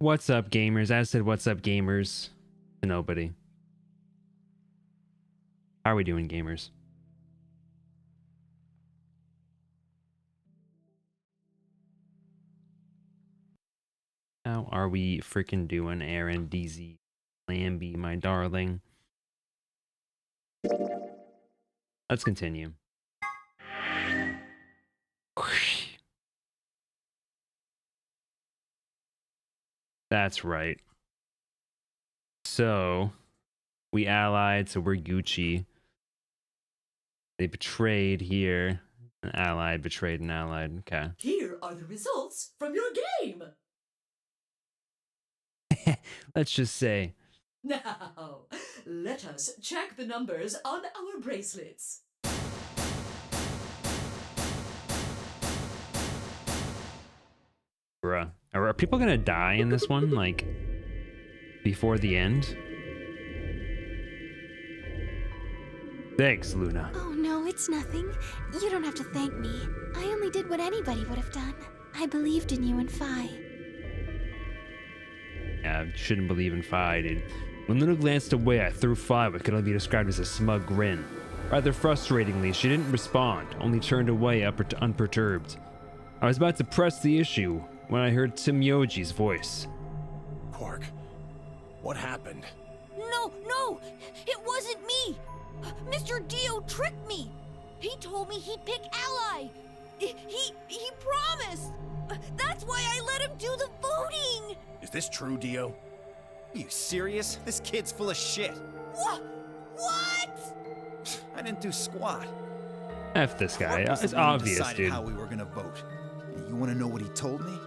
What's up, gamers? I said, what's up, gamers? To nobody. How are we doing, gamers? How are we freaking doing, Aaron, DZ, Lambie, my darling? Let's continue. That's right. So, we allied, so we're Gucci. They betrayed here. An allied betrayed an allied. Okay. Here are the results from your game. Let's just say. Now, let us check the numbers on our bracelets. Bruh. Are people gonna die in this one? Like, before the end? Thanks, Luna. Oh no, it's nothing. You don't have to thank me. I only did what anybody would have done. I believed in you and Fi. Yeah, I shouldn't believe in Fi, dude. When Luna glanced away, I threw Fi what could only be described as a smug grin. Rather frustratingly, she didn't respond, only turned away unperturbed. I was about to press the issue when I heard Tim Yoji's voice. Quark, what happened? No, it wasn't me. Mr. Dio tricked me. He told me he'd pick Ally. He promised. That's why I let him do the voting. Is this true, Dio? Are you serious? This kid's full of shit. What? I didn't do squat. F this guy. Quark was the It's one who obvious, decided dude. how we were gonna vote. You wanna know what he told me?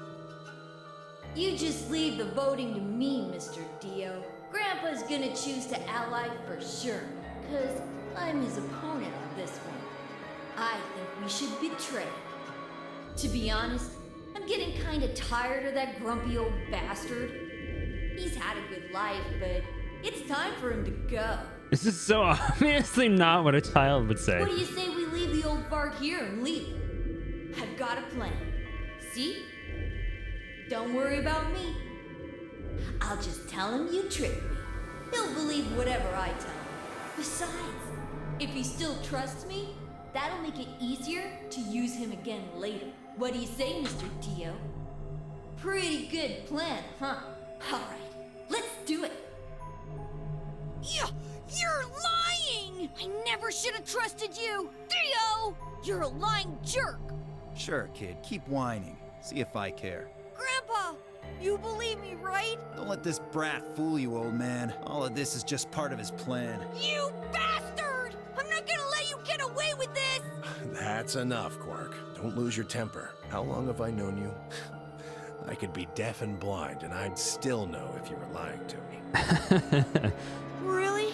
You just leave the voting to me, Mr. Dio. Grandpa's gonna choose to ally for sure, cause I'm his opponent on this one. I think we should betray. To be honest, I'm getting kinda tired of that grumpy old bastard. He's had a good life, but it's time for him to go. This is so obviously not what a child would say. What do you say we leave the old fart here and leave? I've got a plan. See? Don't worry about me. I'll just tell him you tricked me. He'll believe whatever I tell him. Besides, if he still trusts me, that'll make it easier to use him again later. What do you say, Mr. Dio? Pretty good plan, huh? Alright, let's do it. You're lying! I never should have trusted you! Dio! You're a lying jerk! Sure, kid, keep whining. See if I care. Grandpa, you believe me, right? Don't let this brat fool you, old man. All of this is just part of his plan. You bastard! I'm not gonna let you get away with this! That's enough, Quark. Don't lose your temper. How long have I known you? I could be deaf and blind, and I'd still know if you were lying to me. Really?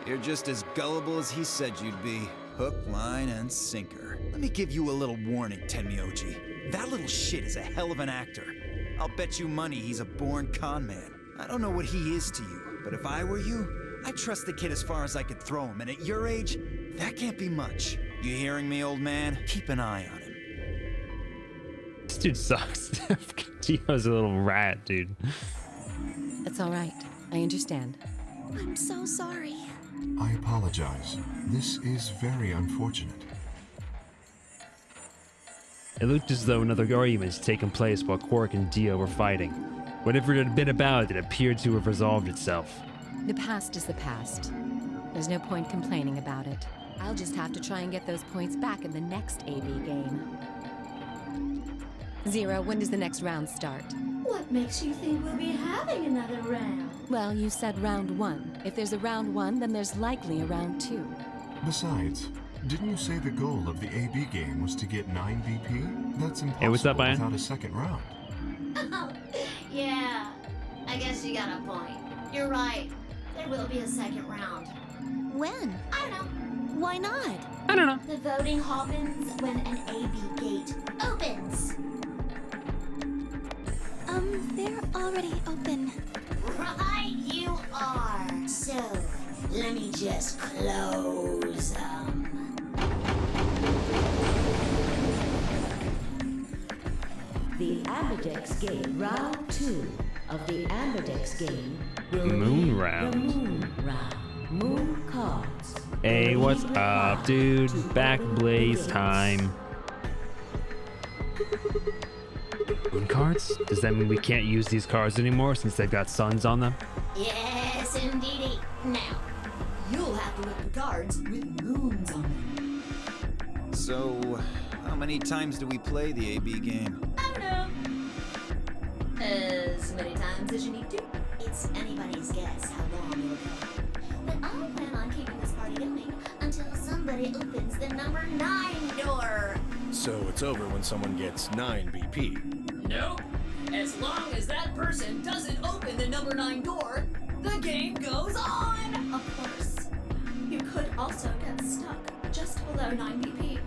You're just as gullible as he said you'd be. Hook, line, and sinker. Let me give you a little warning, Tenmyoji. That little shit is a hell of an actor. I'll bet you money he's a born con man. I don't know what he is to you, but if I were you, I'd trust the kid as far as I could throw him, and at your age, that can't be much. You hearing me, old man? Keep an eye on him. This dude sucks. Dio's a little rat, dude. It's all right. I understand. I'm so sorry. I apologize. This is very unfortunate. It looked as though another argument had taken place while Quark and Dio were fighting. Whatever it had been about, it appeared to have resolved itself. The past is the past. There's no point complaining about it. I'll just have to try and get those points back in the next AB game. Zero, when does the next round start? What makes you think we'll be having another round? Well, you said round one. If there's a round one, then there's likely a round two. Besides, didn't you say the goal of the AB game was to get 9 VP? That's impossible Hey, what's up, Ian? without a second round. Yeah, I guess you got a point. You're right. There will be a second round. When? I don't know. Why not? I don't know. The voting happens when an AB gate opens. They're already open. Right, you are. So, let me just close them. The the Amberdex game, round 2 of the Amberdex game. will Moon be round. The moon round. Moon cards. Hey, will what's be up, required dude? to Back open the blaze gates. time. Moon cards? Does that mean we can't use these cards anymore since they've got suns on them? Yes, indeedy. Now, You'll have to look for cards with moons on them. So, how many times do we play the AB game? I don't know. As many times as you need to. it's anybody's guess how long it'll go. But I plan on keeping this party going until somebody opens the number 9 door. So it's over when someone gets 9 BP. Nope. As long as that person doesn't open the number 9 door, the game goes on. Of course. You could also get stuck just below 9 BP,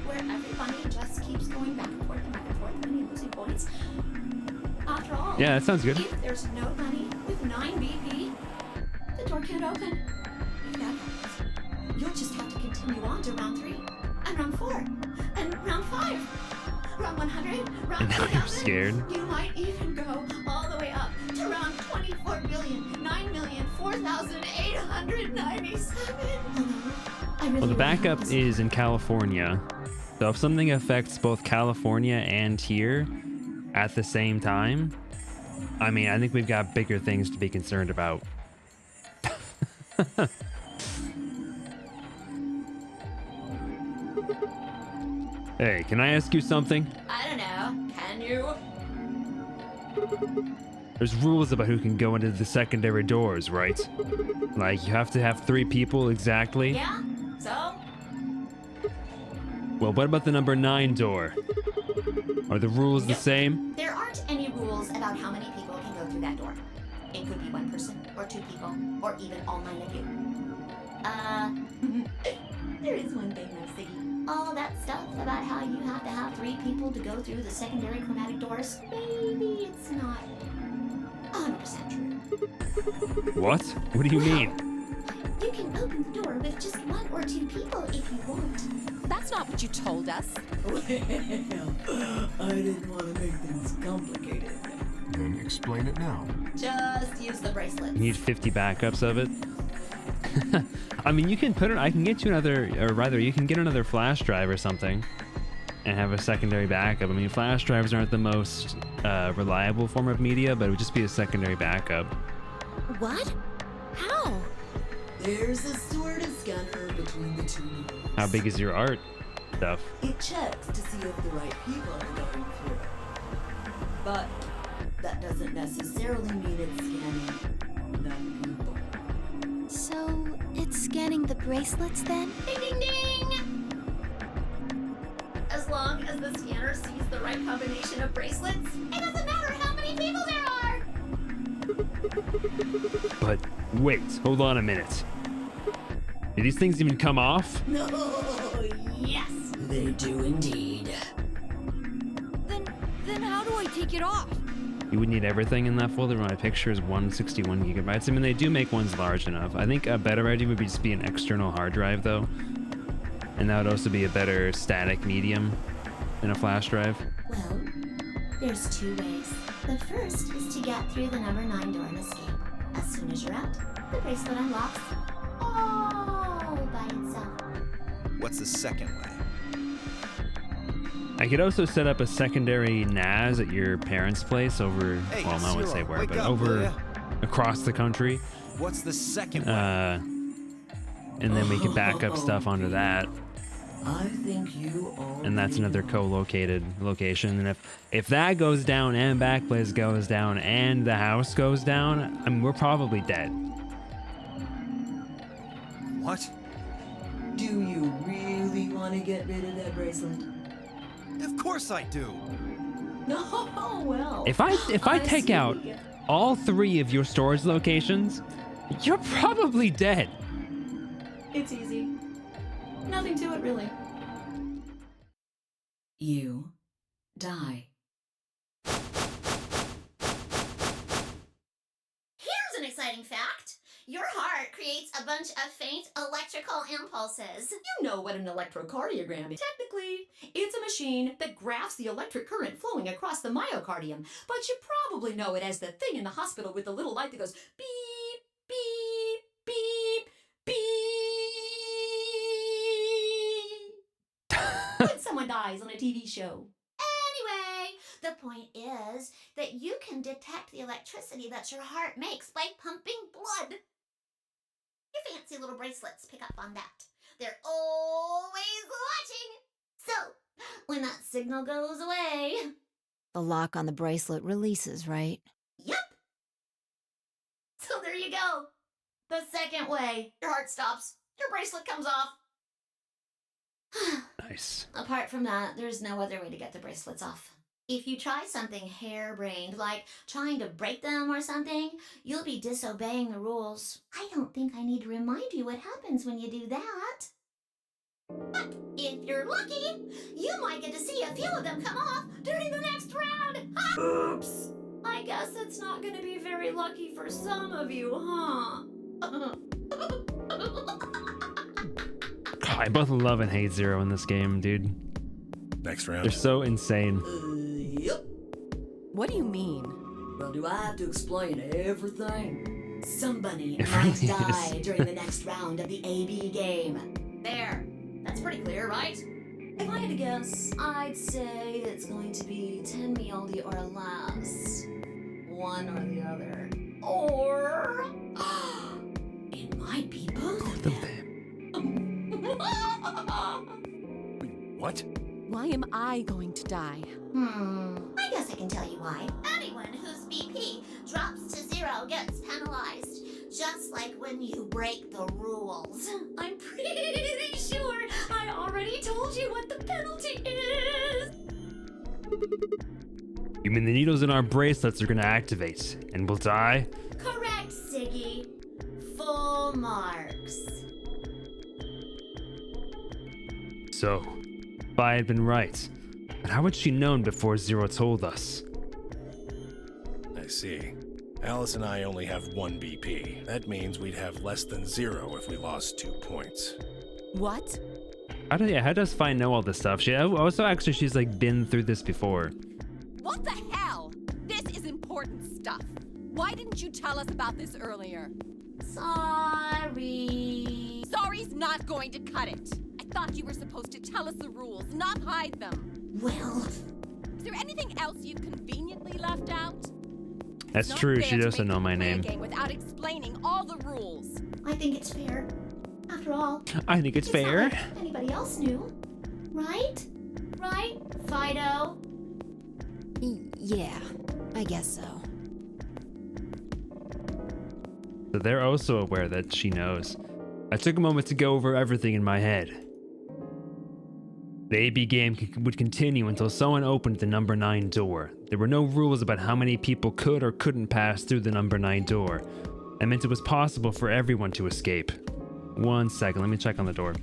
where everybody just keeps going back and forth and back and forth and you're losing points. After all, Yeah, that sounds good. if there's no money with 9 BP, the door can't open. If that happens, you'll just have to continue on to round 3, and round 4, and round 5, round 100, round And now you're 2000. scared. You might even go all the way up to round 24,9,004,897. Well, the backup is in California. So if something affects both California and here at the same time, I mean, I think we've got bigger things to be concerned about. Hey, can I ask you something? I don't know. Can you? There's rules about who can go into the secondary doors, right? Like, you have to have 3 people exactly. Yeah? So? Well, what about the number 9 door? Are the rules the same? There aren't any rules about how many people can go through that door. It could be 1 person, or 2 people, or even all 9 of you. There is one thing though, Siggy. All that stuff about how you have to have 3 people to go through the secondary chromatic doors, maybe it's not 100% true. What? What do you mean? You can open the door with just 1 or 2 people if you want. That's not what you told us. Well, I didn't want to make things complicated. Then explain it now. Just use the bracelets. You need 50 backups of it? I mean, you can put it, I can get you another, or rather, you can get another flash drive or something and have a secondary backup. I mean, flash drives aren't the most reliable form of media, but it would just be a secondary backup. What? How? There's a sort of scanner between the 2 doors. How big is your art stuff? It checks to see if the right people are going through. But that doesn't necessarily mean it's scanning the people. So, it's scanning the bracelets then? Ding ding ding! As long as the scanner sees the right combination of bracelets, it doesn't matter how many people there are! But wait, hold on a minute. Do these things even come off? No, yes, they do indeed. Then how do I take it off? You would need everything in that folder. My picture is 161 gigabytes. I mean, they do make ones large enough. I think a better idea would be just be an external hard drive, though. And that would also be a better static medium than a flash drive. Well, there's 2 ways. The first is to get through the number 9 door and escape. As soon as you're out, the bracelet unlocks all by itself. What's the second way? I could also set up a secondary NAS at your parents' place over, Hey, well, I won't say Cyril, where, wake but up, will over ya? across the country. What's the second way? And then we can back up stuff onto that. I think you all. And that's another co-located location. And if that goes down and Backblaze goes down and the house goes down, I mean, we're probably dead. What? Do you really want to get rid of that bracelet? Of course I do. No, well. If I take see. out all 3 of your storage locations, you're probably dead. It's easy. Nothing to it, really. You die. Here's an exciting fact. Your heart creates a bunch of faint electrical impulses. You know what an electrocardiogram is. Technically, it's a machine that graphs the electric current flowing across the myocardium, but you probably know it as the thing in the hospital with the little light that goes beep, beep, beep, beep. When someone dies on a TV show. Anyway, the point is that you can detect the electricity that your heart makes by pumping blood. Your fancy little bracelets pick up on that. They're always watching. So, when that signal goes away... The lock on the bracelet releases, right? Yep. So there you go. The second way. Your heart stops. Your bracelet comes off. Nice. Apart from that, there's no other way to get the bracelets off. If you try something harebrained, like trying to break them or something, you'll be disobeying the rules. I don't think I need to remind you what happens when you do that. But if you're lucky, you might get to see a few of them come off during the next round. Oops. I guess it's not going to be very lucky for some of you, huh? I both love and hate Zero in this game, dude. Next round. They're so insane. Yep. What do you mean? Well, do I have to explain everything? Somebody It might really die is. during the next round of the AB game. There. That's pretty clear, right? If I had to guess, I'd say it's going to be 10 Mioldi or less. One or the other. Or... it might be both of them. What? Why am I going to die? I guess I can tell you why. Anyone whose BP drops to 0 gets penalized. Just like when you break the rules. I'm pretty sure I already told you what the penalty is. You mean the needles in our bracelets are gonna activate, and we'll die? Correct, Siggy. Full marks. So, if I had been right, but how had she known before Zero told us? I see. Alice and I only have 1 BP. That means we'd have less than 0 if we lost 2 points. What? How does Fi know all this stuff? She also actually she's like been through this before. What the hell? This is important stuff. Why didn't you tell us about this earlier? Sorry. Sorry's not going to cut it. I thought you were supposed to tell us the rules, not hide them. Well, Is there anything else you've conveniently left out? That's Not true, fair she to doesn't make know you my play a name. game without explaining all the rules. I think it's fair. After all, I think it's fair. not like anybody else knew. Right? Right, Fido? Yeah, I guess so. So they're also aware that she knows. I took a moment to go over everything in my head. The AB game would continue until someone opened the number 9 door. There were no rules about how many people could or couldn't pass through the number 9 door. That meant it was possible for everyone to escape. 1 second, let me check on the door.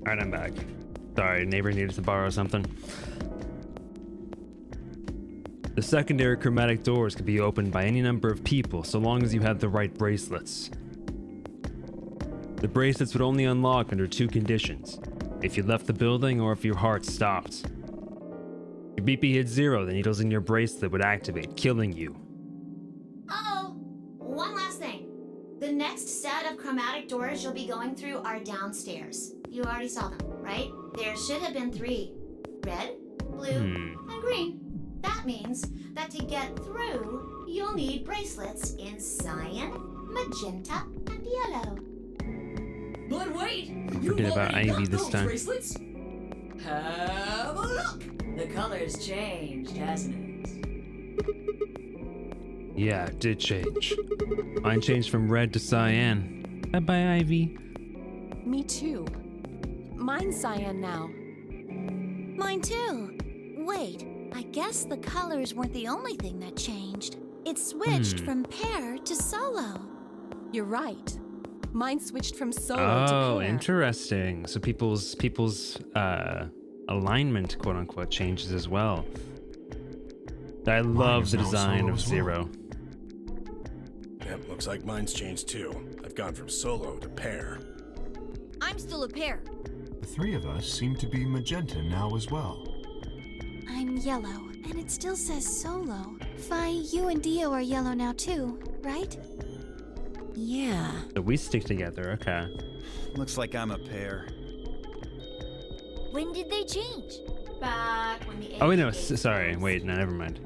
Alright, I'm back. Sorry, neighbor needed to borrow something. The secondary chromatic doors can be opened by any number of people so long as you have the right bracelets. The bracelets would only unlock under 2 conditions: if you left the building or if your heart stopped. If your BP hit 0, the needles in your bracelet would activate, killing you. Uh-oh. One last thing. The next set of chromatic doors you'll be going through are downstairs. You already saw them, right? There should have been 3. Red, blue, and green. That means that to get through, you'll need bracelets in cyan, magenta, and yellow. But wait! Forget about Ivy this time. Bracelets? Have a look! The color's changed, hasn't it? Yeah, it did change. Mine changed from red to cyan. Bye-bye, Ivy. Me too. Mine's cyan now. Mine too. Wait, I guess the colors weren't the only thing that changed. It switched from pair to solo. You're right. Mine switched from solo to Oh, pair. interesting. So people's alignment, quote unquote, changes as well. I love is the now design solo of as well. Zero. Yep, looks like mine's changed too. I've gone from solo to pair. I'm still a pair. The 3 of us seem to be magenta now as well. I'm yellow, and it still says solo. Fi, you and Dio are yellow now too, right? Yeah. So we stick together, okay. Looks like I'm a pair. When did they change? Back when the Oh wait, no, gates sorry. closed. Wait, no, never mind.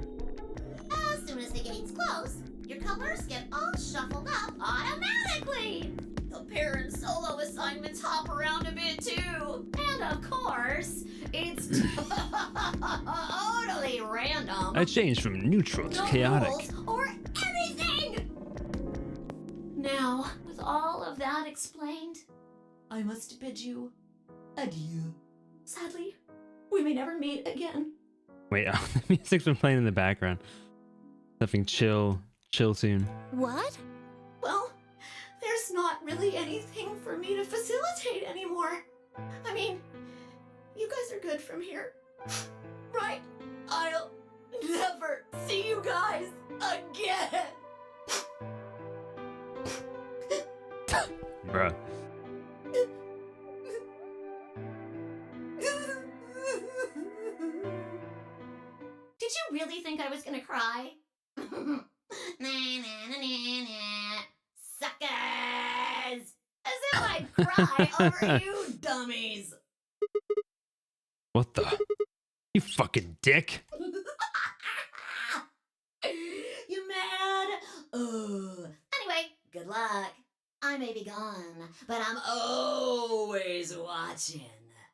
As soon as the gates close, your colors get all shuffled up automatically. The pair and solo assignments hop around a bit too. And of course, it's totally random. I changed from neutral to No chaotic. rules or anything! Now, with all of that explained, I must bid you adieu. Sadly, we may never meet again. Wait, oh, the music's been playing in the background. Something chill tune. What? Well, there's not really anything for me to facilitate anymore. I mean, you guys are good from here, right? I'll never see you guys again. Bruh. Did you really think I was gonna cry? Nah, nah, nah, nah, nah. Suckers! As if I'd cry over you dummies! What the? You fucking dick. You mad? Anyway, good luck. I may be gone, but I'm always watching.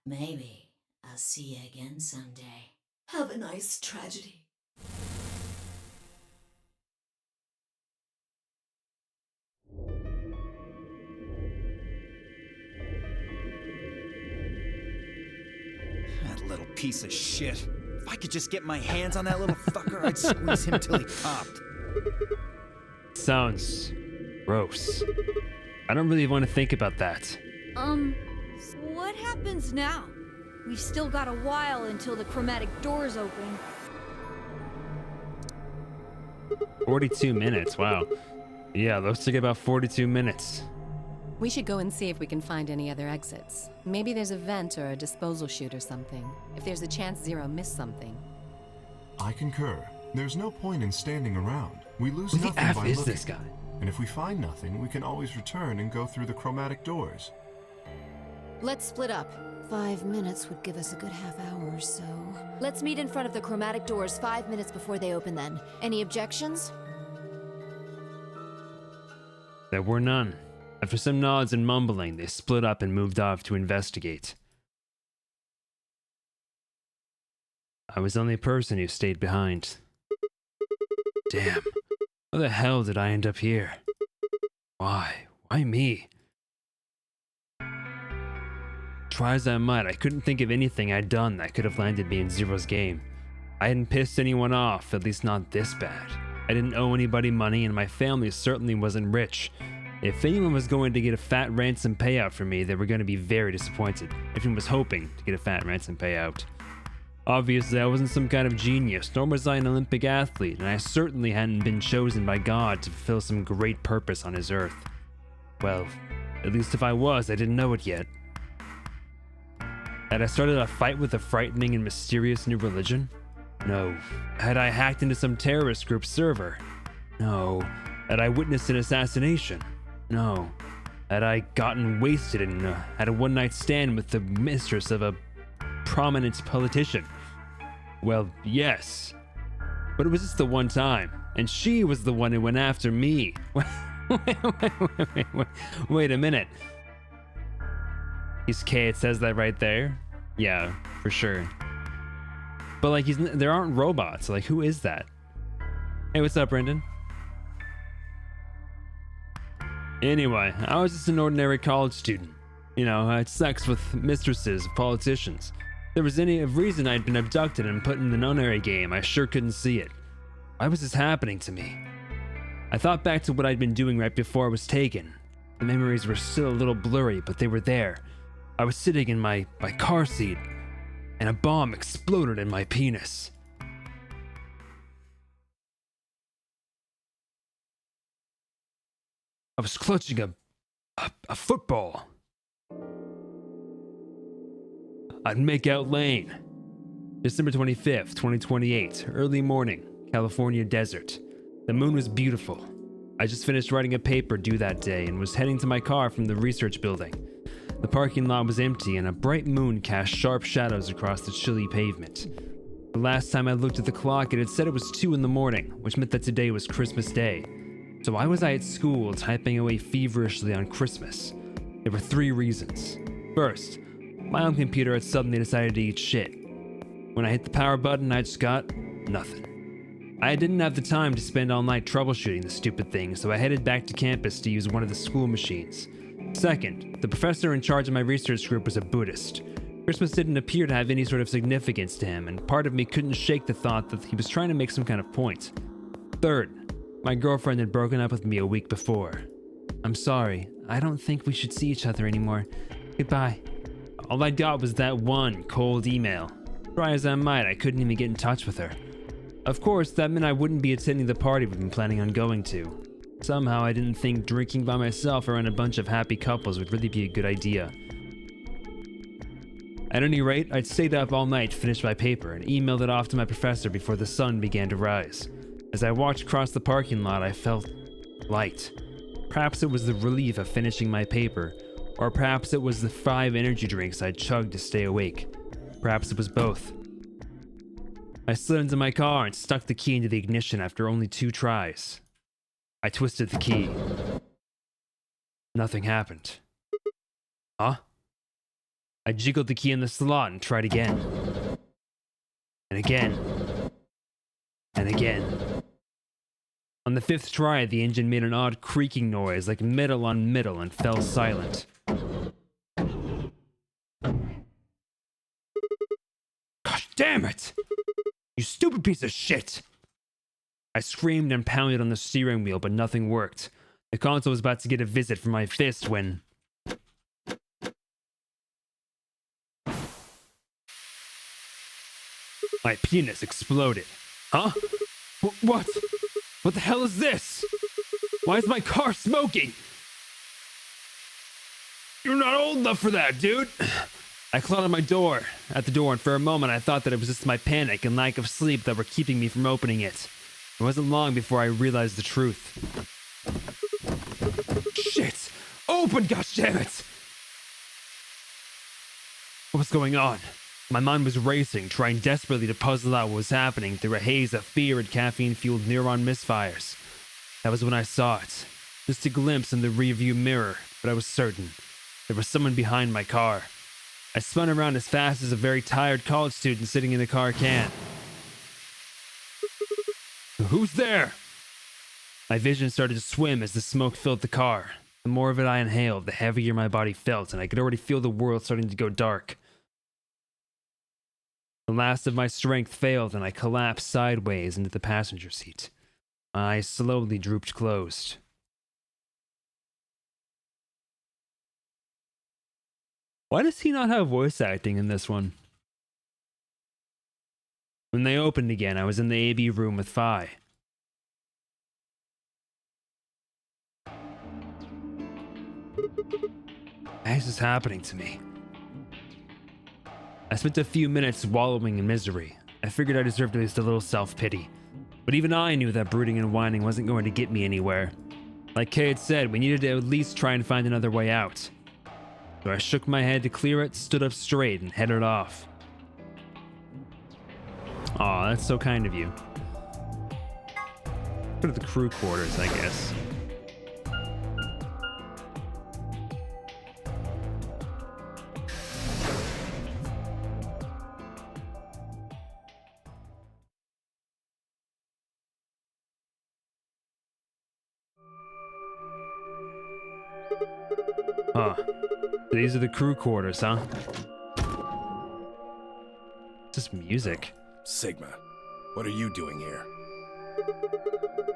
Maybe I'll see you again someday. Have a nice tragedy. That little piece of shit. If I could just get my hands on that little fucker, I'd squeeze him till he popped. Sounds gross. I don't really want to think about that. What happens now? We've still got a while until the chromatic doors open. 42 minutes, wow. Yeah, looks like about 42 minutes. We should go and see if we can find any other exits. Maybe there's a vent or a disposal chute or something. If there's a chance Zero missed something. I concur. There's no point in standing around. We lose Who the nothing F by is looking. this guy? And if we find nothing, we can always return and go through the chromatic doors. Let's split up. 5 minutes would give us a good half hour or so. Let's meet in front of the chromatic doors 5 minutes before they open then. Any objections? There were none. After some nods and mumbling, they split up and moved off to investigate. I was the only person who stayed behind. Damn. How the hell did I end up here? Why? Why me? Try as I might, I couldn't think of anything I'd done that could have landed me in Zero's game. I hadn't pissed anyone off, at least not this bad. I didn't owe anybody money, and my family certainly wasn't rich. If anyone was going to get a fat ransom payout from me, they were going to be very disappointed. If anyone was hoping to get a fat ransom payout. Obviously, I wasn't some kind of genius, nor was I an Olympic athlete, and I certainly hadn't been chosen by God to fulfill some great purpose on his earth. Well, at least if I was, I didn't know it yet. Had I started a fight with a frightening and mysterious new religion? No. Had I hacked into some terrorist group server? No. Had I witnessed an assassination? No. Had I gotten wasted and had a one-night stand with the mistress of a prominent politician? Well, yes. But it was just the one time, and she was the one who went after me. Wait a minute. He's K, it says that right there? Yeah, for sure. But like, there aren't robots. Like, who is that? Hey, what's up, Brendan? Anyway, I was just an ordinary college student. You know, I had sex with mistresses of politicians. If there was any reason I'd been abducted and put in the nunnery game, I sure couldn't see it. Why was this happening to me? I thought back to what I'd been doing right before I was taken. The memories were still a little blurry, but they were there. I was sitting in my car seat, and a bomb exploded in my penis. I was clutching a football. I'd make out lane. December 25th, 2028, early morning, California desert. The moon was beautiful. I just finished writing a paper due that day and was heading to my car from the research building. The parking lot was empty and a bright moon cast sharp shadows across the chilly pavement. The last time I looked at the clock, it had said it was 2 in the morning, which meant that today was Christmas Day. So why was I at school typing away feverishly on Christmas? There were 3 reasons. First, my home computer had suddenly decided to eat shit. When I hit the power button, I just got nothing. I didn't have the time to spend all night troubleshooting the stupid thing, so I headed back to campus to use one of the school machines. Second, the professor in charge of my research group was a Buddhist. Christmas didn't appear to have any sort of significance to him, and part of me couldn't shake the thought that he was trying to make some kind of point. Third, my girlfriend had broken up with me a week before. I'm sorry, I don't think we should see each other anymore. Goodbye. All I got was that one cold email. Try as I might, I couldn't even get in touch with her. Of course, that meant I wouldn't be attending the party we'd been planning on going to. Somehow, I didn't think drinking by myself around a bunch of happy couples would really be a good idea. At any rate, I'd stayed up all night to finish my paper and emailed it off to my professor before the sun began to rise. As I walked across the parking lot, I felt light. Perhaps it was the relief of finishing my paper, or perhaps it was the 5 energy drinks I'd chugged to stay awake. Perhaps it was both. I slid into my car and stuck the key into the ignition after only 2 tries. I twisted the key. Nothing happened. Huh? I jiggled the key in the slot and tried again. And again. And again. On the 5th try, the engine made an odd creaking noise like metal on metal and fell silent. Gosh damn it! You stupid piece of shit! I screamed and pounded on the steering wheel, but nothing worked. The console was about to get a visit from my fist when... my penis exploded. Huh? What? What the hell is this? Why is my car smoking? You're not old enough for that, dude. I clawed at the door, and for a moment I thought that it was just my panic and lack of sleep that were keeping me from opening it. It wasn't long before I realized the truth. Shit! Open, goddammit! What was going on? My mind was racing, trying desperately to puzzle out what was happening through a haze of fear and caffeine-fueled neuron misfires. That was when I saw it. Just a glimpse in the rearview mirror, but I was certain. There was someone behind my car. I spun around as fast as a very tired college student sitting in the car can. Who's there? My vision started to swim as the smoke filled the car. The more of it I inhaled, the heavier my body felt, and I could already feel the world starting to go dark. The last of my strength failed, and I collapsed sideways into the passenger seat. My eyes slowly drooped closed. Why does he not have voice acting in this one? When they opened again, I was in the AB room with Phi. Why is this happening to me? I spent a few minutes wallowing in misery. I figured I deserved at least a little self-pity. But even I knew that brooding and whining wasn't going to get me anywhere. Like Kay had said, we needed to at least try and find another way out. So I shook my head to clear it, stood up straight, and headed off. Aw, that's so kind of you. Go to the crew quarters, I guess. Huh. These are the crew quarters, huh? Just music. Sigma, what are you doing here?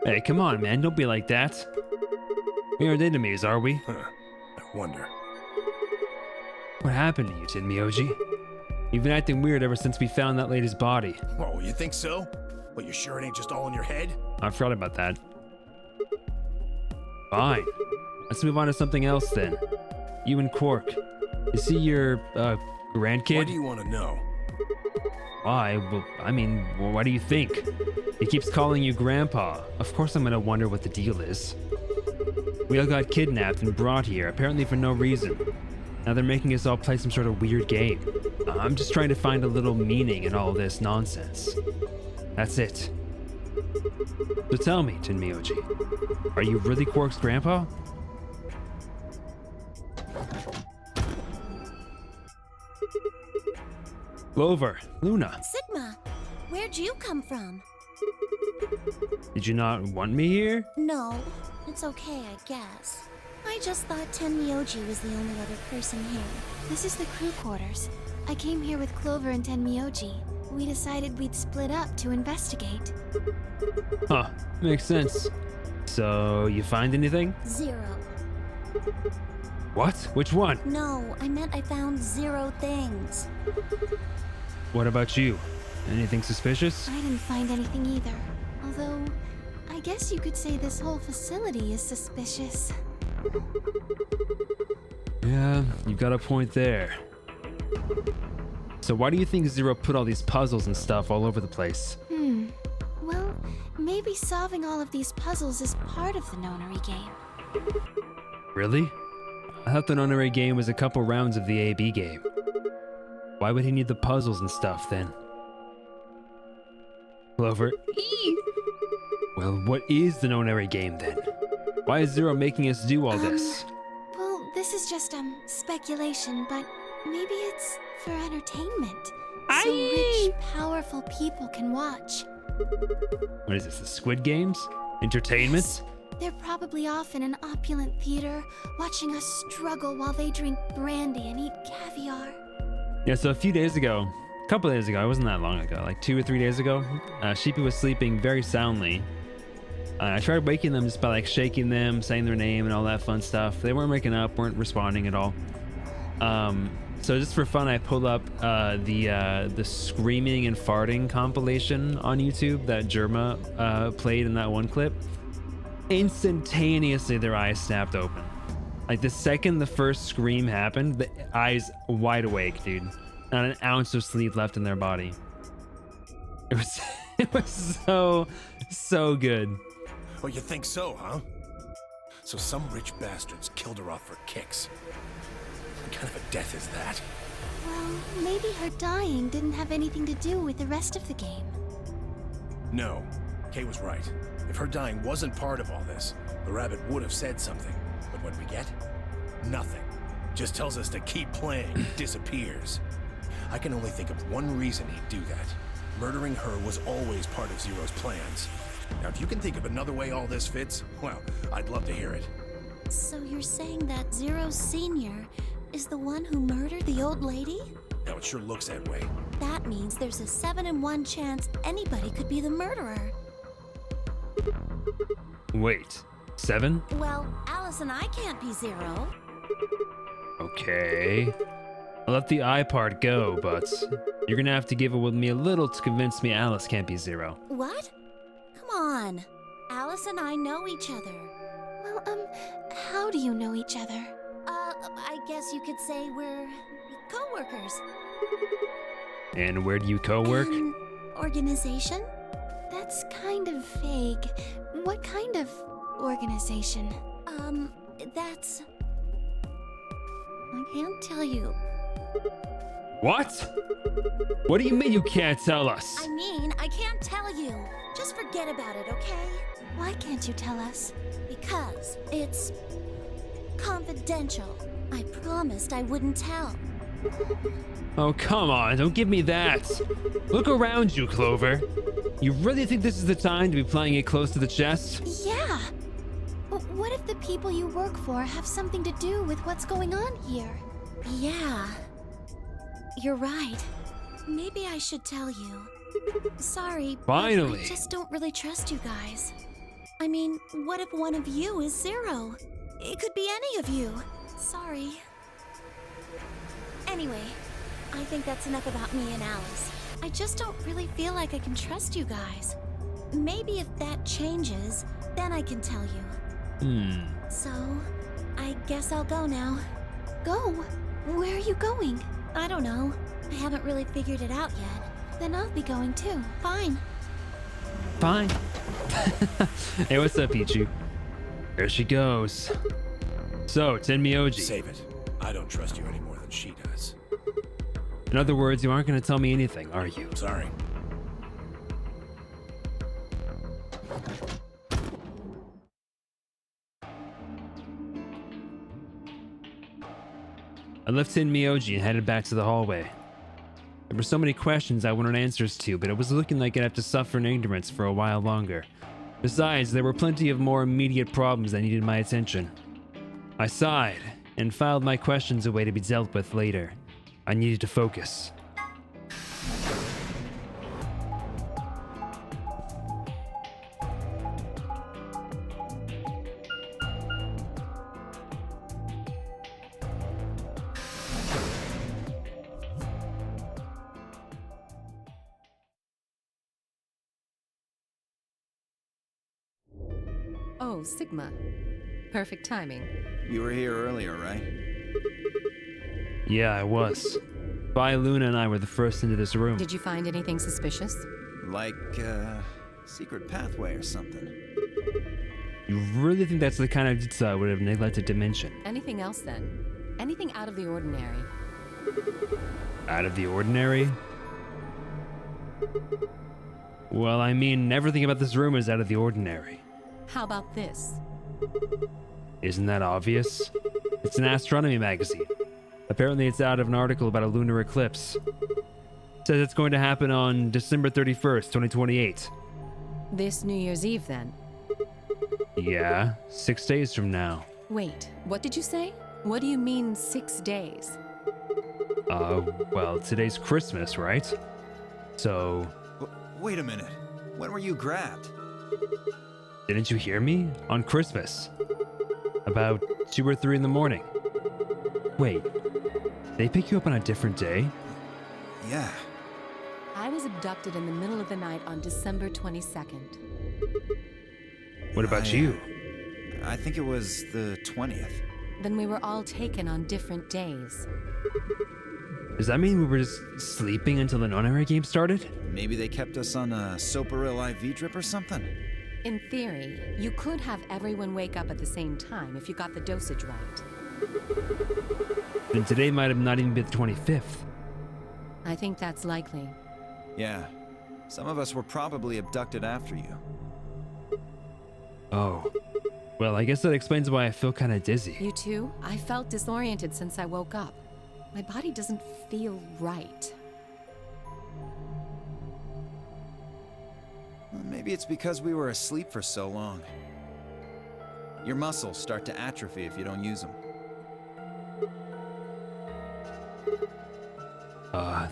Hey, come on, man. Don't be like that. We aren't enemies, are we? Huh. I wonder. What happened to you, Tenmyoji? You've been acting weird ever since we found that lady's body. Oh, you think so? Well, you sure it ain't just all in your head? I forgot about that. Fine. Let's move on to something else then. You and Quark. Is he your, grandkid? Why do you want to know? Why? Well, I mean, why do you think? He keeps calling you Grandpa. Of course I'm gonna wonder what the deal is. We all got kidnapped and brought here, apparently for no reason. Now they're making us all play some sort of weird game. I'm just trying to find a little meaning in all this nonsense. That's it. So tell me, Tenmyoji, are you really Quark's grandpa? Clover, Luna. Sigma, where'd you come from? Did you not want me here? No, it's okay, I guess. I just thought Tenmyoji was the only other person here. This is the crew quarters. I came here with Clover and Tenmyoji. We decided we'd split up to investigate. Huh, makes sense. So, you find anything? 0. What? Which one? No, I meant I found 0 things. What about you? Anything suspicious? I didn't find anything either. Although, I guess you could say this whole facility is suspicious. Yeah, you got a point there. So why do you think Zero put all these puzzles and stuff all over the place? Well, maybe solving all of these puzzles is part of the nonary game. Really? I thought the nonary game was a couple rounds of the AB game. Why would he need the puzzles and stuff then? Clover? Well, what is the nonary game then? Why is Zero making us do all this? Well, this is just, speculation, but maybe it's for entertainment. So rich, powerful people can watch. What is this, the Squid Games? Entertainment? Yes. They're probably off in an opulent theater, watching us struggle while they drink brandy and eat caviar. Yeah, so a couple days ago, it wasn't that long ago, like 2 or 3 days ago, Sheepy was sleeping very soundly. I tried waking them just by like shaking them, saying their name and all that fun stuff. They weren't waking up, weren't responding at all. So just for fun, I pulled up the screaming and farting compilation on YouTube that Germa played in that one clip. Instantaneously, their eyes snapped open. Like the second the first scream happened, the eyes wide awake, dude. Not an ounce of sleep left in their body. It was so good. Oh, you think so, huh? So some rich bastards killed her off for kicks. What kind of a death is that? Well, maybe her dying didn't have anything to do with the rest of the game. No, Kay was right. If her dying wasn't part of all this, the rabbit would have said something. But what we get? Nothing. Just tells us to keep playing, disappears. I can only think of one reason he'd do that. Murdering her was always part of Zero's plans. Now, if you can think of another way all this fits, well, I'd love to hear it. So you're saying that Zero Senior is the one who murdered the old lady? Now, it sure looks that way. That means there's a 7 in 1 chance anybody could be the murderer. Wait, 7? Well, Alice and I can't be Zero. Okay. I'll let the I part go, but you're gonna have to give it with me a little to convince me Alice can't be Zero. What? Come on. Alice and I know each other. Well, how do you know each other? I guess you could say we're co-workers. And where do you co-work? Organization? That's kind of vague. What kind of organization? That's... I can't tell you. What? What do you mean you can't tell us? I mean, I can't tell you. Just forget about it, okay? Why can't you tell us? Because it's confidential. I promised I wouldn't tell. Oh, come on, don't give me that. Look around you, Clover. You really think this is the time to be playing it close to the chest? Yeah. What if the people you work for have something to do with what's going on here? Yeah. You're right. Maybe I should tell you. Sorry, Finally. but I just don't really trust you guys. I mean, what if one of you is Zero? It could be any of you. Sorry. Anyway, I think that's enough about me and Alice. I just don't really feel like I can trust you guys. Maybe if that changes, then I can tell you. So, I guess I'll go now. Go? Where are you going? I don't know. I haven't really figured it out yet. Then I'll be going too. Fine. Fine. Hey, what's up, Ichi? There she goes. So, Tenmyoji. Save it. I don't trust you any more than she does. In other words, you aren't going to tell me anything, are you? Sorry. I left Tenmyoji and headed back to the hallway. There were so many questions I wanted answers to, but it was looking like I'd have to suffer in ignorance for a while longer. Besides, there were plenty of more immediate problems that needed my attention. I sighed and filed my questions away to be dealt with later. I needed to focus. Oh, Sigma. Perfect timing. You were here earlier, right? Yeah, I was. Vi, Luna, and I were the first into this room. Did you find anything suspicious? Like, secret pathway or something. You really think that's the kind of detail I would have neglected to mention? Anything else then? Anything out of the ordinary? Out of the ordinary? Well, I mean, everything about this room is out of the ordinary. How about this? Isn't that obvious? It's an astronomy magazine. Apparently it's out of an article about a lunar eclipse. It says it's going to happen on December 31st, 2028. This New Year's Eve, then? Yeah, 6 days from now. Wait, what did you say? What do you mean 6 days? Well, today's Christmas, right? So... Wait a minute. When were you grabbed? Didn't you hear me? On Christmas. About 2 or 3 in the morning. Wait, they pick you up on a different day? Yeah. I was abducted in the middle of the night on December 22nd. What about you? I think it was the 20th. Then we were all taken on different days. Does that mean we were just sleeping until the non-era game started? Maybe they kept us on a Soparil IV drip or something? In theory, you could have everyone wake up at the same time if you got the dosage right. Then today might have not even been the 25th. I think that's likely. Yeah. Some of us were probably abducted after you. Oh. Well, I guess that explains why I feel kind of dizzy. You too? I felt disoriented since I woke up. My body doesn't feel right. Well, maybe it's because we were asleep for so long. Your muscles start to atrophy if you don't use them.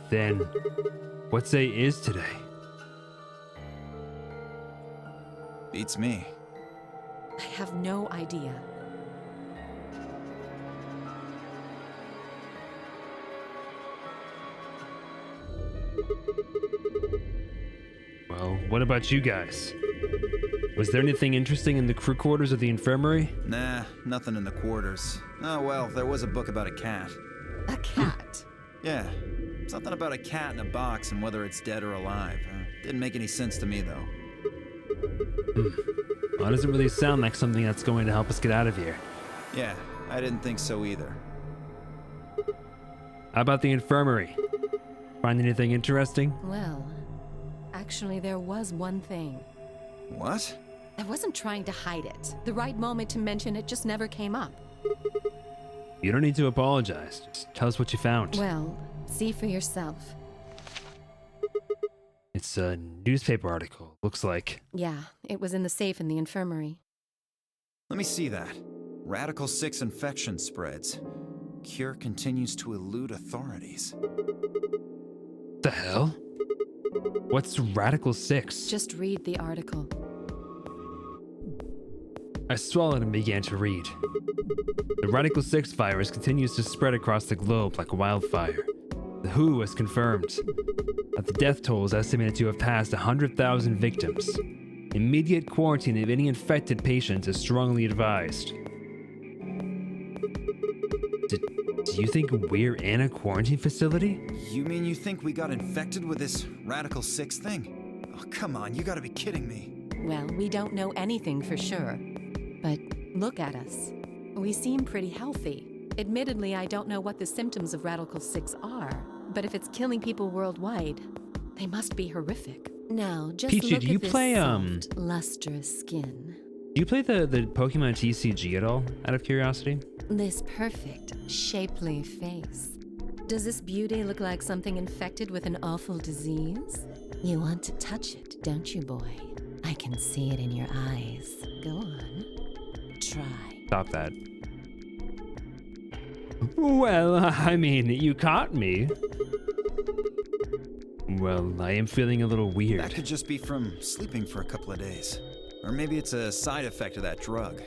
Then, what day is today? Beats me. I have no idea. Well, what about you guys? Was there anything interesting in the crew quarters of the infirmary? Nah, nothing in the quarters. Oh well, there was a book about a cat. A cat? Yeah, something about a cat in a box and whether it's dead or alive. Didn't make any sense to me, though. Well, it doesn't really sound like something that's going to help us get out of here. Yeah, I didn't think so either. How about the infirmary? Find anything interesting? Well, actually there was one thing. What? I wasn't trying to hide it. The right moment to mention it just never came up. You don't need to apologize. Just tell us what you found. Well, see for yourself. It's a newspaper article, looks like. Yeah, it was in the safe in the infirmary. Let me see that. Radical 6 infection spreads. Cure continues to elude authorities. The hell? What's Radical 6? Just read the article. I swallowed and began to read. The Radical 6 virus continues to spread across the globe like wildfire. The WHO has confirmed that the death toll is estimated to have passed 100,000 victims. Immediate quarantine of any infected patients is strongly advised. Do you think we're in a quarantine facility? You mean you think we got infected with this Radical 6 thing? Oh, come on, you gotta be kidding me. Well, we don't know anything for sure. But look at us. We seem pretty healthy. Admittedly, I don't know what the symptoms of Radical 6 are, but if it's killing people worldwide, they must be horrific. Now, just Peachy, look do you at this play, soft, lustrous skin. Do you play the Pokemon TCG at all, out of curiosity? This perfect, shapely face. Does this beauty look like something infected with an awful disease? You want to touch it, don't you, boy? I can see it in your eyes. Go on. Try. Stop that. Well, I mean, you caught me. Well, I am feeling a little weird. That could just be from sleeping for a couple of days. Or maybe it's a side effect of that drug.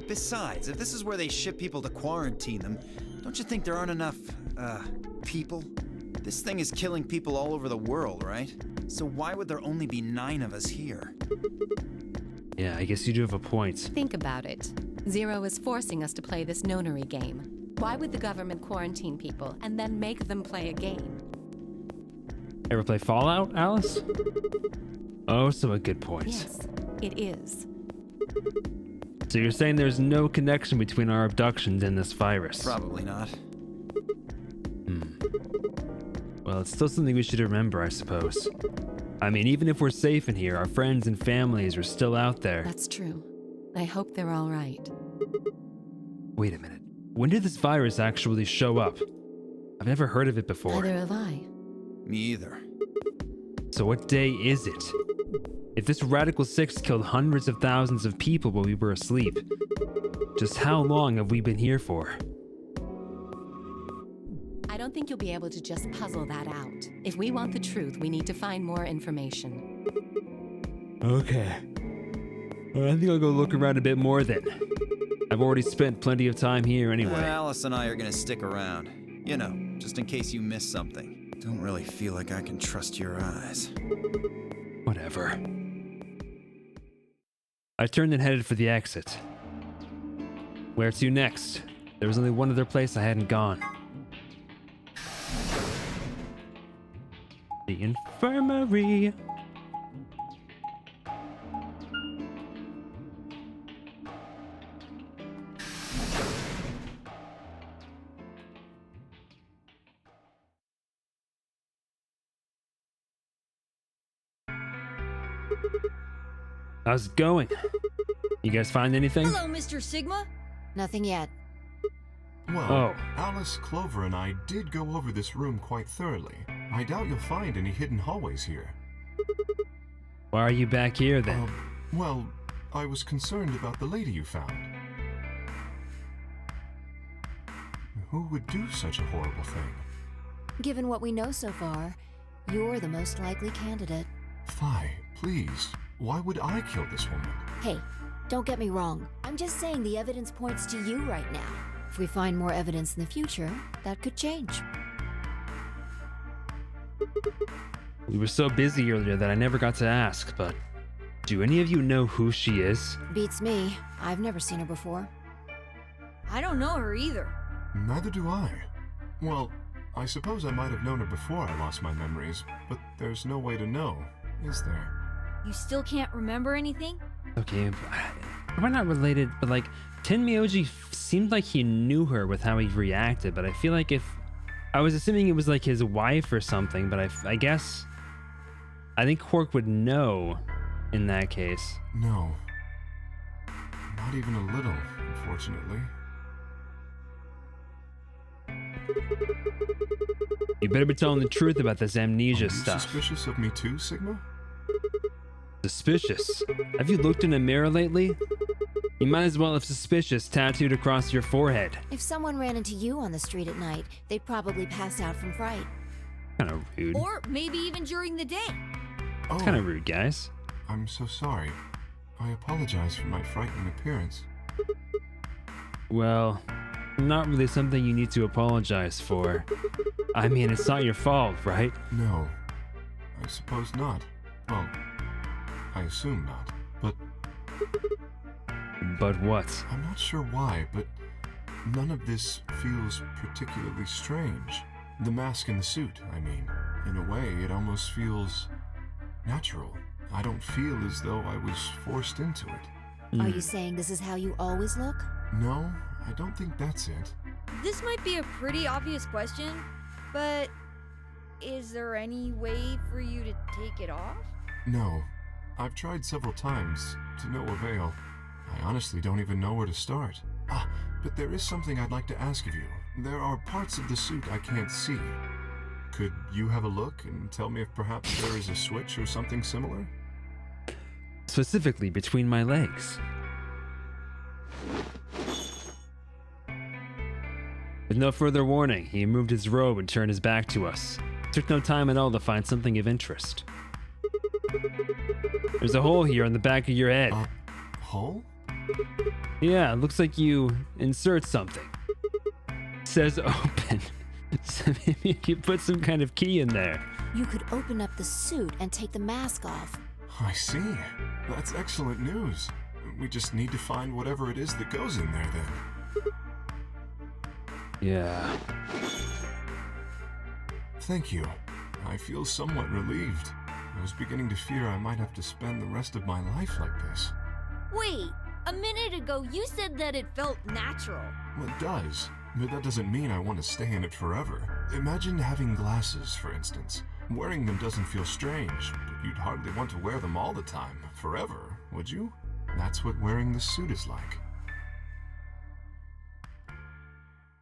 Besides, if this is where they ship people to quarantine them, don't you think there aren't enough, people? This thing is killing people all over the world, right? So why would there only be 9 of us here? Yeah, I guess you do have a point. Think about it. Zero is forcing us to play this nonary game. Why would the government quarantine people and then make them play a game? Ever play Fallout, Alice? Oh, so a good point. Yes, it is. So you're saying there's no connection between our abductions and this virus? Probably not. Well, it's still something we should remember, I suppose. I mean, even if we're safe in here, our friends and families are still out there. That's true. I hope they're all right. Wait a minute. When did this virus actually show up? I've never heard of it before. Neither have I. Me either. So what day is it? If this Radical 6 killed hundreds of thousands of people while we were asleep, just how long have we been here for? I don't think you'll be able to just puzzle that out. If we want the truth, we need to find more information. Okay. I think I'll go look around a bit more then. I've already spent plenty of time here anyway. Alice and I are gonna stick around. You know, just in case you miss something. Don't really feel like I can trust your eyes. Whatever. I turned and headed for the exit. Where to next? There was only one other place I hadn't gone. The infirmary. How's it going? You guys find anything? Hello, Mr. Sigma. Nothing yet. Well, Alice, Clover, and I did go over this room quite thoroughly. I doubt you'll find any hidden hallways here. Why are you back here then? Well, I was concerned about the lady you found. Who would do such a horrible thing? Given what we know so far, you're the most likely candidate. Fie, please. Why would I kill this woman? Hey, don't get me wrong. I'm just saying the evidence points to you right now. If we find more evidence in the future, that could change. We were so busy earlier that I never got to ask, but do any of you know who she is? Beats me. I've never seen her before. I don't know her either. Neither do I. Well, I suppose I might have known her before I lost my memories, but there's no way to know, is there? You still can't remember anything? Okay, we're not related, but like, Tenmyoji seemed like he knew her with how he reacted, but I feel like I was assuming it was like his wife or something, but I guess, I think Quark would know in that case. No. Not even a little, unfortunately. You better be telling the truth about this amnesia Are you stuff. Suspicious of me too, Sigma? Suspicious? Have you looked in a mirror lately? You might as well have suspicious tattooed across your forehead. If someone ran into you on the street at night, they'd probably pass out from fright. Kind of rude. Or maybe even during the day. Oh, Kind of rude, guys. I'm so sorry. I apologize for my frightening appearance. Well, not really something you need to apologize for. I mean, it's not your fault, right? No, I suppose not. Well, I assume not. But what? I'm not sure why, but none of this feels particularly strange. The mask and the suit, I mean. In a way, it almost feels natural. I don't feel as though I was forced into it. Are you saying this is how you always look? No, I don't think that's it. This might be a pretty obvious question, but is there any way for you to take it off? No. I've tried several times, to no avail. I honestly don't even know where to start. But there is something I'd like to ask of you. There are parts of the suit I can't see. Could you have a look and tell me if perhaps there is a switch or something similar? Specifically between my legs. With no further warning, he removed his robe and turned his back to us. It took no time at all to find something of interest. There's a hole here on the back of your head. Hole? Yeah, it looks like you insert something. It says open. So maybe if you put some kind of key in there. You could open up the suit and take the mask off. I see. That's excellent news. We just need to find whatever it is that goes in there then. Yeah. Thank you. I feel somewhat relieved. I was beginning to fear I might have to spend the rest of my life like this. Wait, a minute ago you said that it felt natural. Well, it does, but that doesn't mean I want to stay in it forever. Imagine having glasses, for instance. Wearing them doesn't feel strange, but you'd hardly want to wear them all the time, forever, would you? That's what wearing the suit is like.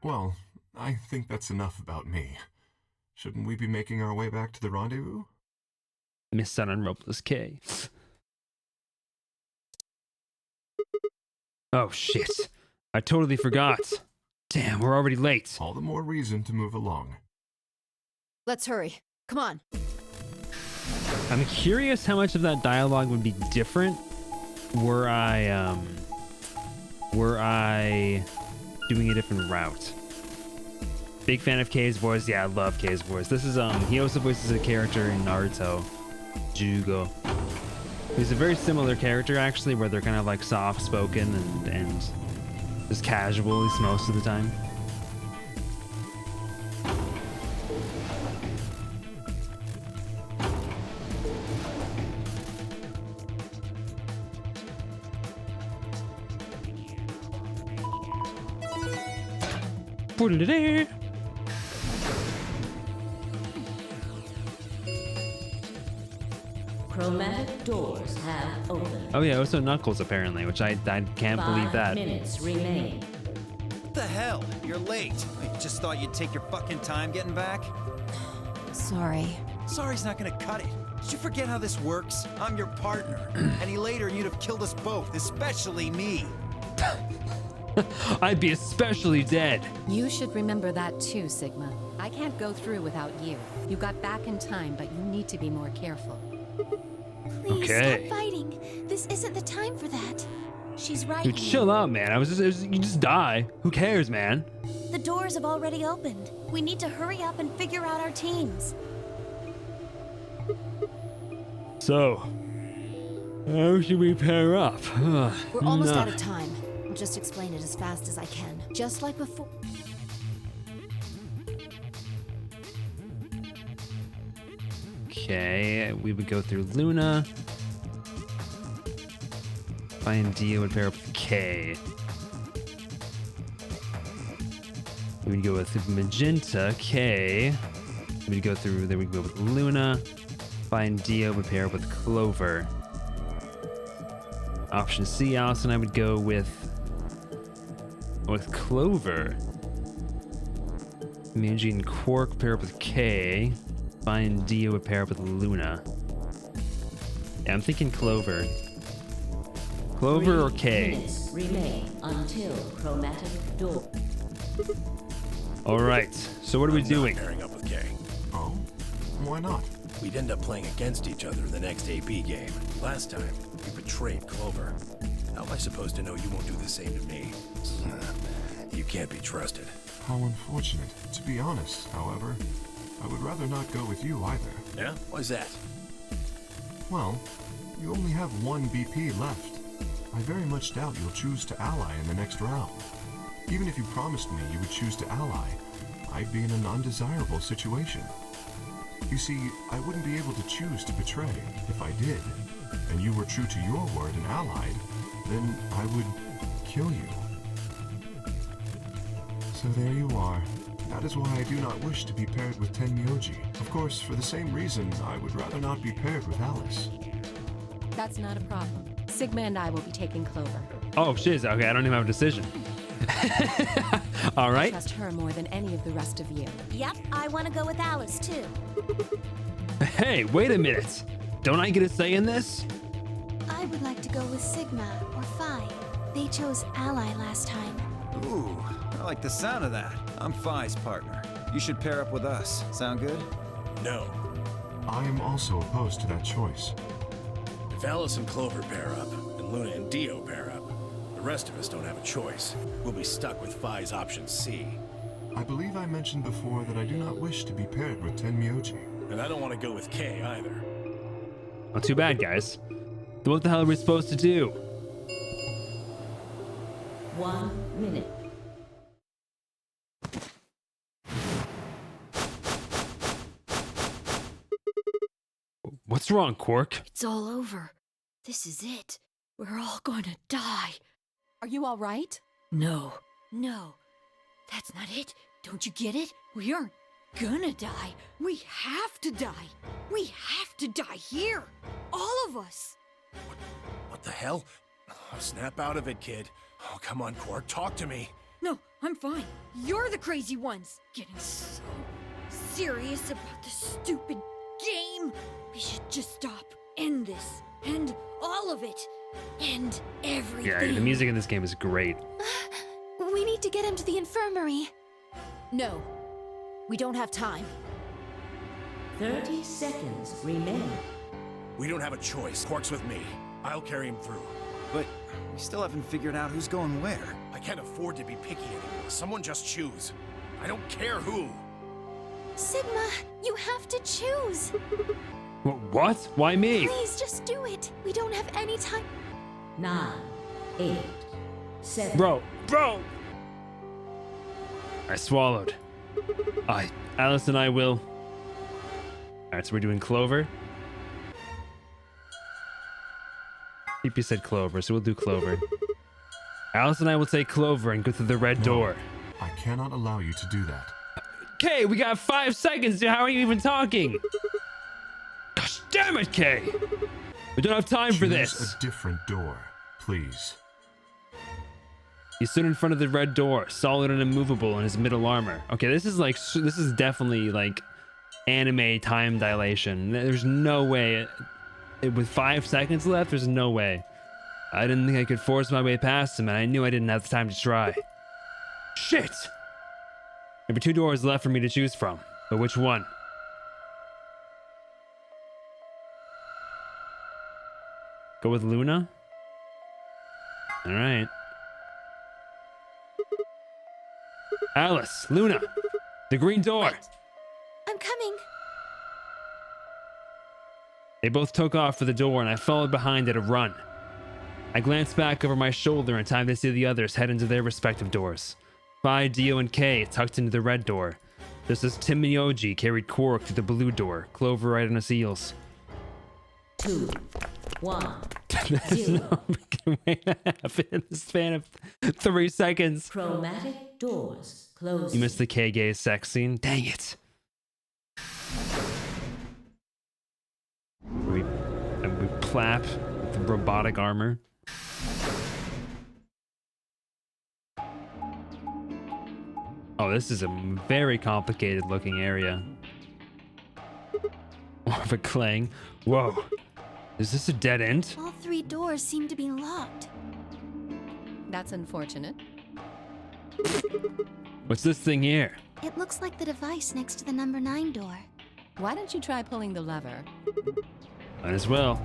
Well, I think that's enough about me. Shouldn't we be making our way back to the rendezvous? Missed out on Ropeless K. Oh shit. I totally forgot. Damn, we're already late. All the more reason to move along. Let's hurry. Come on. I'm curious how much of that dialogue would be different were I doing a different route. Big fan of Kei's voice. Yeah, I love Kei's voice. This is he also voices a character in Naruto, Jugo. He's a very similar character actually, where they're kind of like soft spoken and just casual, at least most of the time. Chromatic doors have opened. Oh yeah, also Knuckles apparently, which I can't believe that. 5 minutes remain. What the hell? You're late. I just thought you'd take your fucking time getting back. Sorry. Sorry's not gonna cut it. Did you forget how this works? I'm your partner. Any later and you'd have killed us both, especially me. I'd be especially dead. You should remember that too, Sigma. I can't go through without you. You got back in time, but you need to be more careful. Please Okay. stop fighting. This isn't the time for that. She's right. Dude, chill out, man. You just die. Who cares, man? The doors have already opened. We need to hurry up and figure out our teams. So, how should we pair up? We're almost out of time. I'll just explain it as fast as I can. Just like before. Okay, we would go through Luna. Find Dio would pair up with K. We would go with Magenta, K. We'd go through, then we'd go with Luna. Find Dio would pair up with Clover. Option C, Alice and I would go with Clover. Manji and Quark pair up with K. Find Dio would pair up with Luna. Yeah, I'm thinking Clover. Clover or K? Minutes remain until chromatic door. All right. So what are we doing? Pairing up with K. Oh? Why not? We'd end up playing against each other in the next AP game. Last time, you betrayed Clover. How am I supposed to know you won't do the same to me? You can't be trusted. How unfortunate. To be honest, however, I would rather not go with you either. Yeah? Why's that? Well, you only have one BP left. I very much doubt you'll choose to ally in the next round. Even if you promised me you would choose to ally, I'd be in an undesirable situation. You see, I wouldn't be able to choose to betray. If I did, and you were true to your word and allied, then I would kill you. So there you are. That is why I do not wish to be paired with Tenmyoji. Of course, for the same reason, I would rather not be paired with Alice. That's not a problem. Sigma and I will be taking Clover. Oh, shiz. Okay, I don't even have a decision. All I right. trust her more than any of the rest of you. Yep, I want to go with Alice too. Hey, wait a minute. Don't I get a say in this? I would like to go with Sigma or Phi. They chose Ally last time. Ooh, I like the sound of that. I'm Phi's partner. You should pair up with us. Sound good? No. I am also opposed to that choice. If Alice and Clover pair up, and Luna and Dio pair up, the rest of us don't have a choice. We'll be stuck with Phi's option C. I believe I mentioned before that I do not wish to be paired with Tenmyoji. And I don't want to go with K either. Well, too bad, guys. Then what the hell are we supposed to do? 1 minute. What's wrong, Quark? It's all over. This is it. We're all gonna die. Are you all right? No. No. That's not it. Don't you get it? We aren't gonna die. We have to die. We have to die here. All of us. What the hell? Oh, snap out of it, kid. Oh, come on, Quark, talk to me. No, I'm fine. You're the crazy ones. Getting so serious about this stupid game. We should just stop. End this. End all of it. End everything. Yeah, the music in this game is great. We need to get him to the infirmary. No. We don't have time. 30 seconds remain. We don't have a choice. Quark's with me. I'll carry him through. But we still haven't figured out who's going where. I can't afford to be picky anymore. Someone just choose. I don't care who. Sigma, you have to choose. What? Why me? Please, just do it. We don't have any time. 9, 8, 7. Bro. I swallowed. Alice and I will. Alright, so we're doing Clover. PP said Clover, so we'll do Clover. Alice and I will take Clover and go through the red door. I cannot allow you to do that. Kay, we got 5 seconds. How are you even talking? Gosh damn it, Kay! We don't have time for this. Choose a different door, please. He stood in front of the red door, solid and immovable in his middle armor. Okay, this is definitely like anime time dilation. There's no way. With 5 seconds left, there's no way. I didn't think I could force my way past him, and I knew I didn't have the time to try. Shit! There were 2 doors left for me to choose from, but which one? Go with Luna? Alright. Alice, Luna, the green door. I'm coming. They both took off for the door and I followed behind at a run. I glanced back over my shoulder in time to see the others head into their respective doors. Fi, Dio, and Kay tucked into the red door, just as Tim and Yoji carried Quark through the blue door, Clover right on his heels. 2, 1, There's 0. no freaking way to happen in the span of 3 seconds. Chromatic doors closed. You missed the K-Gay sex scene? Dang it. We plap with the robotic armor. Oh, this is a very complicated looking area. More of a clang. Whoa. Is this a dead end? All 3 doors seem to be locked. That's unfortunate. What's this thing here? It looks like the device next to the number 9 door. Why don't you try pulling the lever? Might as well.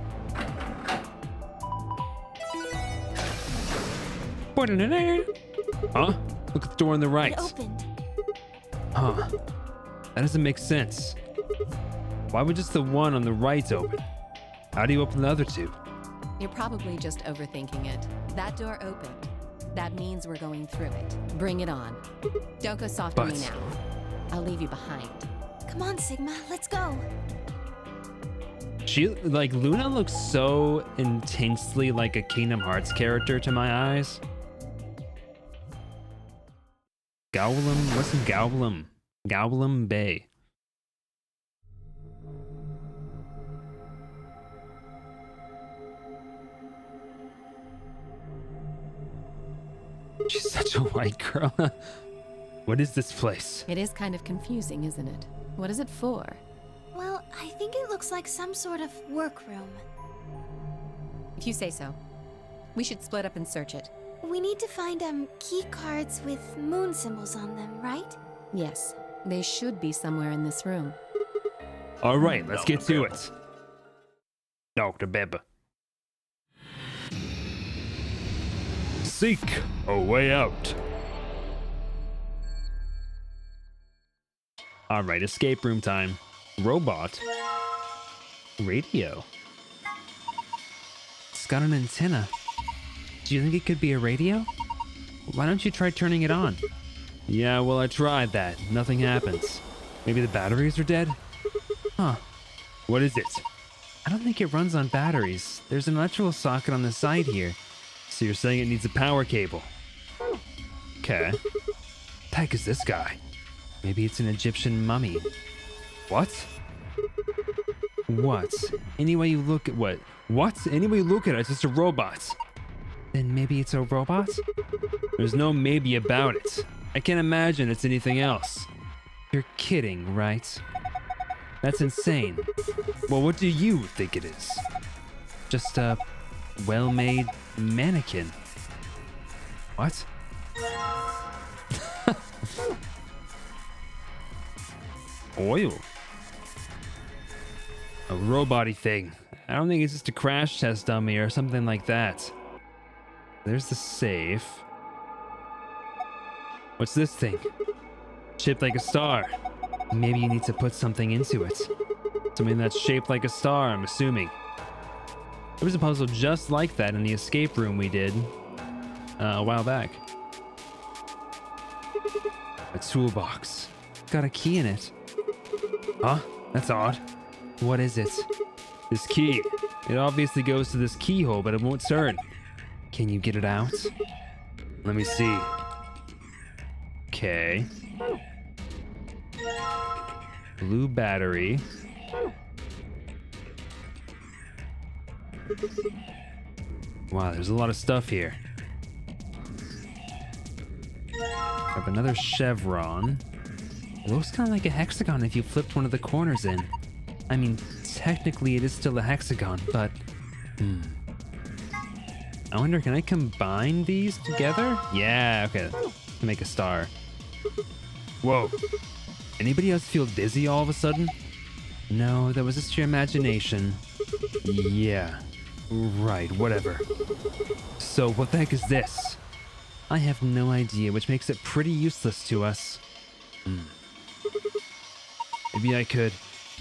Huh? Look at the door on the right. It opened. Huh. That doesn't make sense. Why would just the one on the right open? How do you open the other 2? You're probably just overthinking it. That door opened. That means we're going through it. Bring it on. Don't go soft on me now. I'll leave you behind. Come on, Sigma, let's go. She, like, Luna looks so intensely like a Kingdom Hearts character to my eyes. Gowlum? What's in Gowlum? Gowlum Bay. She's such a white girl. What is this place? It is kind of confusing, isn't it? What is it for? Well, I think it looks like some sort of workroom. If you say so. We should split up and search it. We need to find key cards with moon symbols on them, right? Yes, they should be somewhere in this room. All right, let's get to it. Dr. Beba. Seek a way out. All right, escape room time. Robot. Radio. It's got an antenna. Do you think it could be a radio? Why don't you try turning it on? Yeah, well, I tried that. Nothing happens. Maybe the batteries are dead? Huh. What is it? I don't think it runs on batteries. There's an electrical socket on the side here. So you're saying it needs a power cable? Okay. What the heck is this guy? Maybe it's an Egyptian mummy. What? What? Any way you look at what? What? Any way you look at it, it's just a robot. Then maybe it's a robot? There's no maybe about it. I can't imagine it's anything else. You're kidding, right? That's insane. Well, what do you think it is? Just a well-made mannequin. What? Oil. A robot-y thing. I don't think it's just a crash test dummy or something like that. There's the safe. What's this thing? Shaped like a star. Maybe you need to put something into it. Something that's shaped like a star, I'm assuming. There was a puzzle just like that in the escape room we did a while back. A toolbox. Got a key in it. Huh? That's odd. What is it? This key. It obviously goes to this keyhole, but it won't turn. Can you get it out? Let me see. Okay. Blue battery. Wow, there's a lot of stuff here. Have another chevron. It looks kind of like a hexagon if you flipped one of the corners in. I mean, technically it is still a hexagon, but... I wonder, can I combine these together? Yeah, okay. To make a star. Whoa. Anybody else feel dizzy all of a sudden? No, that was just your imagination. Yeah. Right, whatever. So, what the heck is this? I have no idea, which makes it pretty useless to us. Maybe I could...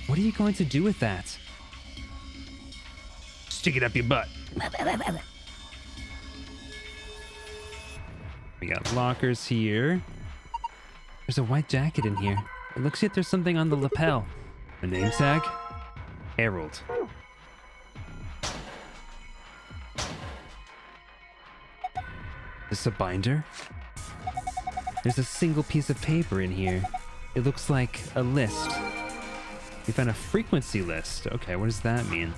What are you going to do with that? Stick it up your butt. We got lockers here. There's a white jacket in here. It looks like there's something on the lapel. A name tag? Harold. Is this a binder? There's a single piece of paper in here. It looks like a list. We found a frequency list. Okay, what does that mean?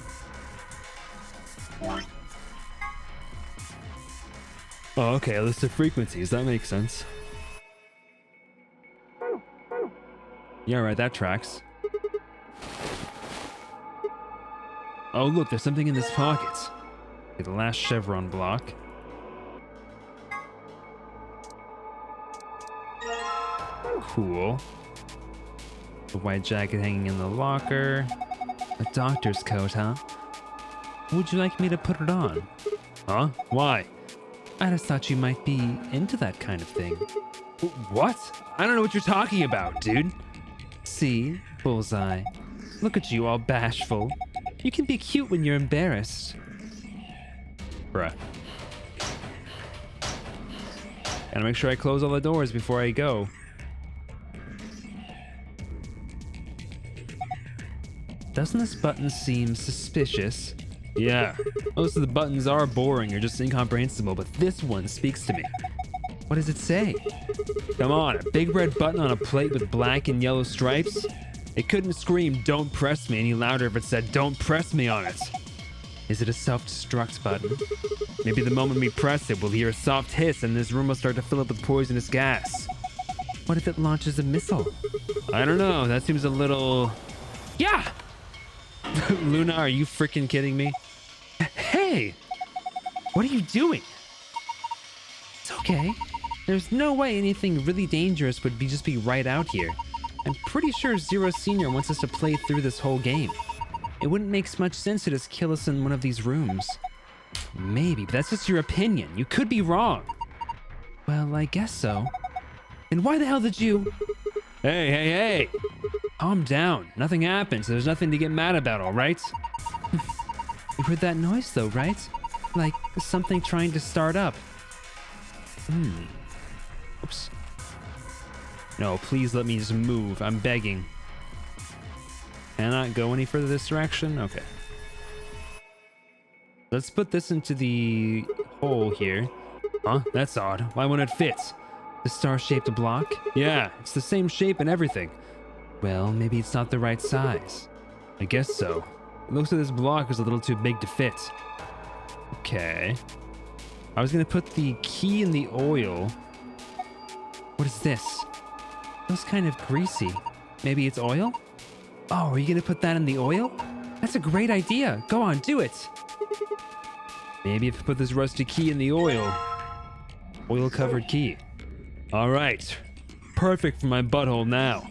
Oh, okay, a list of frequencies. That makes sense. Yeah, right, that tracks. Oh, look, there's something in this pocket. Okay, the last chevron block. Cool. The white jacket hanging in the locker. A doctor's coat, huh? Would you like me to put it on? Huh? Why? I just thought you might be into that kind of thing. What? I don't know what you're talking about, dude. See? Bullseye. Look at you all bashful. You can be cute when you're embarrassed. Bruh. Gotta make sure I close all the doors before I go. Doesn't this button seem suspicious? Yeah, most of the buttons are boring or just incomprehensible, but this one speaks to me. What does it say? Come on, a big red button on a plate with black and yellow stripes? It couldn't scream, "Don't press me," any louder if it said, "Don't press me" on it. Is it a self-destruct button? Maybe the moment we press it, we'll hear a soft hiss and this room will start to fill up with poisonous gas. What if it launches a missile? I don't know, that seems a little... Yeah! Luna, are you freaking kidding me? Hey! What are you doing? It's okay. There's no way anything really dangerous would just be right out here. I'm pretty sure Zero Senior wants us to play through this whole game. It wouldn't make much sense to just kill us in one of these rooms. Maybe, but that's just your opinion. You could be wrong. Well, I guess so. And why the hell did you... Hey! Calm down. Nothing happened, so there's nothing to get mad about, all right? You heard that noise, though, right? Like something trying to start up. Oops. No, please let me just move. I'm begging. Cannot go any further this direction? Okay. Let's put this into the hole here. Huh? That's odd. Why won't it fit? The star-shaped block? Yeah, it's the same shape and everything. Well, maybe it's not the right size. I guess so. It looks like this block is a little too big to fit. Okay. I was gonna put the key in the oil. What is this? It feels kind of greasy. Maybe it's oil? Oh, are you gonna put that in the oil? That's a great idea. Go on, do it. Maybe if I put this rusty key in the oil. Oil-covered key. All right. Perfect for my butthole now.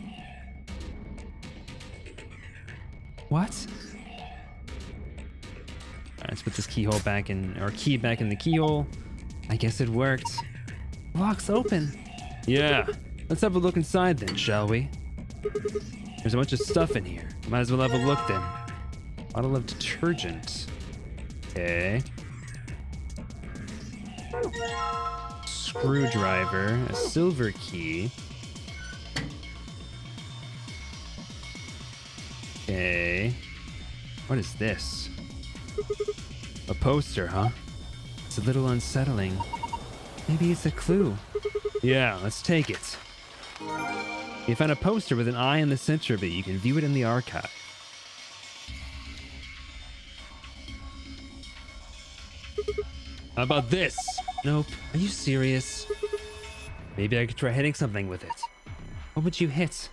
What? Alright, let's put this keyhole back in, or key back in the keyhole. I guess it worked. Lock's open. Yeah. Let's have a look inside then, shall we? There's a bunch of stuff in here. Might as well have a look then. Bottle of detergent. Okay. Screwdriver. A silver key. Okay. What is this? A poster, huh? It's a little unsettling. Maybe it's a clue. Yeah, let's take it. You found a poster with an eye in the center of it. You can view it in the archive. How about this? Nope. Are you serious? Maybe I could try hitting something with it. What would you hit?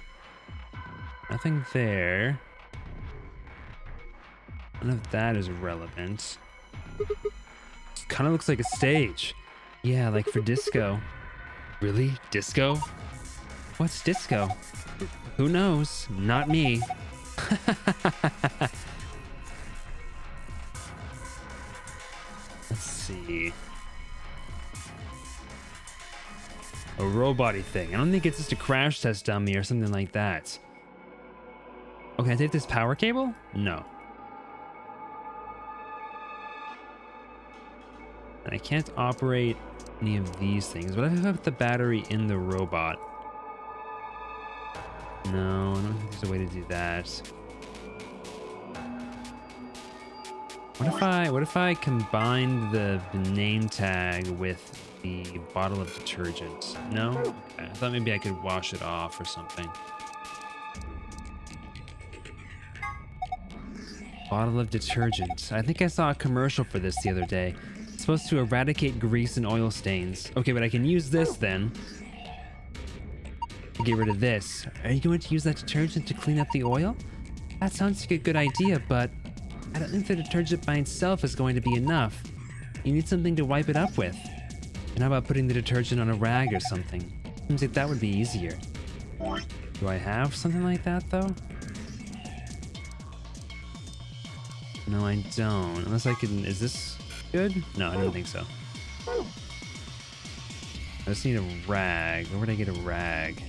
Nothing there. None of that is relevant. Kind of looks like a stage. Yeah, like for disco. Really? Disco? What's disco? Who knows? Not me. Let's see. A robot-y thing. I don't think it's just a crash test dummy or something like that. Oh, can I take this power cable? No. And I can't operate any of these things. What if I put the battery in the robot? No, I don't think there's a way to do that. What if I combined the name tag with the bottle of detergent? No? Okay. I thought maybe I could wash it off or something. Bottle of detergent. I think I saw a commercial for this the other day. It's supposed to eradicate grease and oil stains. Okay, but I can use this then. To get rid of this. Are you going to use that detergent to clean up the oil? That sounds like a good idea, but I don't think the detergent by itself is going to be enough. You need something to wipe it up with. And how about putting the detergent on a rag or something? Seems like that would be easier. Do I have something like that though? No, I don't. Unless I can... Is this good? No, I don't think so. I just need a rag. Where would I get a rag?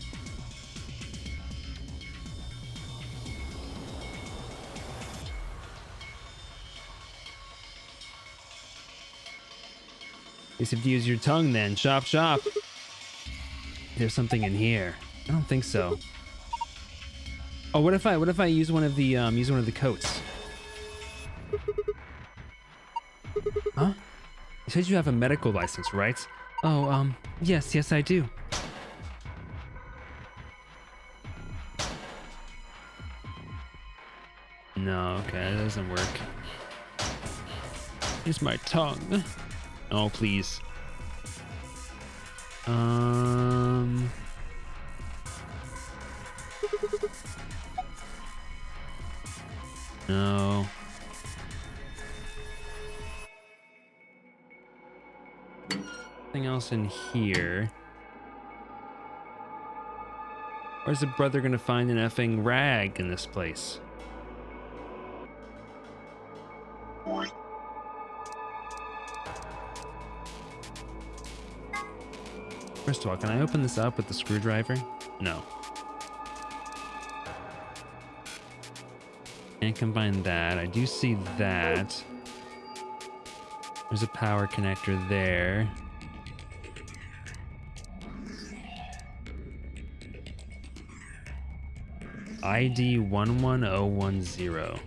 Guess you have to use your tongue then. Chop, chop. There's something in here. I don't think so. Oh, what if I use one of the coats? Huh? You said you have a medical license, right? Oh, yes, I do. No, okay, that doesn't work. Here's my tongue. Oh, please. No. Nothing else in here. Where's the brother gonna find an effing rag in this place? First of all, can I open this up with the screwdriver? No. Can't combine that. I do see that. There's a power connector there. ID 11010.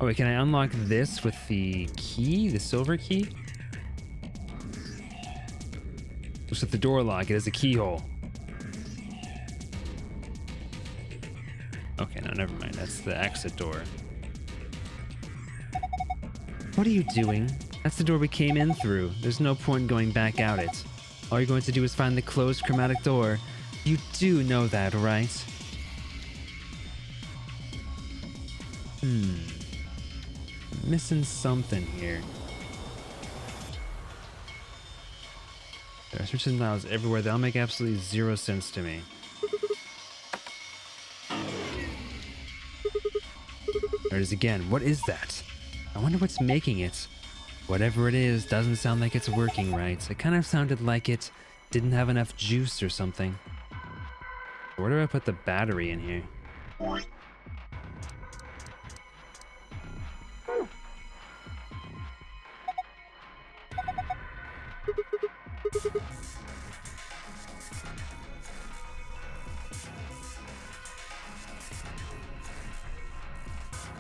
Oh wait, can I unlock this with the key? The silver key? Just with the door lock, it has a keyhole. Okay, no, never mind. That's the exit door. What are you doing? That's the door we came in through. There's no point going back out it. All you're going to do is find the closed chromatic door. You do know that, right? Missing something here. There are switches and dials everywhere. That'll make absolutely zero sense to me. There it is again. What is that? I wonder what's making it. Whatever it is doesn't sound like it's working right. It kind of sounded like it didn't have enough juice or something. Where do I put the battery in here?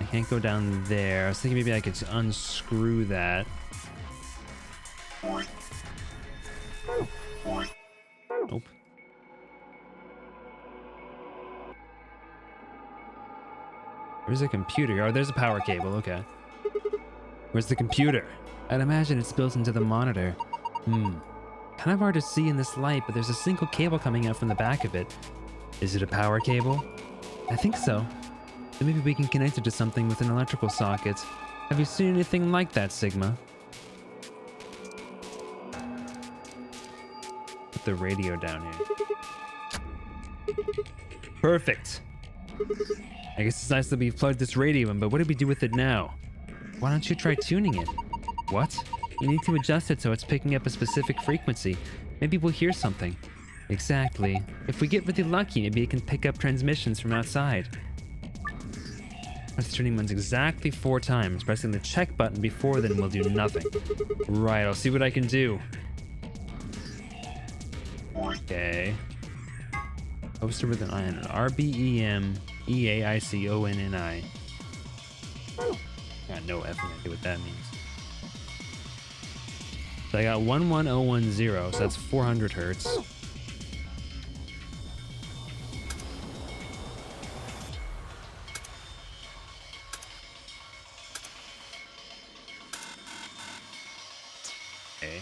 I can't go down there. I was thinking maybe I could unscrew that. Nope. Where's the computer? Oh, there's a power cable. Okay. Where's the computer? I'd imagine it's built into the monitor. Kind of hard to see in this light, but there's a single cable coming out from the back of it. Is it a power cable? I think so. Then maybe we can connect it to something with an electrical socket. Have you seen anything like that, Sigma? Put the radio down here. Perfect. I guess it's nice that we've plugged this radio in, but what do we do with it now? Why don't you try tuning it? What? You need to adjust it so it's picking up a specific frequency. Maybe we'll hear something. Exactly. If we get really lucky, maybe it can pick up transmissions from outside. Press the turning buttons exactly 4 times. Pressing the check button before then will do nothing. Right, I'll see what I can do. Okay. Poster with an I on it. RBEMEAICONNI. Got no effing idea what that means. So I got 11010, so that's 400 hertz. Okay.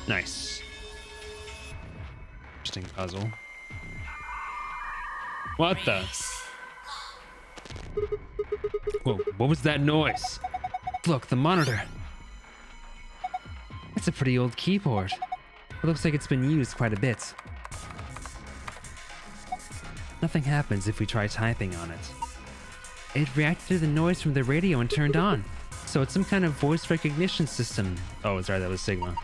Nice. Interesting puzzle. What the? Whoa, what was that noise? Look, the monitor. That's a pretty old keyboard. It looks like it's been used quite a bit. Nothing happens if we try typing on it. It reacted to the noise from the radio and turned on. So it's some kind of voice recognition system. Oh, sorry, that was Sigma.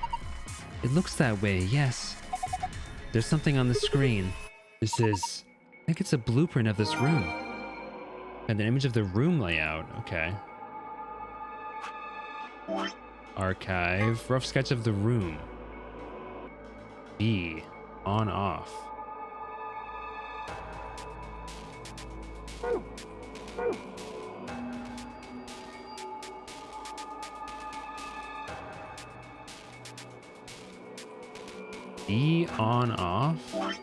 It looks that way, yes. There's something on the screen. I think it's a blueprint of this room. And an image of the room layout, okay. Archive, rough sketch of the room. B, on, off. B, on, off? What?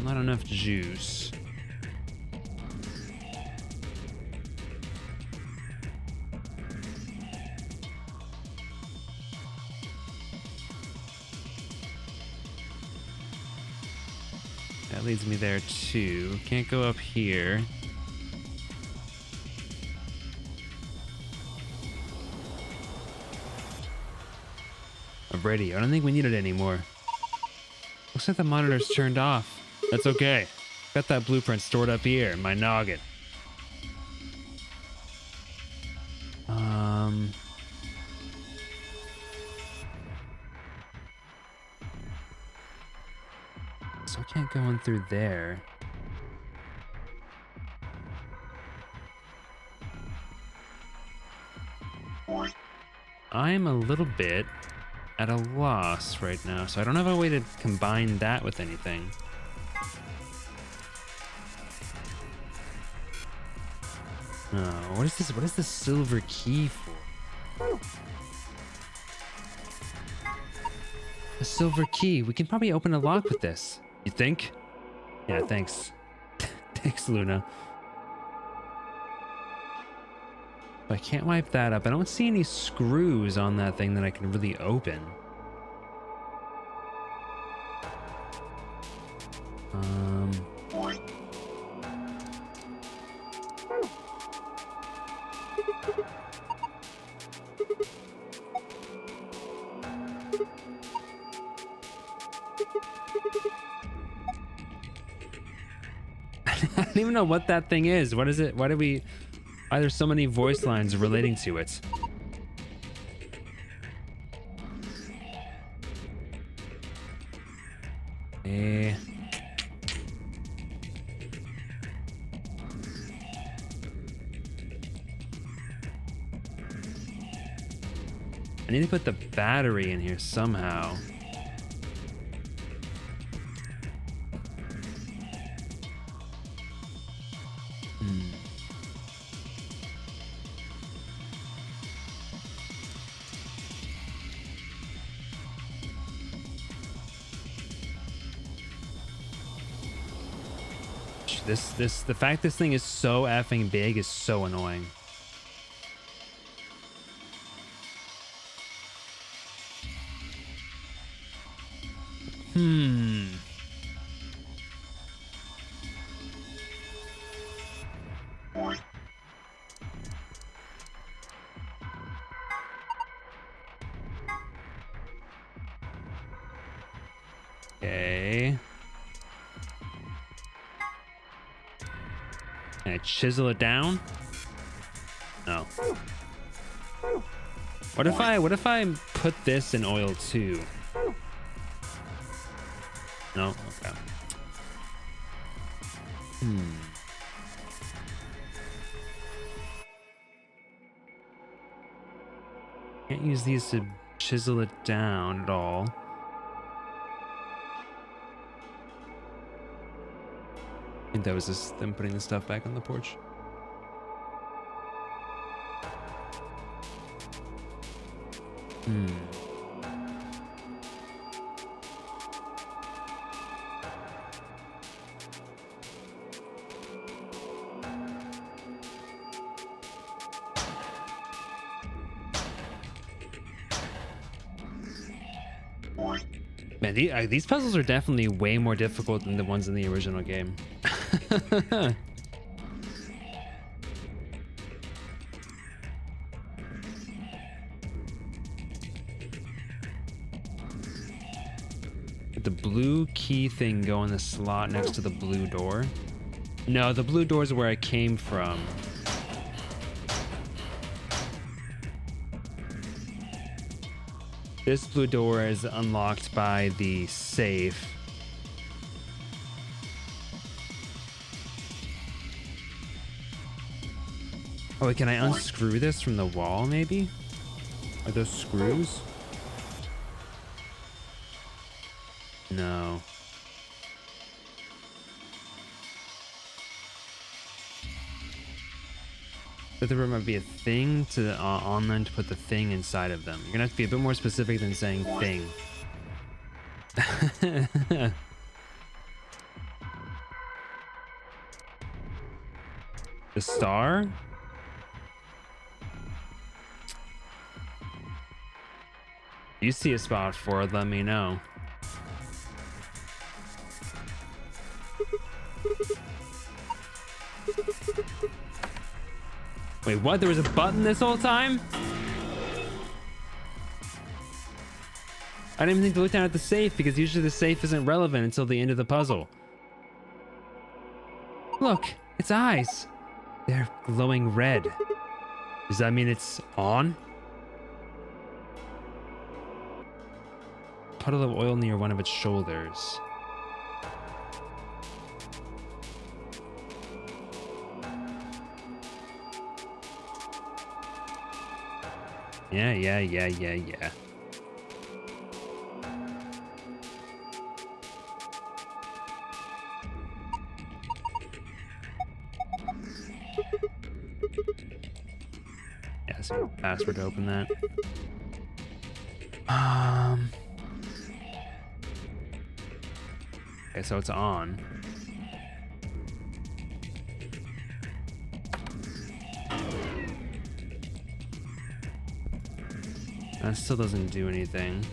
Not enough juice. That leads me there too. Can't go up here. A radio. I don't think we need it anymore. Looks like the monitor's turned off. That's okay. Got that blueprint stored up here in my noggin. So I can't go in through there. I'm a little bit at a loss right now, so I don't have a way to combine that with anything. Oh, what is this? What is the silver key for? A silver key. We can probably open a lock with this. You think? Yeah, thanks. Thanks, Luna. I can't wipe that up. I don't see any screws on that thing that I can really open. I don't even know what that thing is. What is it? Why are there so many voice lines relating to it? I need to put the battery in here somehow. The fact this thing is so effing big is so annoying. Okay. Can I chisel it down? No. What if I put this in oil too? No? Okay. Can't use these to chisel it down at all. I think that was just them putting the stuff back on the porch. Man, these puzzles are definitely way more difficult than the ones in the original game. Did the blue key thing go in the slot next to the blue door? No, the blue door is where I came from. This blue door is unlocked by the safe. Oh, wait, can I unscrew this from the wall, maybe? Are those screws? No. But there might be a thing to on them to put the thing inside of them. You're gonna have to be a bit more specific than saying thing. The star? You see a spot for it, let me know. Wait, what? There was a button this whole time? I didn't even think to look down at the safe because usually the safe isn't relevant until the end of the puzzle. Look, its eyes. They're glowing red. Does that mean it's on? Puddle of oil near one of its shoulders. Yeah. Yeah, so password to open that. Okay, so it's on. That still doesn't do anything.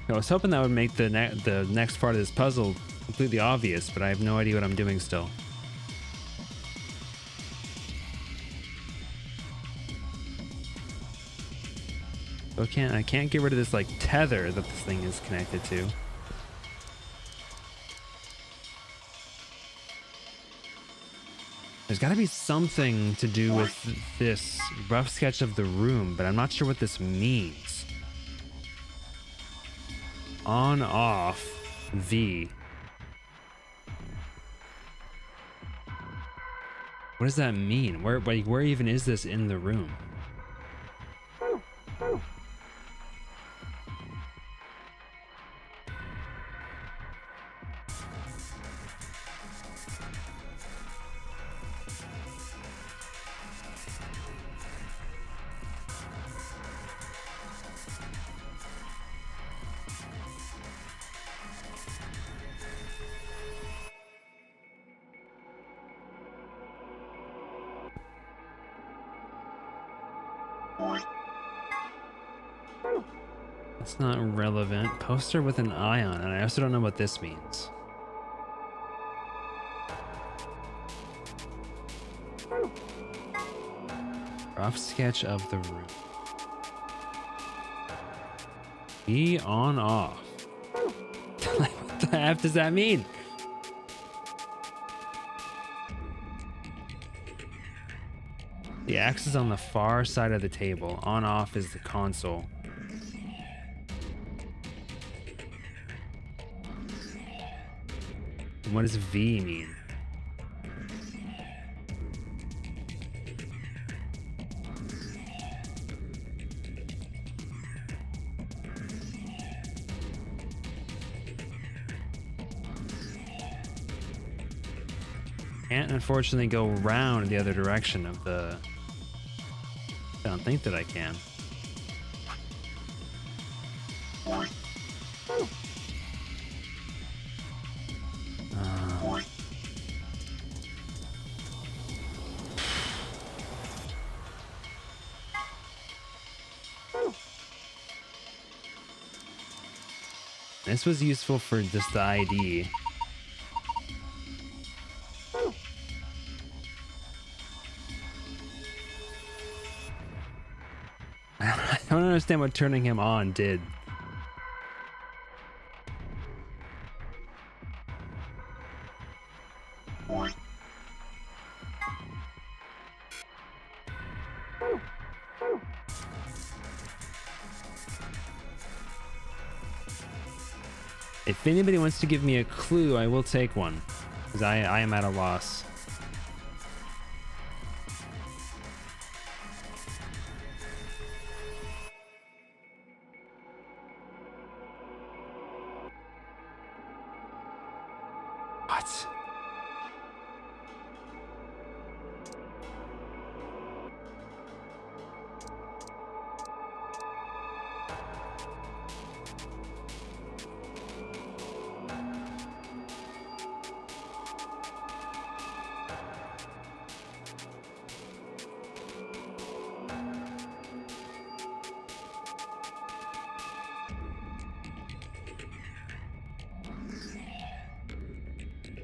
I was hoping that would make the next part of this puzzle completely obvious, but I have no idea what I'm doing still. So I can't get rid of this like tether that this thing is connected to. There's got to be something to do with this rough sketch of the room, but I'm not sure what this means. On, off, V. What does that mean? Where even is this in the room? It's not relevant. Poster with an eye on it. I also don't know what this means. Rough sketch of the room. Be on off. What the F does that mean? The axe is on the far side of the table. On off is the console. What does V mean? Can't unfortunately go around the other direction of the... I don't think that I can. This was useful for just the ID. I don't understand what turning him on did. If anybody wants to give me a clue, I will take one, because I am at a loss. What?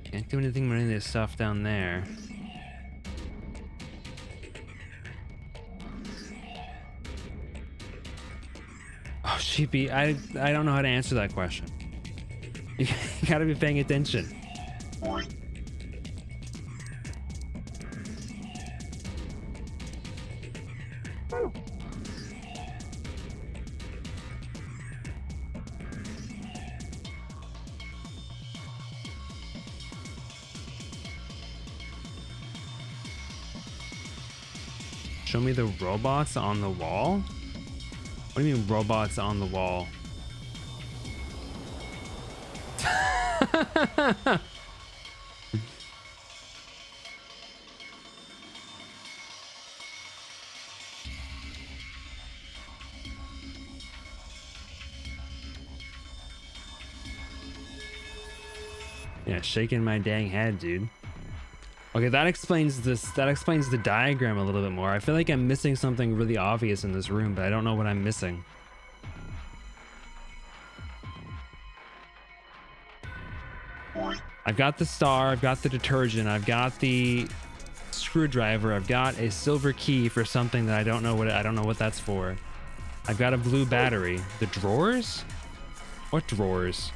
Can't do anything with any of this stuff down there. Oh, Sheepy, I don't know how to answer that question. You gotta be paying attention. Show me the robots on the wall? What do you mean robots on the wall? Yeah, shaking my dang head, dude. Okay, that explains this. That explains the diagram a little bit more. I feel like I'm missing something really obvious in this room, but I don't know what I'm missing. I've got the star, I've got the detergent, I've got the screwdriver, I've got a silver key for something that I don't know what that's for. I've got a blue battery. The drawers? What drawers?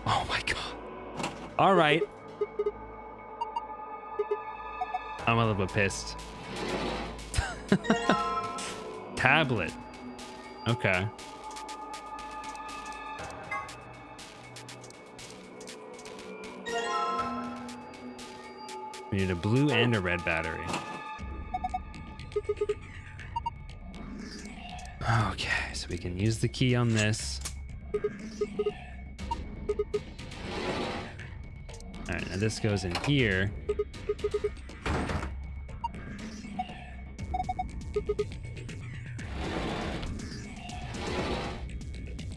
Oh my god. All right. I'm a little bit pissed. Tablet. Okay. We need a blue and a red battery. Okay, so we can use the key on this. Alright, now this goes in here.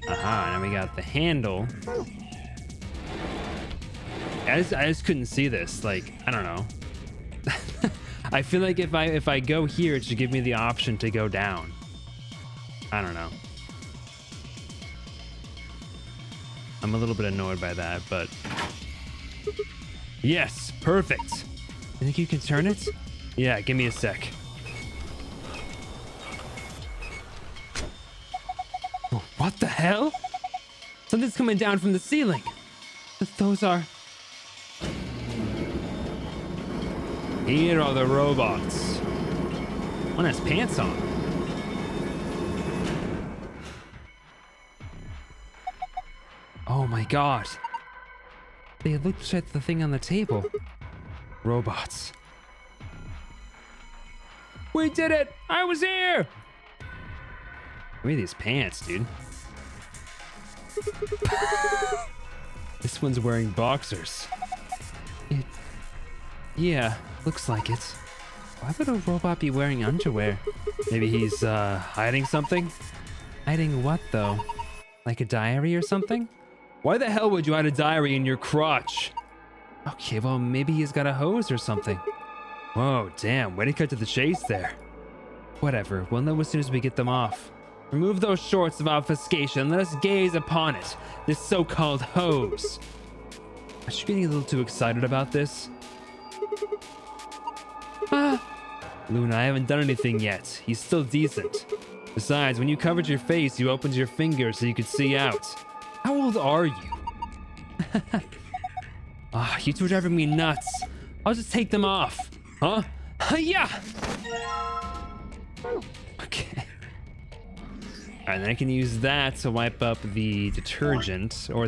Aha, now we got the handle. I just couldn't see this. Like, I don't know. I feel like if I go here, it should give me the option to go down. I don't know. I'm a little bit annoyed by that, but... Yes, perfect. You think you can turn it? Yeah, give me a sec. Oh, what the hell? Something's coming down from the ceiling. Those are... Here are the robots. One has pants on. Oh my god. They looked at the thing on the table. Robots. We did it! I was here! Look at these pants, dude. This one's wearing boxers. Yeah, looks like it. Why would a robot be wearing underwear? Maybe he's hiding something? Hiding what though? Like a diary or something? Why the hell would you hide a diary in your crotch? Okay, well maybe he's got a hose or something. Whoa, damn, way to cut to the chase there. Whatever, we'll know as soon as we get them off. Remove those shorts of obfuscation and let us gaze upon it, this so-called hose. Are you getting a little too excited about this? Luna, I haven't done anything yet. He's still decent. Besides, when you covered your face, you opened your fingers so you could see out. How old are you? You two are driving me nuts. I'll just take them off. Huh? Yeah. Okay. And then I can use that to wipe up the detergent, or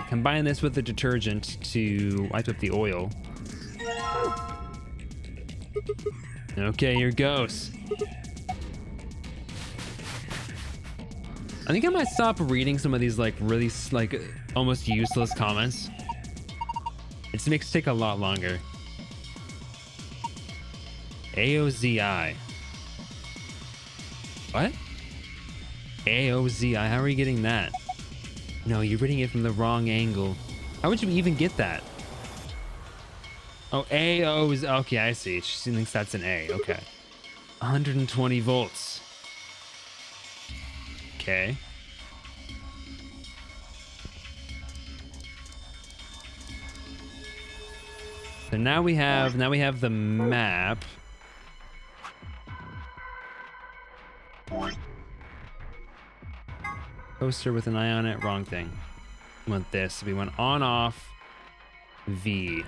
combine this with the detergent to wipe up the oil. Okay, here goes. I think I might stop reading some of these like really like almost useless comments. It just makes it take a lot longer. AOZI. What? AOZI, how are you getting that? No, you're reading it from the wrong angle. How would you even get that? Oh, AO's, okay, I see. She thinks that's an A, okay. 120 volts. Okay. So now we have the map. Poster with an eye on it, wrong thing. We want this. We want on off V.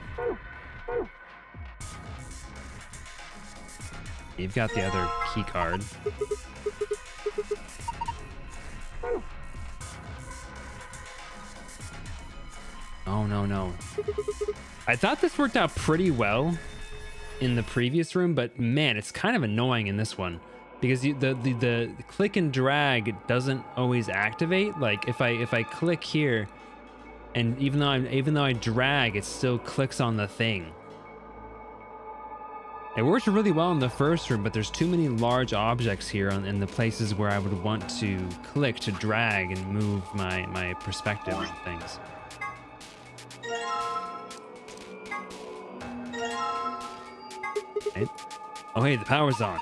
You've got the other key card. Oh, no. I thought this worked out pretty well in the previous room, but man, it's kind of annoying in this one because the click and drag doesn't always activate. Like if I click here, and even though I drag, it still clicks on the thing. It works really well in the first room, but there's too many large objects here in the places where I would want to click to drag and move my perspective on things. Right. Oh hey, the power's on.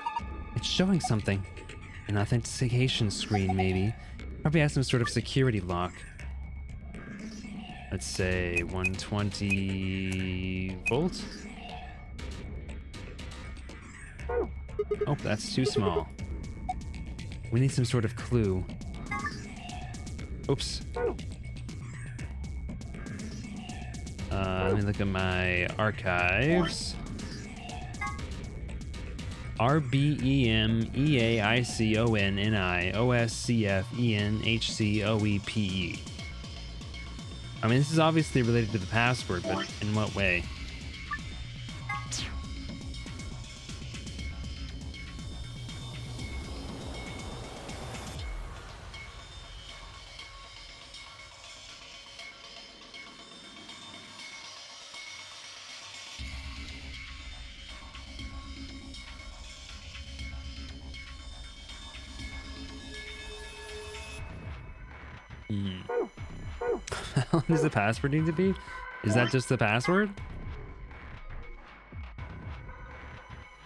It's showing something. An authentication screen, maybe. Probably has some sort of security lock. Let's say 120 volts. Oh, that's too small. We need some sort of clue. Oops. Let me look at my archives. RBEMEAICONNIOSCFENHCOEPE. I mean, this is obviously related to the password, but in what way? long does the password need to be? Is that just the password?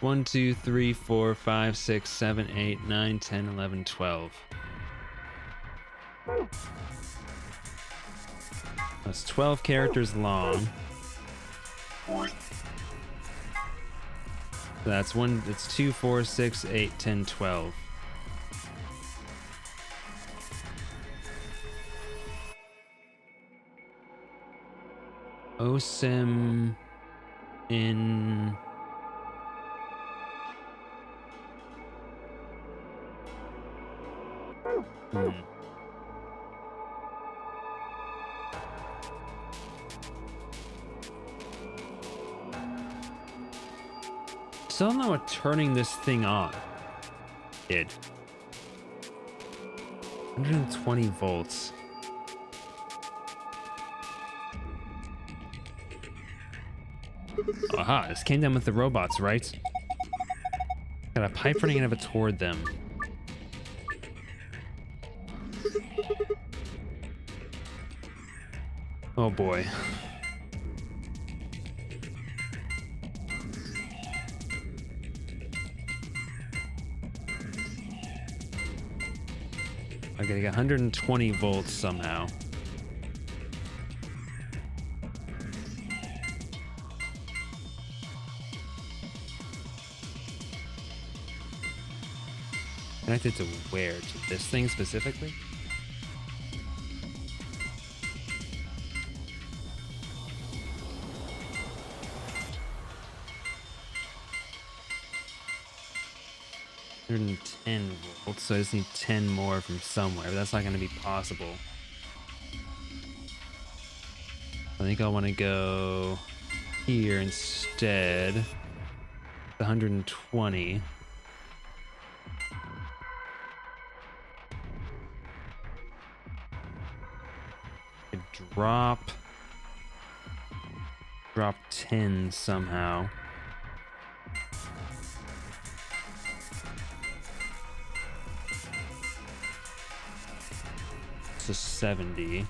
1, 2, 3, 4, 5, 6, 7, 8, 9, 10, 11, 12. That's 12 characters long. That's one. It's 2, 4, 6, 8, 10, 12. OSIM in Still don't know what turning this thing on did. 120 volts. Aha, this came down with the robots, right? Got a pipe running out of it toward them. Oh boy. I gotta get 120 volts somehow. Connected to where? To this thing specifically? $110 volts, so I just need 10 more from somewhere, but that's not going to be possible. I think I want to go here instead. 120. Drop 10 somehow. To 70.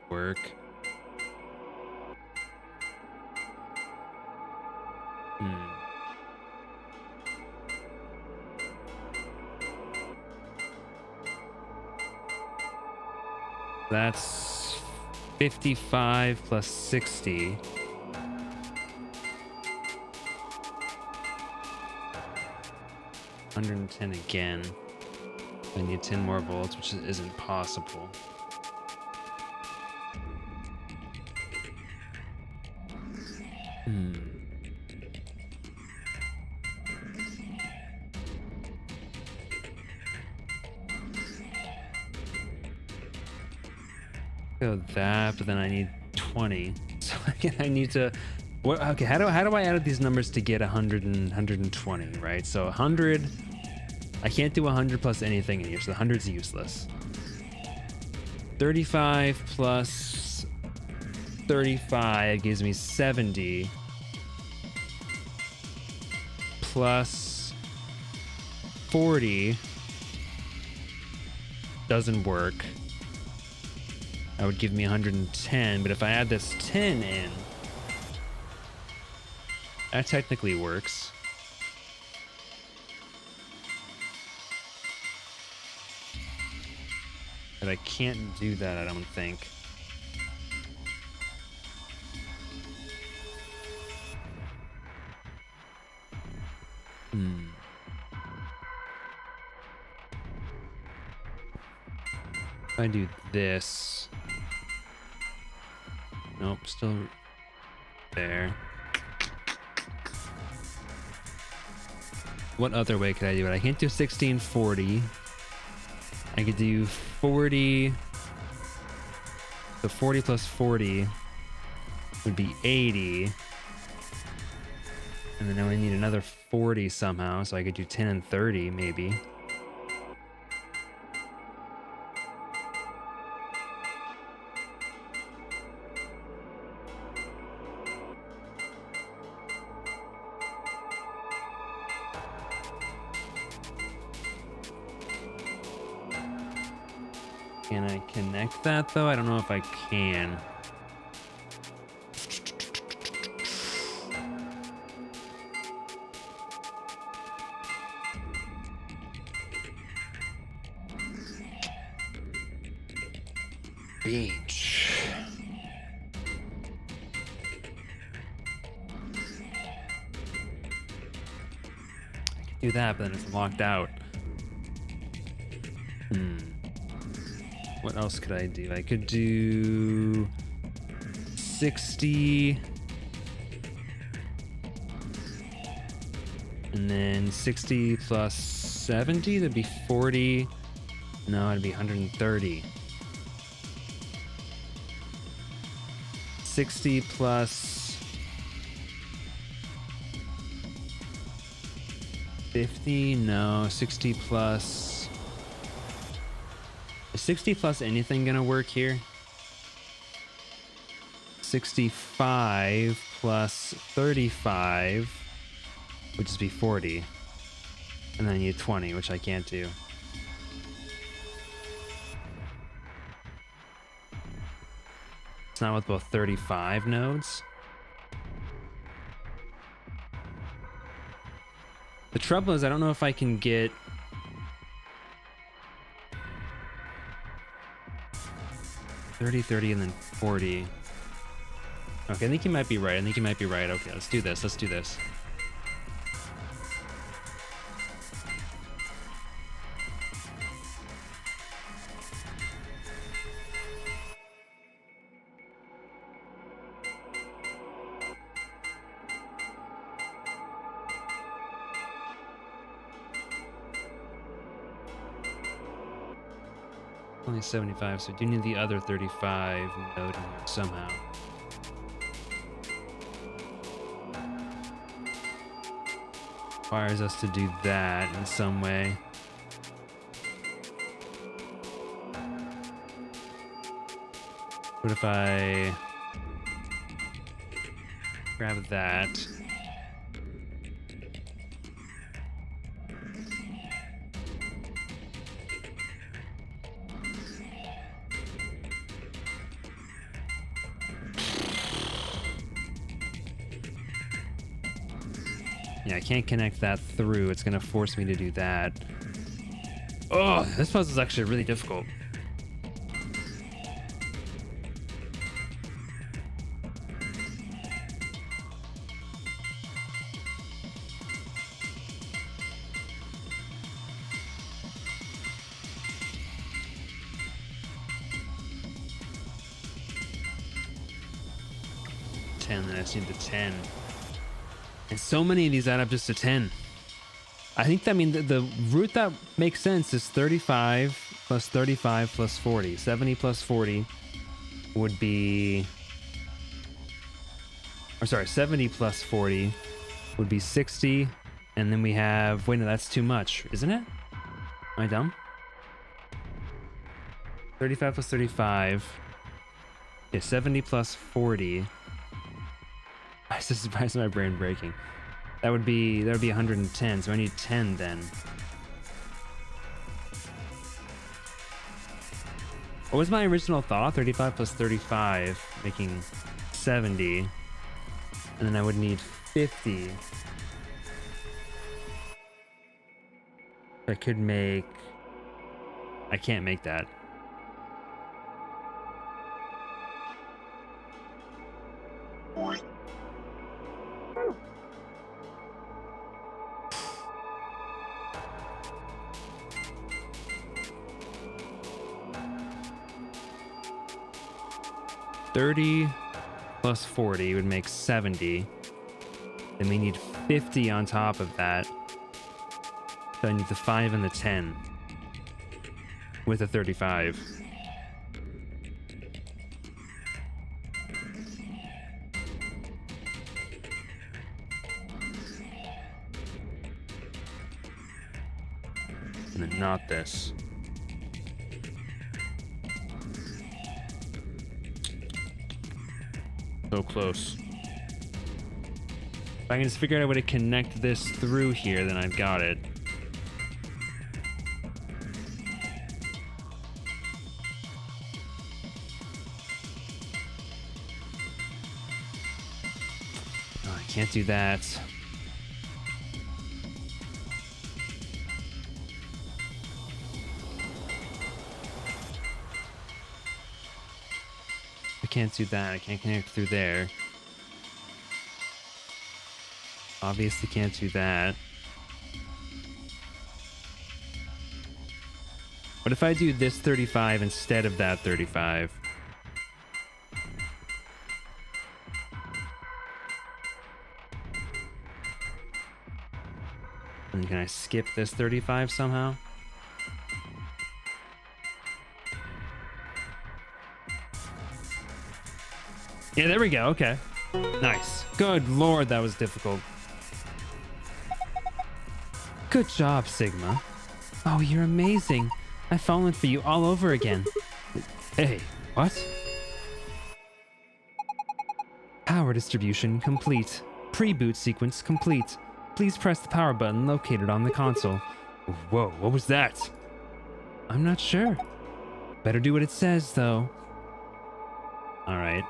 Work. That's 55 plus 60. $110 again. I need 10 more volts, which isn't possible. Go that, but then I need 20. So again, I need to. What? Okay, how do I add up these numbers to get 100 and 120? Right. So 100. I can't do 100 plus anything in here, so the 100's useless. 35 plus 35 gives me 70. Plus 40 doesn't work. That would give me 110, but if I add this 10 in, that technically works. But I can't do that, I don't think. If I do this... Nope, still there. What other way could I do it? I can't do 1640. I could do 40. So 40 plus 40 would be 80. And then I would need another 40 somehow, so I could do 10 and 30 maybe. Can I connect that though? I don't know if I can. Beach. I can do that, but then it's locked out. What else could I do? I could do 60 and then 60 plus 70, that'd be 40. No, it'd be 130. 60 plus 50, no, 60 plus... Is 60 plus anything gonna work here? 65 plus 35 would just be 40. And then you 20, which I can't do. It's not with both 35 nodes. The trouble is I don't know if I can get 30, 30, and then 40. Okay, I think you might be right. Okay, let's do this. Only 75, so I do need the other 35 node in here somehow. Requires us to do that in some way. What if I grab that? Yeah, I can't connect that through. It's gonna force me to do that. Oh, this puzzle is actually really difficult. Then I just need the 10. And so many of these add up just to 10. I think that the route that makes sense is 35 plus 35 plus 40. 70 plus 40 would be... Or sorry, 70 plus 40 would be 60. And then we have... Wait, no, that's too much, isn't it? Am I dumb? 35 plus 35. Okay, 70 plus 40. I'm so surprised at my brain breaking. That would be 110, so I need 10 then. What was my original thought? 35 plus 35, making 70. And then I would need 50. I could make... I can't make that. $30 plus 40 would make 70. Then we need 50 on top of that. So I need the 5 and the 10 with a 35. And then not this. So close. If I can just figure out a way to connect this through here, then I've got it. can't do that. I can't do that. I can't connect through there. Obviously can't do that. What if I do this 35 instead of that 35? And can I skip this 35 somehow? Yeah, there we go. Okay. Nice. Good lord, that was difficult. Good job, Sigma. Oh, you're amazing. I've fallen for you all over again. Hey, what? Power distribution complete. Pre-boot sequence complete. Please press the power button located on the console. Whoa, what was that? I'm not sure. Better do what it says, though. Alright.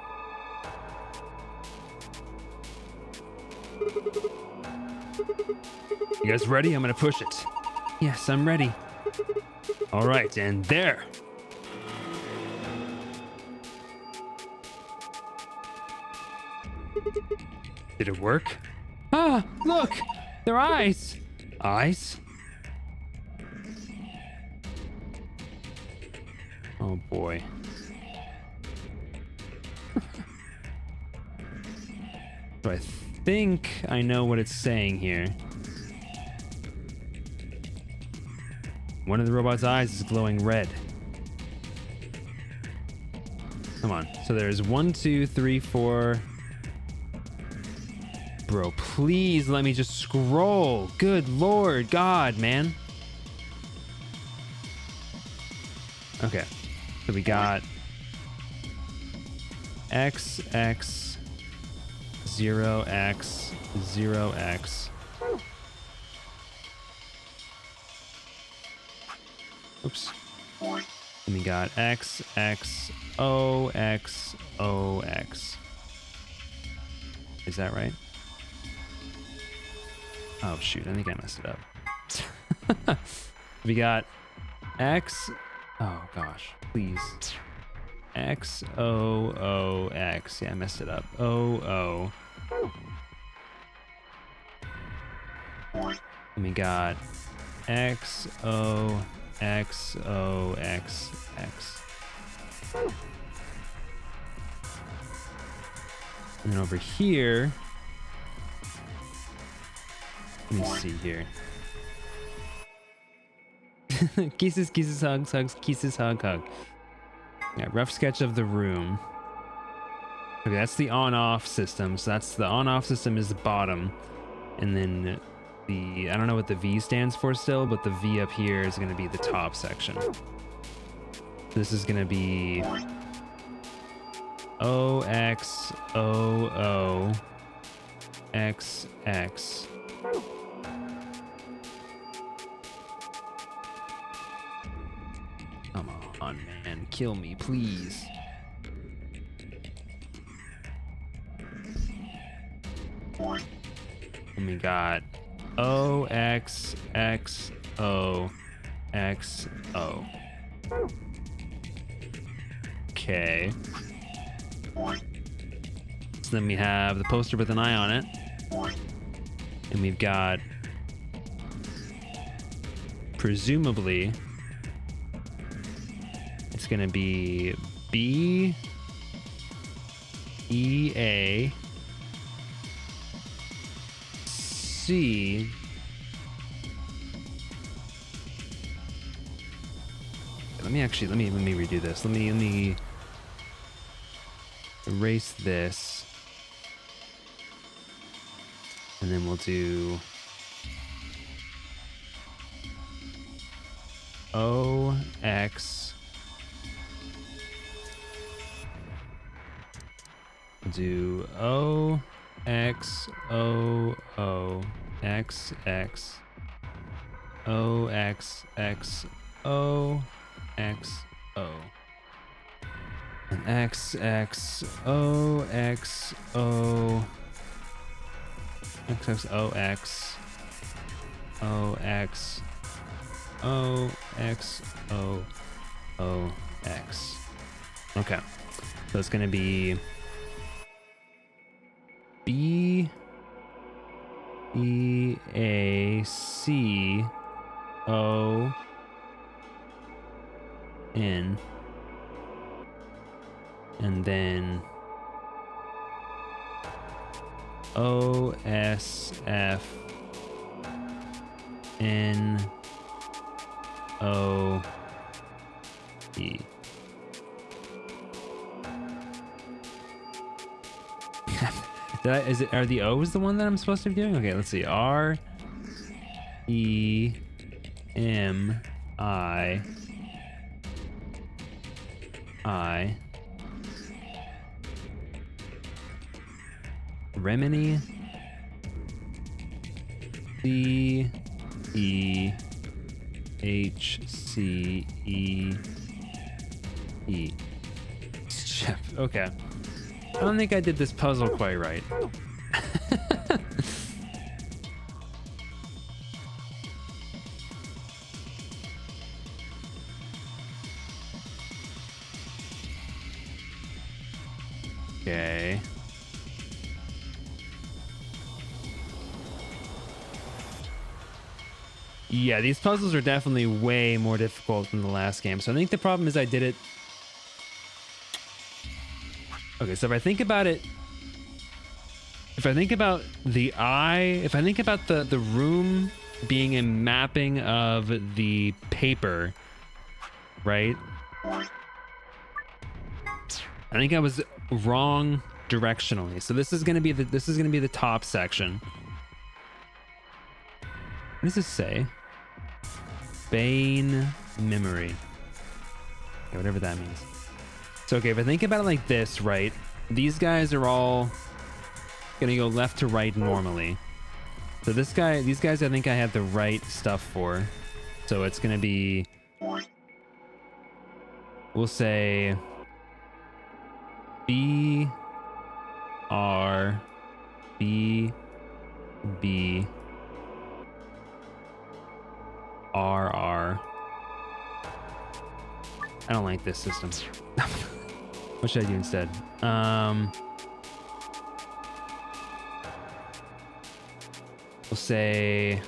You guys ready? I'm gonna push it. Yes, I'm ready. Alright, and there. Did it work? Ah, look! Their eyes! Eyes? Oh boy. So I think I know what it's saying here. One of the robot's eyes is glowing red. Come on. So there's 1, 2, 3, 4. Bro, please let me just scroll. Good Lord God, man. Okay. So we got X, X, 0, X, 0, X. Oops. And we got X, X, O, X, O, X. Is that right? Oh, shoot. I think I messed it up. We got X. Oh, gosh. Please. X, O, O, X. Yeah, I messed it up. O, O. And we got X, O, X, O, X, X. And then over here, let me see here. Kisses, kisses, hugs, hugs, kisses, hug, hug. Yeah, rough sketch of the room. Okay, that's the on-off system. So that's the on-off system is the bottom. And then the, I don't know what the V stands for still, but the V up here is going to be the top section. This is going to be O, X, O, O, X, X. Come on, man. Kill me, please. And we got O, X, X, O, X, O. Okay. So then we have the poster with an eye on it. And we've got, presumably, it's going to be B, E, A, C, let me redo this. Let me erase this. And then we'll do O, X. We'll do O, X, O, O, X, X, O, X, X, O, X, O. And X, X, O, X, O, X X O X O X O X O O X. Okay, so it's gonna be B E A C O N, and then O S F N O E. Are the O's the one that I'm supposed to be doing? Okay, let's see. R E M I Remini C E H C E E. Chef. Okay. I don't think I did this puzzle quite right. Okay. Yeah, these puzzles are definitely way more difficult than the last game. So I think the problem is I did it. Okay, so if I think about it, if I think about the eye, if I think about the room being a mapping of the paper, right? I think I was wrong directionally. So this is gonna be the top section. What does this say? Bane memory. Okay, whatever that means. So okay, if I think about it like this, right? These guys are all gonna go left to right normally. So these guys I think I have the right stuff for. So it's gonna be, we'll say B R B B R R. I don't like this system. What should I do instead? We'll say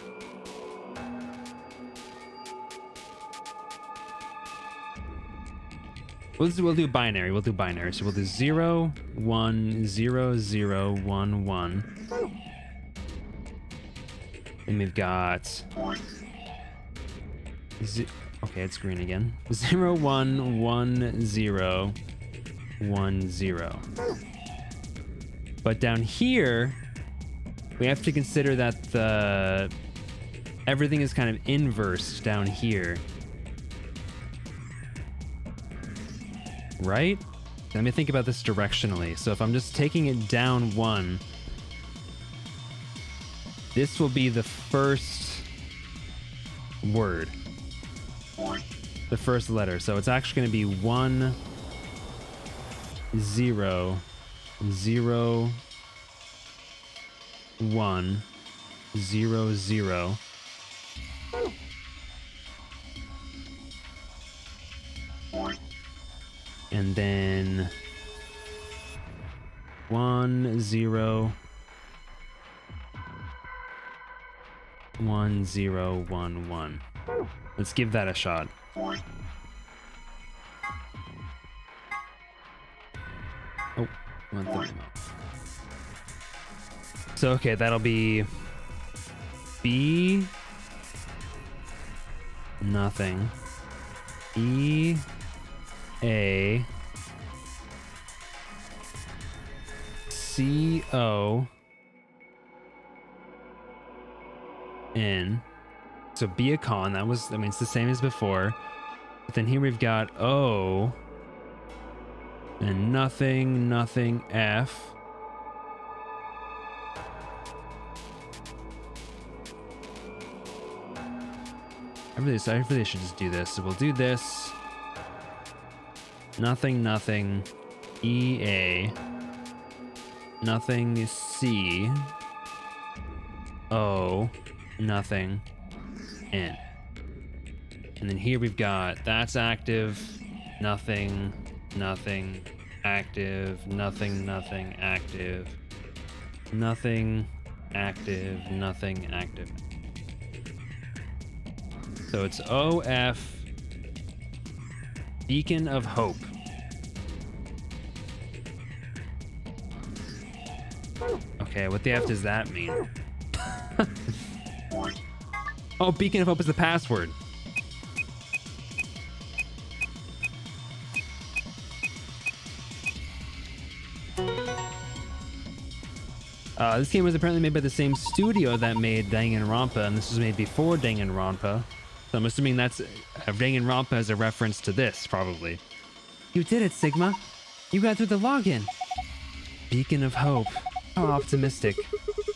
we'll do binary. We'll do binary. So we'll do 0 1 0 0 1 1. And we've got okay, it's green again. 0 1 1 0 1 0. But down here, we have to consider that everything is kind of inverse down here. Right? Let me think about this directionally. So if I'm just taking it down 1, this will be the first word. The first letter. So it's actually going to be 1 0 0 1 0 0. And then 1 0 1 0 1 1. Let's give that a shot. Oh, want the memo. So okay, that'll be B nothing. E A C O N. So be a con. I mean, it's the same as before. But then here we've got O and nothing, nothing, F. I really should just do this. So we'll do this. Nothing, nothing, EA. Nothing, C. O, nothing, N. And then here we've got that's active, nothing, nothing, active, nothing, nothing, active, nothing, active, nothing, active. So it's OF, Beacon of Hope. Okay, what the F does that mean? Oh, Beacon of Hope is the password. This game was apparently made by the same studio that made Danganronpa, and this was made before Danganronpa. So I'm assuming that's Danganronpa as a reference to this, probably. You did it, Sigma. You got through the login. Beacon of Hope. How optimistic.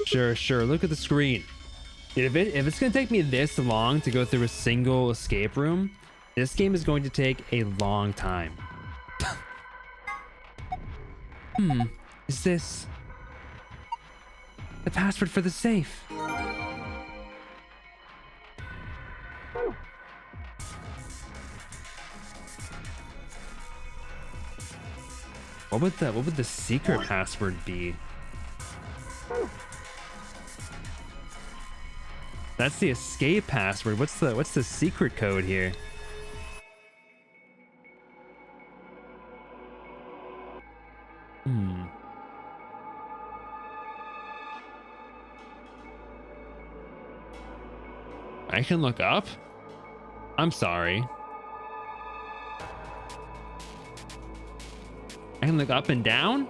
Sure, look at the screen. If it's gonna take me this long to go through a single escape room, this game is going to take a long time. Is this the password for the safe? What would the secret password be? That's the escape password. What's the secret code here? I can look up? I'm sorry. I can look up and down?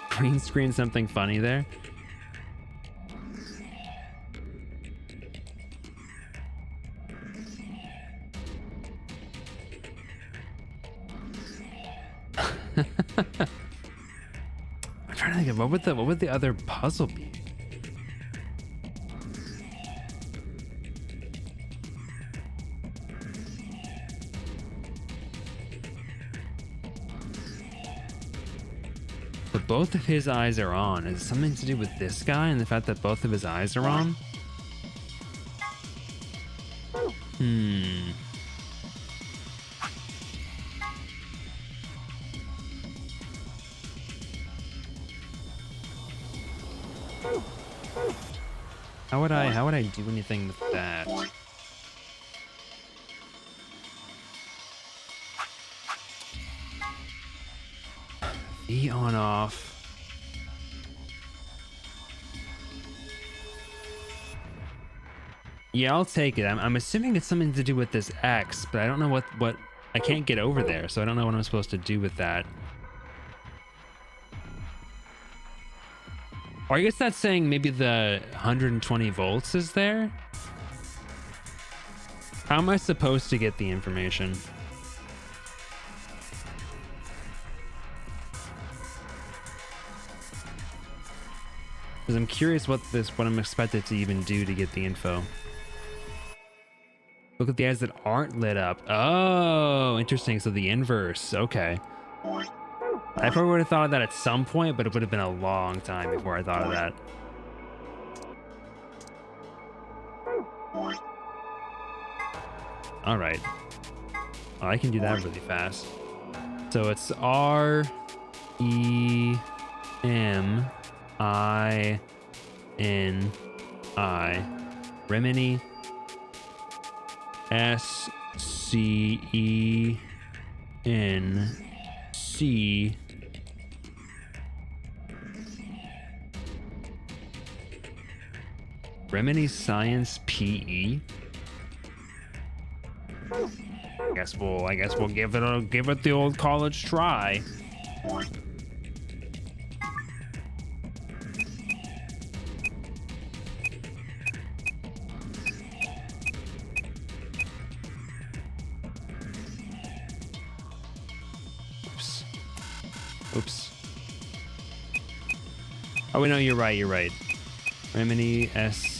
Green screen something funny there? I'm trying to think of what would the other puzzle be? But both of his eyes are on. Is it something to do with this guy and the fact that both of his eyes are on? How would I do anything with that? E on off. Yeah, I'll take it. I'm assuming it's something to do with this X, but I don't know what I can't get over there, so I don't know what I'm supposed to do with that. Or I guess that's saying maybe the 120 volts is there? How am I supposed to get the information? Because I'm curious what I'm expected to even do to get the info. Look at the eyes that aren't lit up. Oh, interesting. So the inverse. Okay. I probably would have thought of that at some point, but it would have been a long time before I thought of that. All right. Oh, I can do that really fast. So it's R-E-M-I-N-I. Remini. S-C-E-N-C. Remini Science PE. I guess we'll give it the old college try. Oops. Oh, wait, no, you're right. Remini, S-C-I-E-N.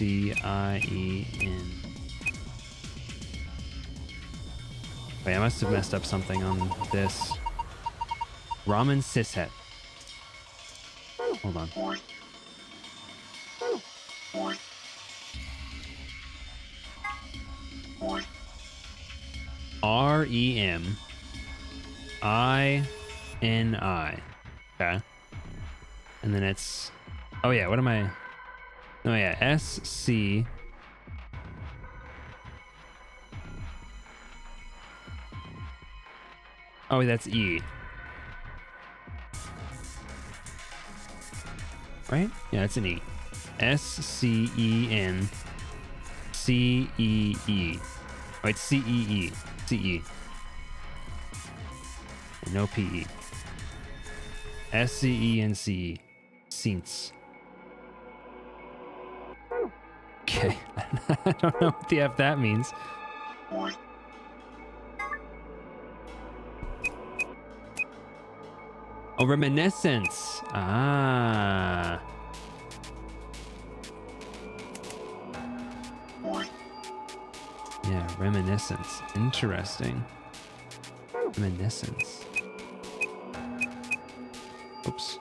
Wait, I must have messed up something on this. Ramen Sishet. Hold on. REMINI. Okay. And then it's, oh yeah, what am I? Oh yeah, SC. Oh, that's E. Right? Yeah, it's an E. SCENCEE. Wait, CEE. CE. And no PE. SCENCE. Scenes. Okay. I don't know what the F that means. Oh, reminiscence. Ah. Yeah, reminiscence. Interesting. Reminiscence. Oops.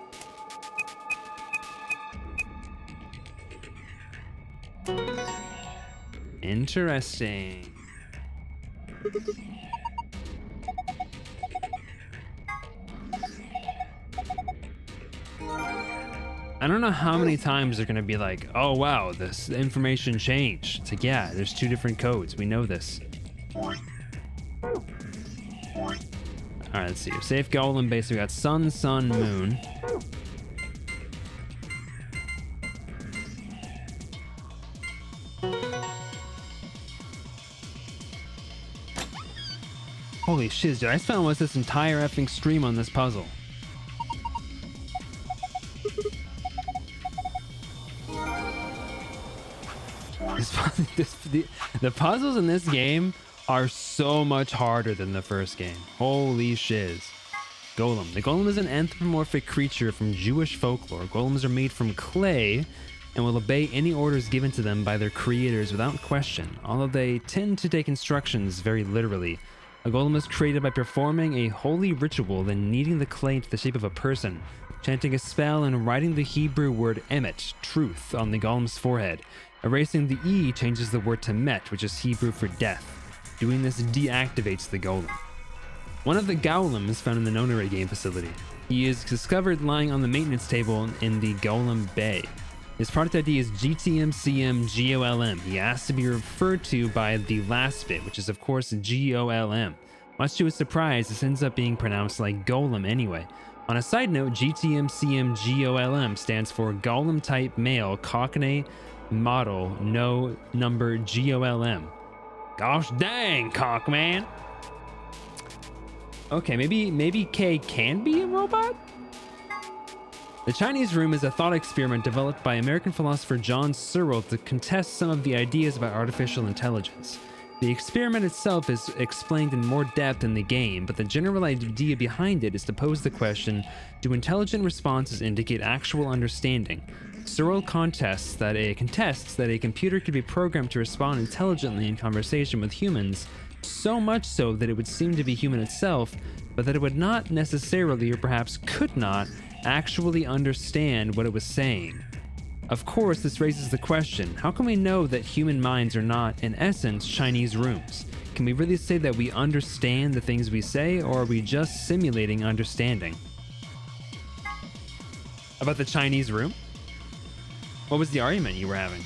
Interesting. I don't know how many times they're gonna be like, oh wow, this information changed. It's like, yeah, there's two different codes. We know this. Alright, let's see. Safe Golem base. We got Sun, Sun, Moon. Holy shit, dude. I spent almost this entire effing stream on this puzzle. The puzzles in this game are so much harder than the first game. Holy shiz. Golem. The golem is an anthropomorphic creature from Jewish folklore. Golems are made from clay and will obey any orders given to them by their creators without question, although they tend to take instructions very literally. A golem is created by performing a holy ritual, then kneading the clay into the shape of a person, chanting a spell, and writing the Hebrew word emet, truth, on the golem's forehead. Erasing the E changes the word to met, which is Hebrew for death. Doing this deactivates the golem. One of the golems is found in the Nonary game facility. He is discovered lying on the maintenance table in the Golem Bay. His product ID is GTMCMGOLM. He asks to be referred to by the last bit, which is of course GOLM. Much to his surprise, this ends up being pronounced like Golem anyway. On a side note, GTMCMGOLM stands for Golem Type Male Cockney Model No Number GOLM. Gosh dang, Cockman. Okay, maybe K can be a robot? The Chinese Room is a thought experiment developed by American philosopher John Searle to contest some of the ideas about artificial intelligence. The experiment itself is explained in more depth in the game, but the general idea behind it is to pose the question, do intelligent responses indicate actual understanding? Searle contests that a computer could be programmed to respond intelligently in conversation with humans, so much so that it would seem to be human itself, but that it would not necessarily, or perhaps could not, actually understand what it was saying. Of course, this raises the question, how can we know that human minds are not, in essence, Chinese rooms? Can we really say that we understand the things we say, or are we just simulating understanding? About the Chinese room? What was the argument you were having?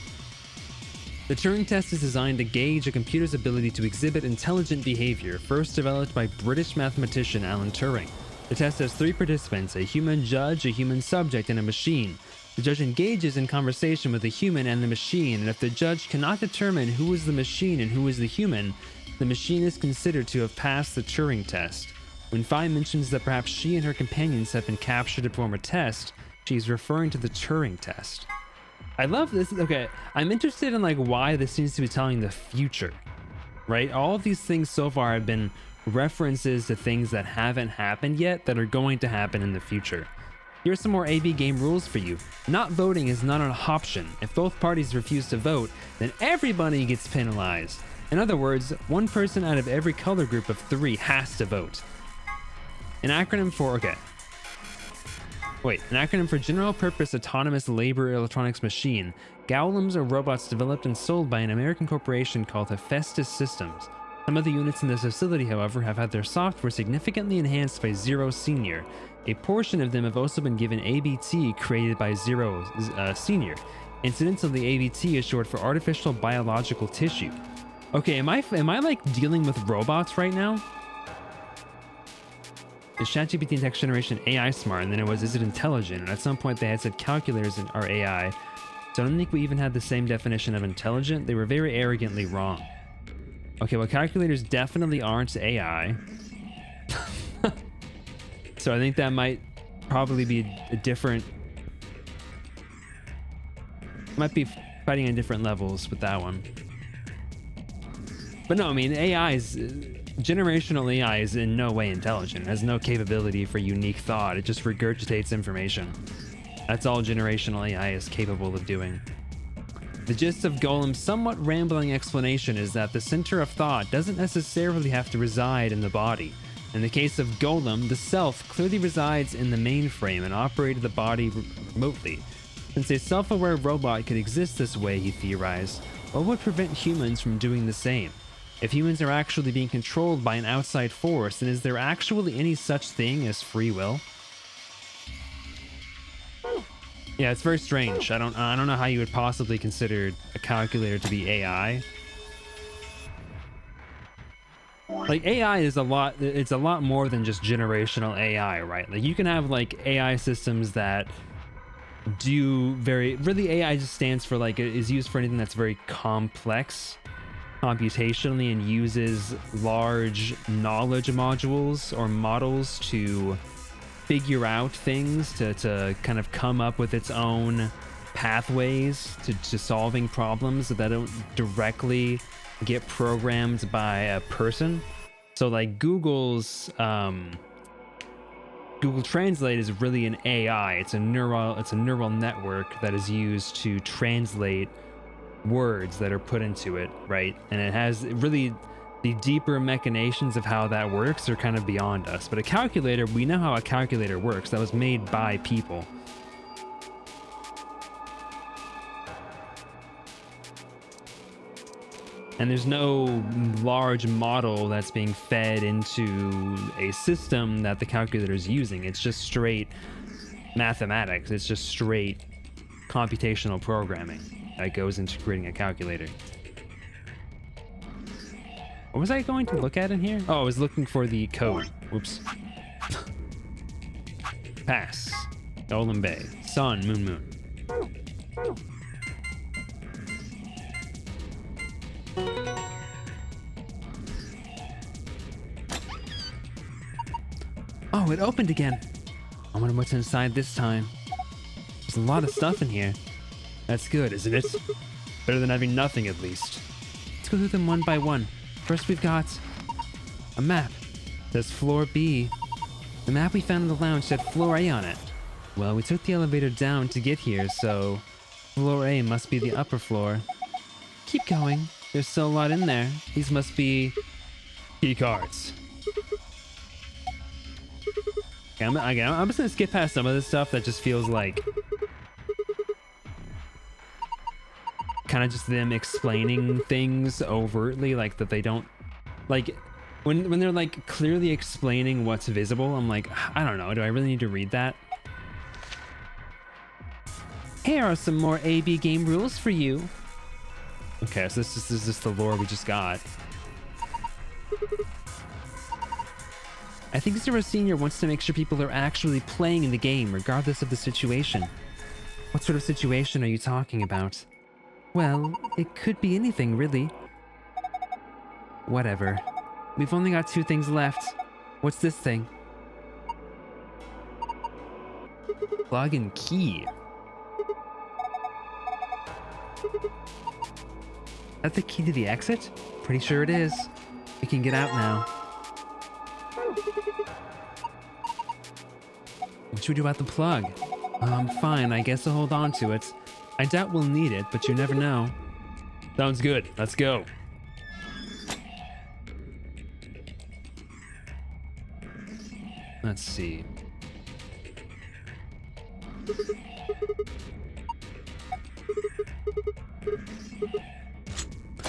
The Turing test is designed to gauge a computer's ability to exhibit intelligent behavior, first developed by British mathematician Alan Turing. The test has 3 participants, a human judge, a human subject, and a machine. The judge engages in conversation with the human and the machine, and if the judge cannot determine who is the machine and who is the human, the machine is considered to have passed the Turing test. When Fey mentions that perhaps she and her companions have been captured to perform a test, she's referring to the Turing test. I love this. Okay, I'm interested in like why this seems to be telling the future, right? All of these things so far have been references to things that haven't happened yet that are going to happen in the future. Here's some more AB game rules for you. Not voting is not an option. If both parties refuse to vote, then everybody gets penalized. In other words, one person out of every color group of 3 has to vote. An acronym for, an acronym for General Purpose Autonomous Labor Electronics Machine. Golems are robots developed and sold by an American corporation called Hephaestus Systems. Some of the units in this facility, however, have had their software significantly enhanced by Zero Senior. A portion of them have also been given ABT created by Zero Senior. Incidentally, ABT is short for Artificial Biological Tissue. Okay, am I like dealing with robots right now? Is ChatGPT next generation AI smart? And then is it intelligent? And at some point they had said calculators are AI. So I don't think we even had the same definition of intelligent. They were very arrogantly wrong. Okay, well, calculators definitely aren't AI. So I think that might probably be a different... Might be fighting on different levels with that one. But no, I mean, generational AI is in no way intelligent. It has no capability for unique thought. It just regurgitates information. That's all generational AI is capable of doing. The gist of Golem's somewhat rambling explanation is that the center of thought doesn't necessarily have to reside in the body. In the case of Golem, the self clearly resides in the mainframe and operated the body remotely. Since a self-aware robot could exist this way, he theorized, what would prevent humans from doing the same? If humans are actually being controlled by an outside force, then is there actually any such thing as free will? Yeah, it's very strange. I don't know how you would possibly consider a calculator to be AI. Like, AI is it's a lot more than just generational AI, right? Like, you can have like AI systems that do really AI just stands for like, is used for anything that's very complex computationally and uses large knowledge modules or models to figure out things, to kind of come up with its own pathways to solving problems that don't directly get programmed by a person. So like Google Translate is really an AI. It's a neural network that is used to translate words that are put into it, right? And it has really the deeper machinations of how that works are kind of beyond us. But a calculator, we know how a calculator works. That was made by people. And there's no large model that's being fed into a system that the calculator is using. It's just straight mathematics. It's just straight computational programming that goes into creating a calculator. What was I going to look at in here? Oh, I was looking for the code. Whoops. Pass. Golem Bay. Sun, moon. Oh, it opened again. I wonder what's inside this time. There's a lot of stuff in here. That's good, isn't it? Better than having nothing, at least. Let's go through them one by one. First, we've got a map. It says Floor B. The map we found in the lounge said Floor A on it. Well, we took the elevator down to get here, so Floor A must be the upper floor. Keep going. There's still a lot in there. These must be key cards. Okay, I'm just gonna skip past some of this stuff that just feels like kind of just them explaining things overtly, like that they don't like when they're like clearly explaining what's visible. I'm like, I don't know, do I really need to read that? Here are some more AB game rules for you. Okay, so this is just the lore we just got. I think Zero Senior wants to make sure people are actually playing in the game, regardless of the situation. What sort of situation are you talking about? Well, it could be anything, really. Whatever. We've only got 2 things left. What's this thing? Plug and key. Is that the key to the exit? Pretty sure it is. We can get out now. What should we do about the plug? Fine, I guess I'll hold on to it. I doubt we'll need it, but you never know. Sounds good. Let's go. Let's see.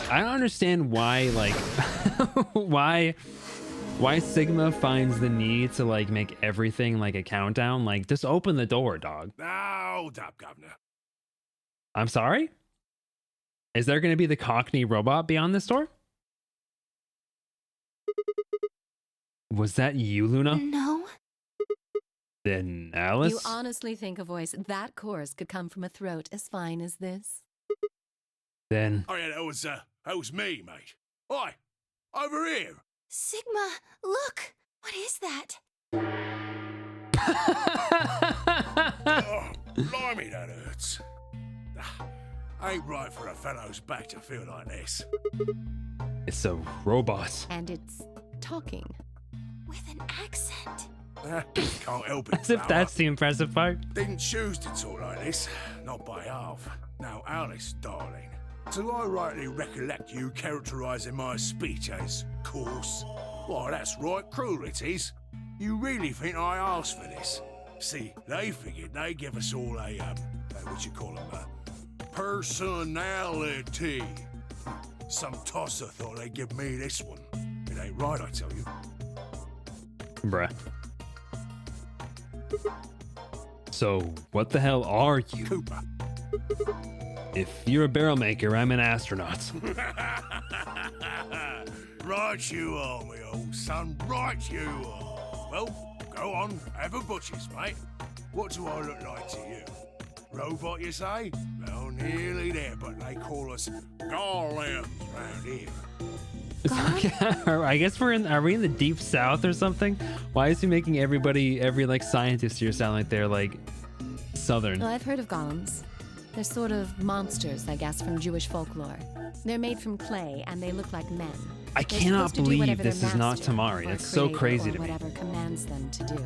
I don't understand why, like, why Sigma finds the need to like make everything like a countdown. Like, just open the door, dog. Hold up, Governor. I'm sorry? Is there going to be the Cockney robot beyond this door? Was that you, Luna? No. Then Alice? You honestly think a voice that coarse could come from a throat as fine as this? Then... Oh yeah, that was me, mate. Oi, over here. Sigma, look! What is that? Oh, blimey, that hurts. Ain't right for a fellow's back to feel like this. It's a robot. And it's talking. With an accent. Can't help it. As if that's the impressive part. Didn't choose to talk like this, not by half. Now, Alice, darling, do I rightly recollect you characterising my speech as coarse? Why, that's right, cruel it is. You really think I asked for this? See, they figured they'd give us all a, what you call them, personality. Some tosser thought they'd give me this one. It ain't right, I tell you. Bruh. So, what the hell are you? Cooper. If you're a barrel maker, I'm an astronaut. Right you are, me old son, right you are. Well, go on, have a butcher's, mate. What do I look like to you? Robot, you say? Well, nearly there, but they call us golems round here. I guess are we in the deep south or something? Why is he making every like scientist here sound like they're like southern? Well, I've heard of golems. They're sort of monsters, I guess, from Jewish folklore. They're made from clay and they look like men. I They're cannot supposed to do believe whatever this their is not master Tamari. or That's so creator crazy or to me. whatever commands them to do.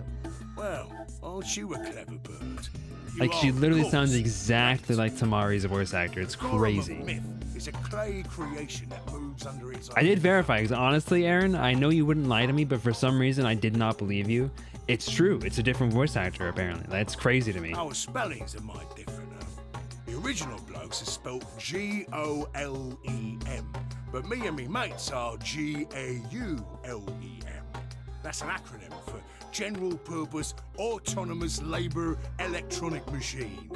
Well, aren't you a clever bird? You Like, she are, literally of sounds course. exactly like Tamari's voice actor. It's Golem of crazy. myth is a clay creation that moves under its own. I did verify, because honestly, Aaron, I know you wouldn't lie to me, but for some reason, I did not believe you. It's true. It's a different voice actor, apparently. That's crazy to me. Our spellings are might different. The original blokes are spelt G-O-L-E-M, but me and me mates are G-A-U-L-E-M. That's an acronym for General Purpose Autonomous Labour Electronic Machine.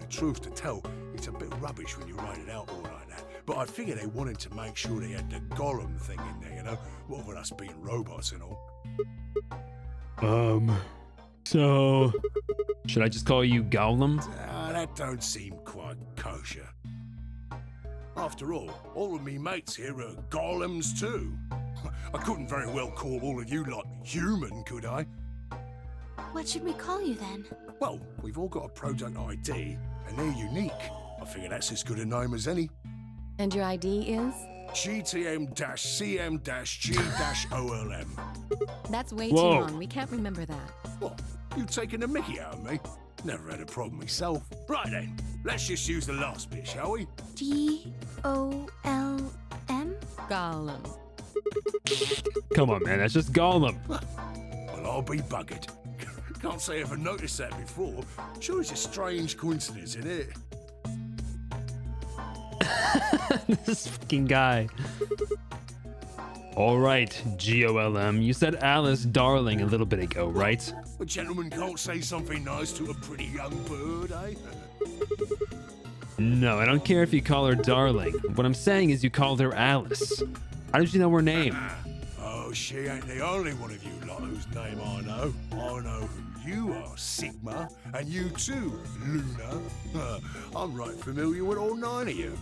The truth to tell, it's a bit rubbish when you write it out all like that, but I figure they wanted to make sure they had the golem thing in there, you know? What with us being robots and all. So... should I just call you Golem? That don't seem quite kosher. After all of me mates here are golems too. I couldn't very well call all of you lot human, could I? What should we call you then? Well, we've all got a product ID, and they're unique. I figure that's as good a name as any. And your ID is? GTM-CM-G-OLM. That's way Whoa. too long. We can't remember that. What? You taking the mickey out of me? Never had a problem myself. Right then, let's just use the last bit, shall we? G-O-L-M? Golem. Come on, man. That's just Golem. Well, I'll be buggered. Can't say I ever noticed that before. Sure, it's a strange coincidence, isn't it? This fucking guy. All right, Golm. You said Alice darling a little bit ago, right? A gentleman can't say something nice to a pretty young bird, eh? No, I don't care if you call her darling. What I'm saying is you called her Alice. How did you know her name? Oh, she ain't the only one of you lot whose name I know. I know who you are, Sigma, and you too, Luna. I'm right familiar with all 9 of you.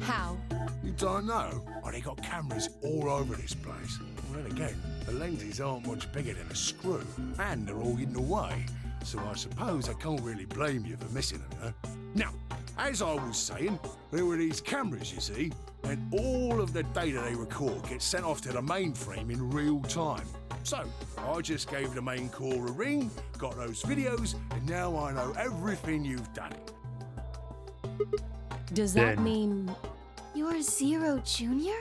How? You don't know? Oh, they got cameras all over this place. Well, then again, the lenses aren't much bigger than a screw, and they're all hidden away. So I suppose I can't really blame you for missing them, you know? Now, as I was saying, there were these cameras, you see, and all of the data they record gets sent off to the mainframe in real time. So, I just gave the main core a ring, got those videos, and now I know everything you've done. Does that Then- mean... You're Zero Junior?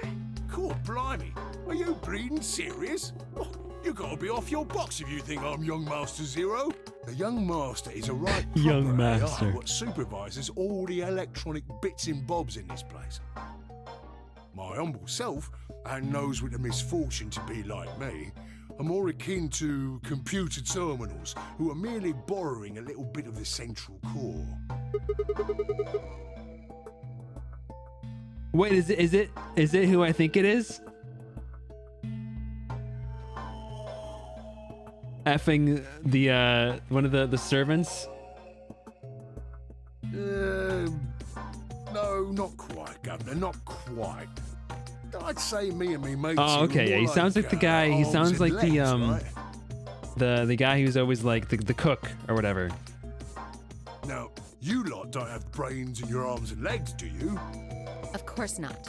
Cool, blimey. Are you bleeding serious? Oh, You gotta be off your box if you think I'm Young Master Zero. The Young Master is a right Young proper Master. AI what supervises all the electronic bits and bobs in this place. My humble self, and those with the misfortune to be like me, are more akin to computer terminals who are merely borrowing a little bit of the central core. Wait, is it who I think it is? Effing the one of the servants? No, not quite, Governor, not quite. I'd say me and me mates. Oh, okay, yeah. He sounds like the guy. He arms sounds and like legs, right? the guy who's always like the cook or whatever. Now, you lot don't have brains in your arms and legs, do you? Of course not.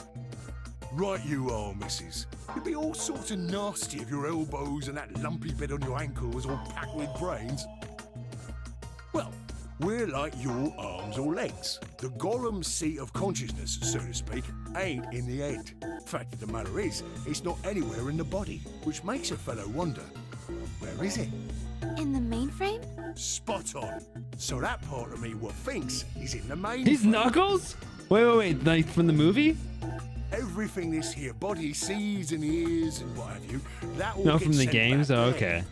Right you are, missus. You'd be all sorts of nasty if your elbows and that lumpy bit on your ankle was all packed with brains. Well, we're like your arms or legs. The Gollum's seat of consciousness, so to speak, ain't in the head. Fact of the matter is, it's not anywhere in the body, which makes a fellow wonder, where is it? In the mainframe? Spot on. So that part of me what thinks is in the main. He's Knuckles? Wait, like from the movie? Everything this here body sees and hears and what have you, that all No, gets from the sent games. back Oh, there. okay.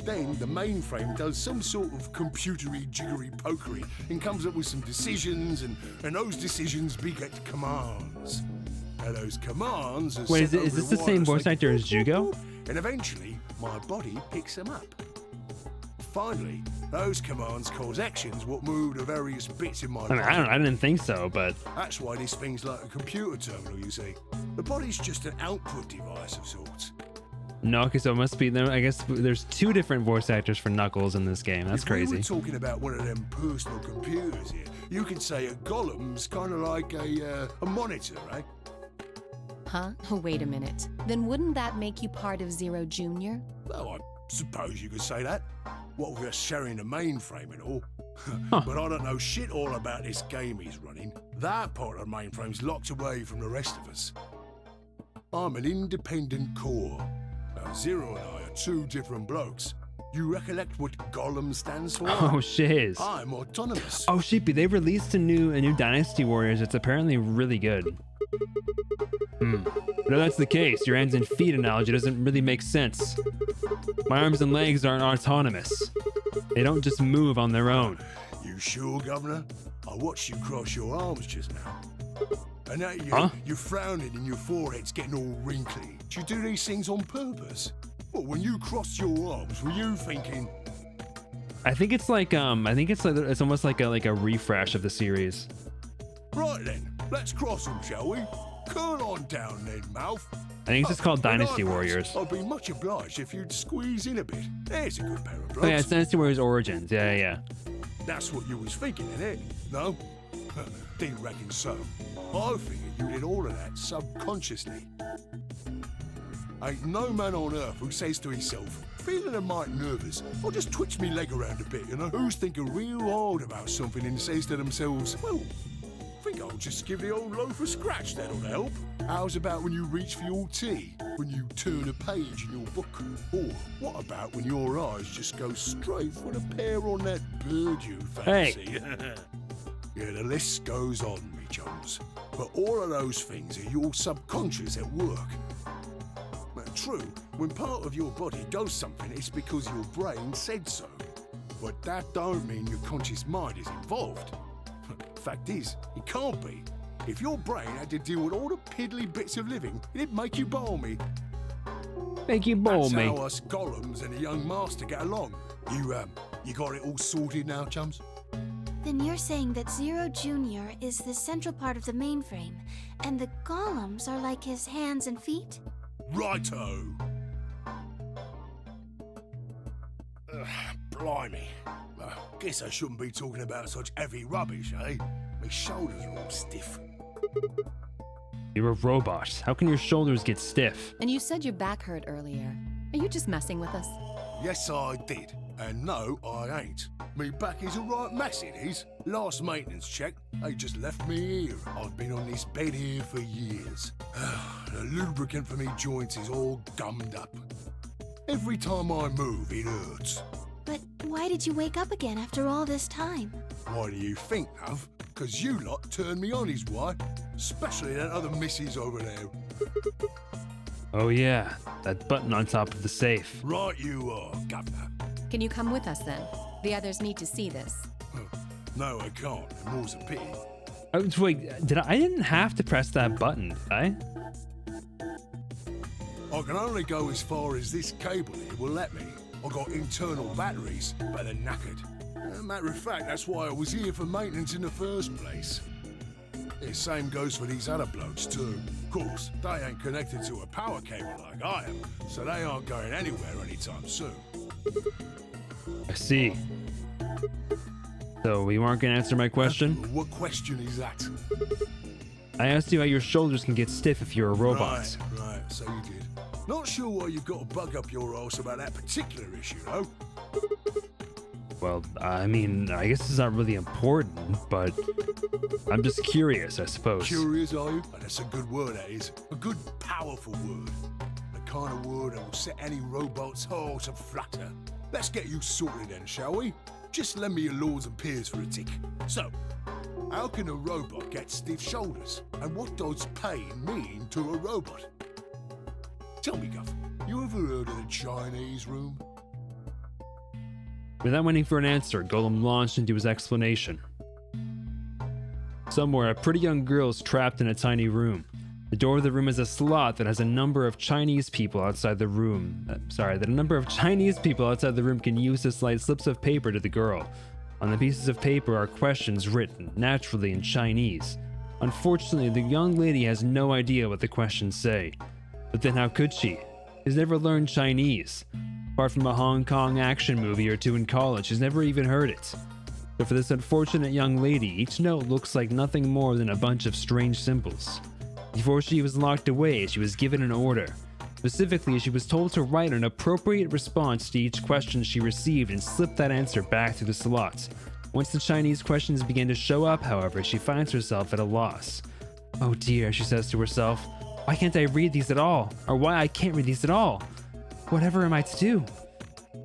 Then the mainframe does some sort of computery jiggery pokery and comes up with some decisions, and those decisions beget commands. Now those commands are Wait, sent is over this the same wireless voice like actor as Jugo? and eventually my body picks them up. Finally, those commands cause actions what move the various bits in my I body. mean, I didn't think so, but That's why this thing's like a computer terminal, you see. The body's just an output device of sorts. no. Okay, so it must be there. I guess there's two different voice actors for Knuckles in this game. That's If we crazy. were talking about one of them personal computers here, you could say a Gollum's kind of like a monitor, right? Huh? Wait a minute. Then wouldn't that make you part of Zero Jr.? Well, I suppose you could say that. What with us sharing the mainframe and all. Huh. But I don't know shit all about this game he's running. That part of the mainframe's locked away from the rest of us. I'm an independent core. Now, Zero and I are two different blokes. You recollect what Gollum stands for? Oh, shiz. I'm autonomous. Oh, Sheepy, they released a new Dynasty Warriors. It's apparently really good. No, that's the case. Your hands and feet analogy doesn't really make sense. My arms and legs aren't autonomous. They don't just move on their own. You sure, Governor? I watched you cross your arms just now. And now you're frowning and your forehead's getting all wrinkly. Do you do these things on purpose? Well, when you crossed your arms, were you thinking, I think it's like it's almost like a refresh of the series. right then, let's cross them, shall we? Curl on down then, mouth. I think it's just called Dynasty Warriors. I'd be much obliged if you'd squeeze in a bit. There's a good pair of Oh blokes. yeah, it's Dynasty Warriors Origins. Yeah. That's what you was thinking, innit? No? Didn't reckon so. I figured you did all of that subconsciously. Ain't no man on earth who says to himself, feeling a mite nervous, I'll just twitch me leg around a bit, who's thinking real hard about something and says to themselves, well, I think I'll just give the old loaf a scratch, that'll help. How's about when you reach for your tea, when you turn a page in your book? Or what about when your eyes just go straight for the pear on that bird you fancy? Yeah, the list goes on, me chums. But all of those things are your subconscious at work. But true, when part of your body does something, it's because your brain said so. But that don't mean your conscious mind is involved. Fact is, it can't be. If your brain had to deal with all the piddly bits of living, it'd make you balmy. Make you ball That's me. how us Gollums and the young master get along. You got it all sorted now, chums? Then you're saying that Zero Jr. is the central part of the mainframe, and the golems are like his hands and feet? Righto. Blimey. Guess I shouldn't be talking about such heavy rubbish, eh? My shoulders are all stiff. You're a robot. How can your shoulders get stiff? And you said your back hurt earlier. Are you just messing with us? Yes, I did. And no, I ain't. Me back is a right mess, it is. Last maintenance check, they just left me here. I've been on this bed here for years. The lubricant for me joints is all gummed up. Every time I move, it hurts. But why did you wake up again after all this time? Why do you think, love? 'Cause you lot turned me on, is why. Especially that other missus over there. Oh yeah, that button on top of the safe. Right you are, Governor. Can you come with us then? The others need to see this. No, I can't. And more's a pity. Oh, wait, I didn't have to press that button, did I? I can only go as far as this cable here will let me. I got internal batteries, but they're knackered. Matter of fact, that's why I was here for maintenance in the first place. The same goes for these other blokes too. Of course, they ain't connected to a power cable like I am, so they aren't going anywhere anytime soon. I see. So you aren't gonna answer my question? What question is that? I asked you how your shoulders can get stiff if you're a robot. Right, so you did. Not sure why you've got a bug up your arse about that particular issue, though. Well, I mean, I guess it's not really important, but I'm just curious, I suppose. Curious, are you? That's a good word, that is. A good, powerful word. The kind of word that will set any robot's heart a flutter. Let's get you sorted then, shall we? Just lend me your lords and peers for a tick. So, how can a robot get stiff shoulders? And what does pain mean to a robot? Tell me, Guff, you ever heard of the Chinese room? Without waiting for an answer, Golem launched into his explanation. Somewhere, a pretty young girl is trapped in a tiny room. The door of the room is a slot that has a number of Chinese people outside the room. That a number of Chinese people outside the room can use to slide slips of paper to the girl. On the pieces of paper are questions written, naturally in Chinese. Unfortunately, the young lady has no idea what the questions say. But then how could she? She's never learned Chinese. Apart from a Hong Kong action movie or two in college, she's never even heard it. But for this unfortunate young lady, each note looks like nothing more than a bunch of strange symbols. Before she was locked away, she was given an order. Specifically, she was told to write an appropriate response to each question she received and slip that answer back through the slot. Once the Chinese questions began to show up, however, she finds herself at a loss. Oh dear, she says to herself. Why can't I read these at all? Or why I can't read these at all? Whatever am I to do?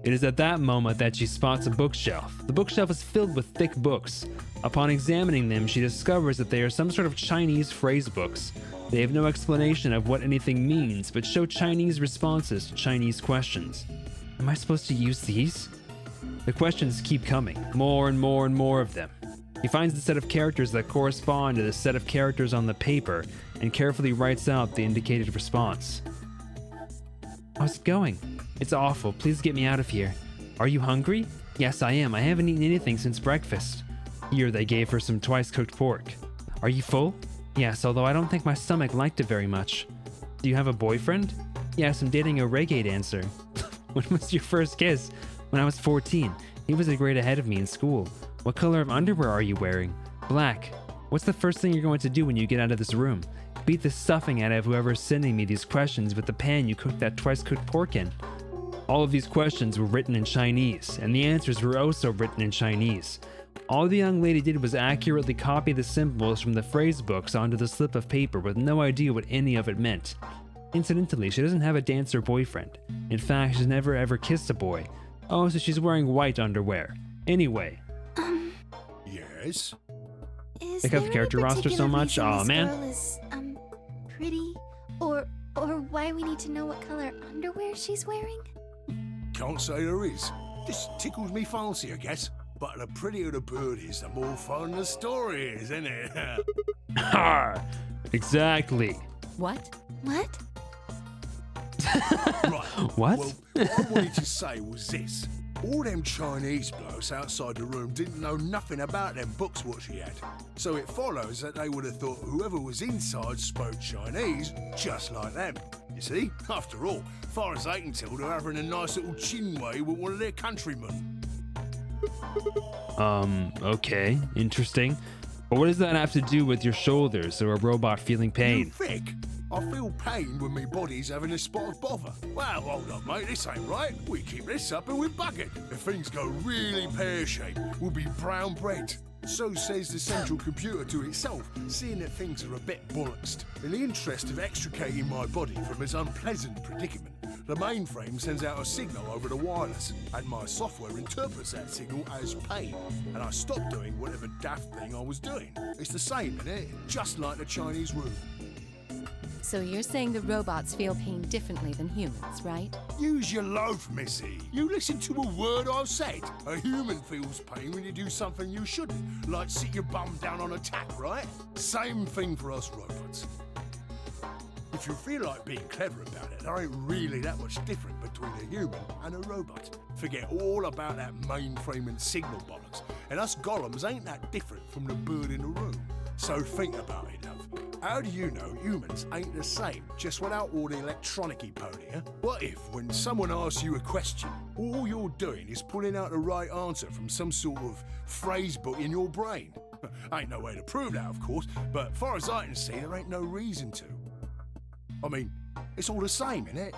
It is at that moment that she spots a bookshelf. The bookshelf is filled with thick books. Upon examining them, she discovers that they are some sort of Chinese phrase books. They have no explanation of what anything means, but show Chinese responses to Chinese questions. Am I supposed to use these? The questions keep coming, more and more and more of them. He finds the set of characters that correspond to the set of characters on the paper and carefully writes out the indicated response. How's it going? It's awful. Please get me out of here. Are you hungry? Yes, I am. I haven't eaten anything since breakfast. Here, they gave her some twice-cooked pork. Are you full? Yes, although I don't think my stomach liked it very much. Do you have a boyfriend? Yes, I'm dating a reggae dancer. When was your first kiss? When I was 14. He was a grade ahead of me in school. What color of underwear are you wearing? Black. What's the first thing you're going to do when you get out of this room? Beat the stuffing out of whoever's sending me these questions with the pan you cooked that twice-cooked pork in. All of these questions were written in Chinese, and the answers were also written in Chinese. All the young lady did was accurately copy the symbols from the phrase books onto the slip of paper with no idea what any of it meant. Incidentally, she doesn't have a dancer boyfriend. In fact, she's never ever kissed a boy. Oh, so she's wearing white underwear. Anyway. Yes? Is Pick up the character roster so much? Aw, man. Girl is, pretty? Or why we need to know what color underwear she's wearing? Can't say there is. Just tickles me fancy, I guess. But the prettier the bird is, the more fun the story is, isn't it? Ha! Exactly. What? What? Right. What? Well, what I wanted to say was this. All them Chinese blokes outside the room didn't know nothing about them books what she had. So it follows that they would have thought whoever was inside spoke Chinese just like them. You see? After all, far as they can tell, they're having a nice little chinwei with one of their countrymen. Okay, interesting. But what does that have to do with your shoulders or a robot feeling You pain? think? I feel pain when my body's having a spot of bother. Well, hold up, mate, this ain't right. We keep this up and we bug it. If things go really pear-shaped, we'll be brown bread. So says the central computer to itself, seeing that things are a bit bollocksed. In the interest of extricating my body from its unpleasant predicament, The mainframe sends out a signal over the wireless, and my software interprets that signal as pain, and I stop doing whatever daft thing I was doing. It's the same, isn't it? Just like the Chinese room. So you're saying the robots feel pain differently than humans, right? Use your loaf, missy. You listen to a word I've said. A human feels pain when you do something you shouldn't, like sit your bum down on a tap, right? Same thing for us robots. If you feel like being clever about it, there ain't really that much different between a human and a robot. Forget all about that mainframe and signal bollocks. And us golems ain't that different from the bird in the room. So think about it, love. How do you know humans ain't the same, just without all the electronic-y pony, huh? What if, when someone asks you a question, all you're doing is pulling out the right answer from some sort of phrase book in your brain? Ain't no way to prove that, of course, but far as I can see, there ain't no reason to. I mean, it's all the same, innit?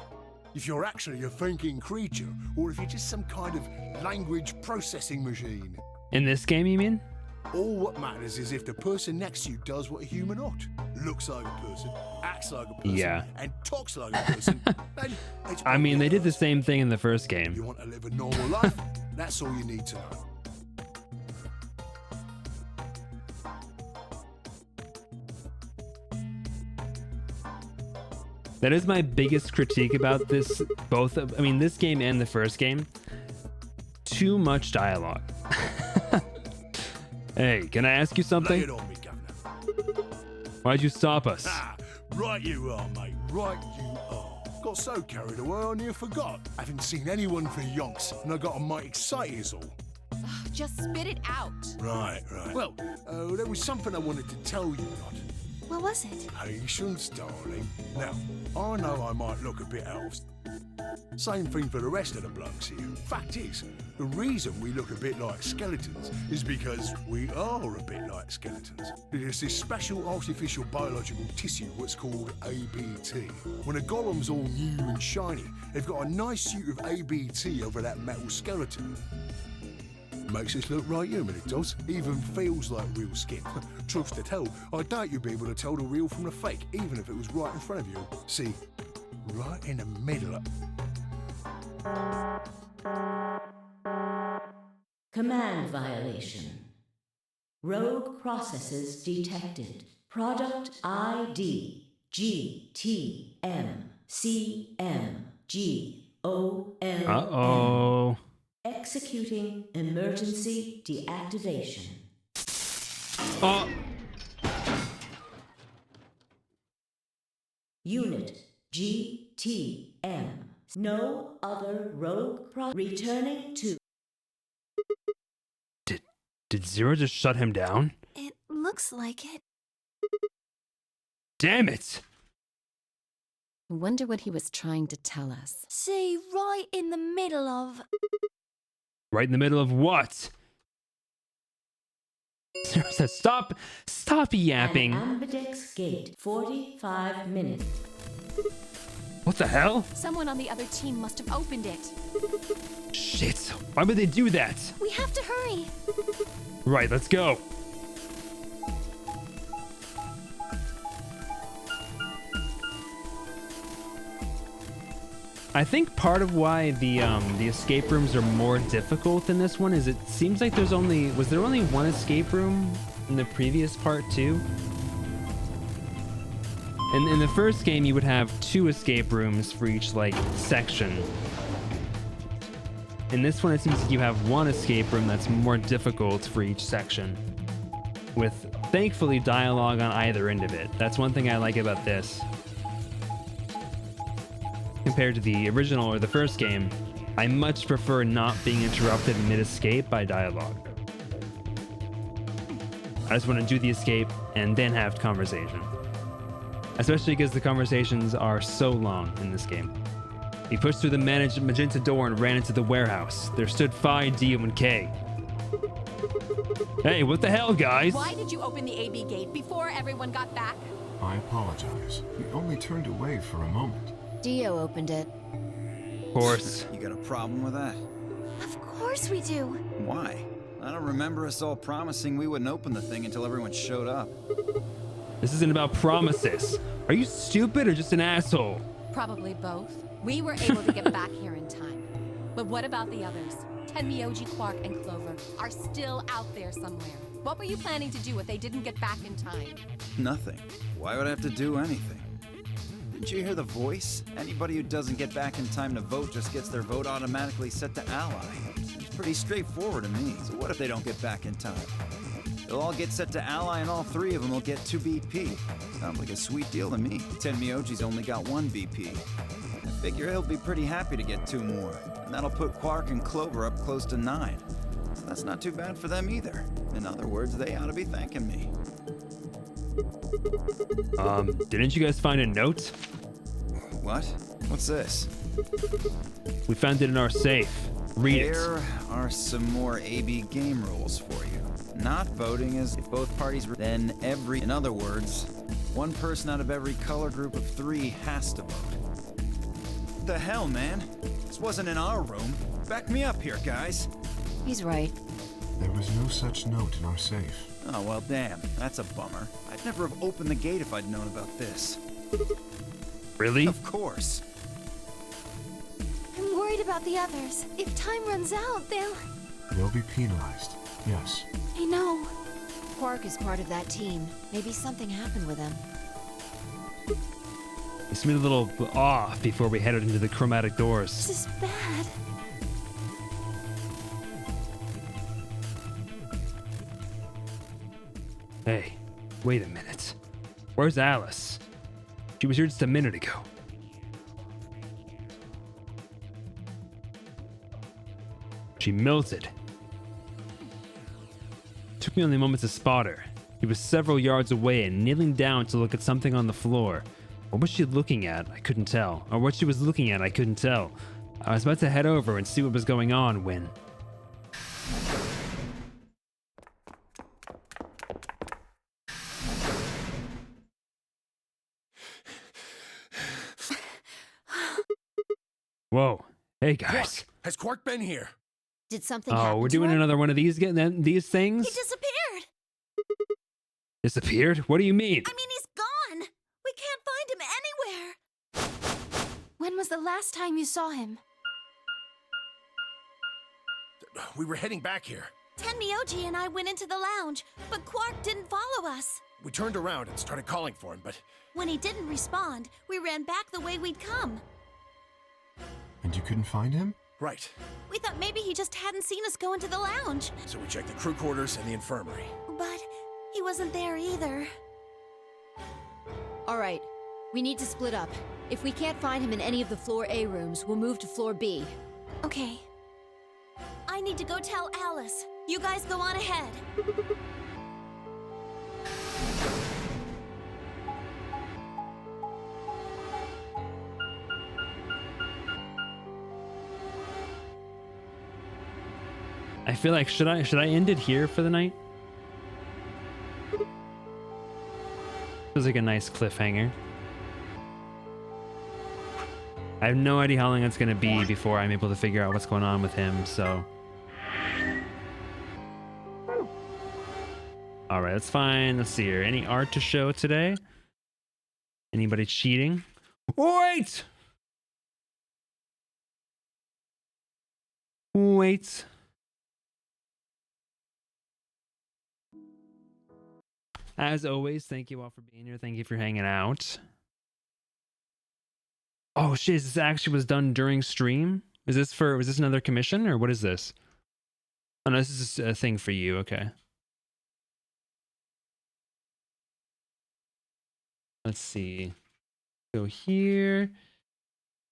If you're actually a thinking creature, or if you're just some kind of language processing machine. In this game, you mean? All what matters is if the person next to you does what a human ought. Looks like a person, acts like a person, Yeah. and talks like a person. Then it's I mean, they did the same thing in the first game. You want to live a normal life? That's all you need to know. That is my biggest critique about this, this game and the first game. Too much dialogue. Hey, can I ask you something? Lay it on me, Governor. Why'd you stop us? Ah, right you are, mate. Right you are. Got so carried away I near forgot. Haven't seen anyone for yonks, and I got a mite excited is all. Just spit it out. Right. Well, there was something I wanted to tell you, Rod. What was it? Patience, darling. Now, I know I might look a bit elf. Same thing for the rest of the blokes here. Fact is, the reason we look a bit like skeletons is because we are a bit like skeletons. There's this special artificial biological tissue what's called ABT. When a golem's all new and shiny, they've got a nice suit of ABT over that metal skeleton. Makes us look right human, it does. Even feels like real skin. Truth to tell, I doubt you'd be able to tell the real from the fake, even if it was right in front of you. See, right in the middle of... Command violation. Rogue processes detected. Product ID GTMCMGOLM. Uh-oh. Executing emergency deactivation. Oh. Unit GTM. No other rogue returning to. Did Zero just shut him down? It looks like it. Damn it! I wonder what he was trying to tell us. See, right in the middle of... Right in the middle of what? Zero says, stop yapping. Ambidex gate, 45 minutes. What the hell? Someone on the other team must have opened it. Shit, why would they do that? We have to hurry. Right, let's go. I think part of why the escape rooms are more difficult in this one is it seems like was there only one escape room in the previous part too? And in the first game you would have 2 escape rooms for each section. In this one it seems like you have 1 escape room that's more difficult for each section, with thankfully dialogue on either end of it. That's one thing I like about this. Compared to the original or the first game, I much prefer not being interrupted mid-escape by dialogue. I just want to do the escape and then have conversation. Especially because the conversations are so long in this game. We pushed through the magenta door and ran into the warehouse. There stood Phi, Dio, and K. Hey, what the hell, guys? Why did you open the AB gate before everyone got back? I apologize. We only turned away for a moment. Dio opened it. Of course. You got a problem with that? Of course we do. Why? I don't remember us all promising we wouldn't open the thing until everyone showed up. This isn't about promises. Are you stupid or just an asshole? Probably both. We were able to get back here in time. But what about the others? Tenmyoji, Quark, and Clover are still out there somewhere. What were you planning to do if they didn't get back in time? Nothing. Why would I have to do anything? Didn't you hear the voice? Anybody who doesn't get back in time to vote just gets their vote automatically set to ally. It's pretty straightforward to me. So what if they don't get back in time? They'll all get set to ally and all 3 of them will get 2 BP. Sounds like a sweet deal to me. Tenmyoji's only got 1 BP. I figure he'll be pretty happy to get 2 more. And that'll put Quark and Clover up close to 9. That's not too bad for them either. In other words, they ought to be thanking me. Didn't you guys find a note? What? What's this? We found it in our safe. Read it. Here are some more AB game rules for you. Not voting is if both parties, then every, in other words, 1 person out of every color group of 3 has to vote. What the hell, man? This wasn't in our room. Back me up here, guys. He's right. There was no such note in our safe. Oh, well, damn. That's a bummer. I'd never have opened the gate if I'd known about this. Really? Of course. I'm worried about the others. If time runs out, They'll be penalized, yes. I know. Quark is part of that team. Maybe something happened with him. You seemed a little off before we headed into the chromatic doors. This is bad. Hey, wait a minute. Where's Alice? She was here just a minute ago. She melted. Took me only a moment to spot her. She was several yards away and kneeling down to look at something on the floor. What was she looking at? I couldn't tell. Or what she was looking at, I couldn't tell. I was about to head over and see what was going on when... Whoa. Hey, guys. Quark! Has Quark been here? Did something happen? Oh, we're doing another one of these these things? He disappeared. Disappeared? What do you mean? I mean, he's gone. We can't find him anywhere. When was the last time you saw him? We were heading back here. Tenmyoji and I went into the lounge, but Quark didn't follow us. We turned around and started calling for him, but... When he didn't respond, we ran back the way we'd come. And you couldn't find him? Right. We thought maybe he just hadn't seen us go into the lounge. So we checked the crew quarters and the infirmary. But he wasn't there either. All right, we need to split up. If we can't find him in any of the floor A rooms, we'll move to floor B. Okay. I need to go tell Alice. You guys go on ahead. I feel like should I end it here for the night? Feels like a nice cliffhanger. I have no idea how long it's gonna be before I'm able to figure out what's going on with him, so. Alright, that's fine. Let's see here. Any art to show today? Anybody cheating? Wait! Wait. As always, thank you all for being here. Thank you for hanging out. Oh shit, this actually was done during stream? Was this another commission or what is this? Oh no, this is a thing for you, okay. Let's see. Go here.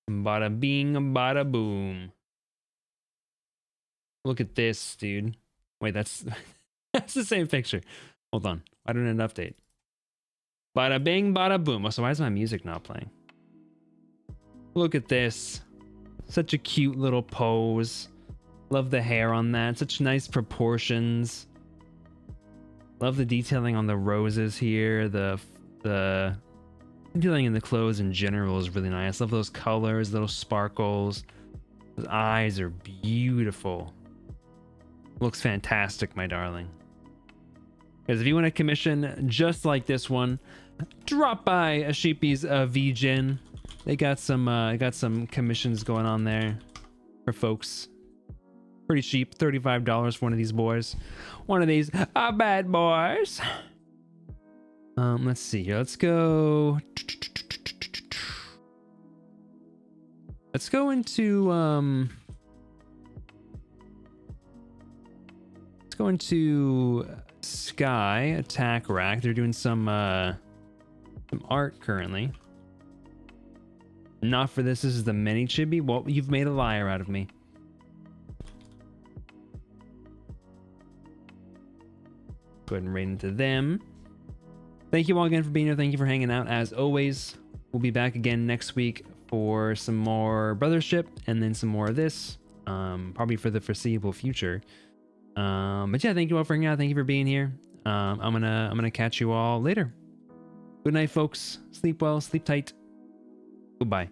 Bada bing, bada boom. Look at this, dude. Wait, that's that's the same picture. Hold on. Why didn't it update? Bada bing, bada boom. Oh, so why is my music not playing? Look at this. Such a cute little pose. Love the hair on that. Such nice proportions. Love the detailing on the roses here. The detailing in the clothes in general is really nice. Love those colors, little sparkles. Those eyes are beautiful. Looks fantastic, my darling. Because if you want a commission just like this one, drop by a Sheepy's VGen. They got some commissions going on there for folks. Pretty cheap, $35 for one of these boys. One of these bad boys. Let's see here. Let's go into Sky Attack Rack. They're doing some art currently. Not for this. This is the mini chibi. Well, you've made a liar out of me. Go ahead and raid into them. Thank you all again for being here. Thank you for hanging out. As always, we'll be back again next week for some more Brothership and then some more of this. Probably for the foreseeable future. But yeah, thank you all for hanging out. Thank you for being here. I'm gonna catch you all later. Good night, folks. Sleep well, sleep tight. Goodbye.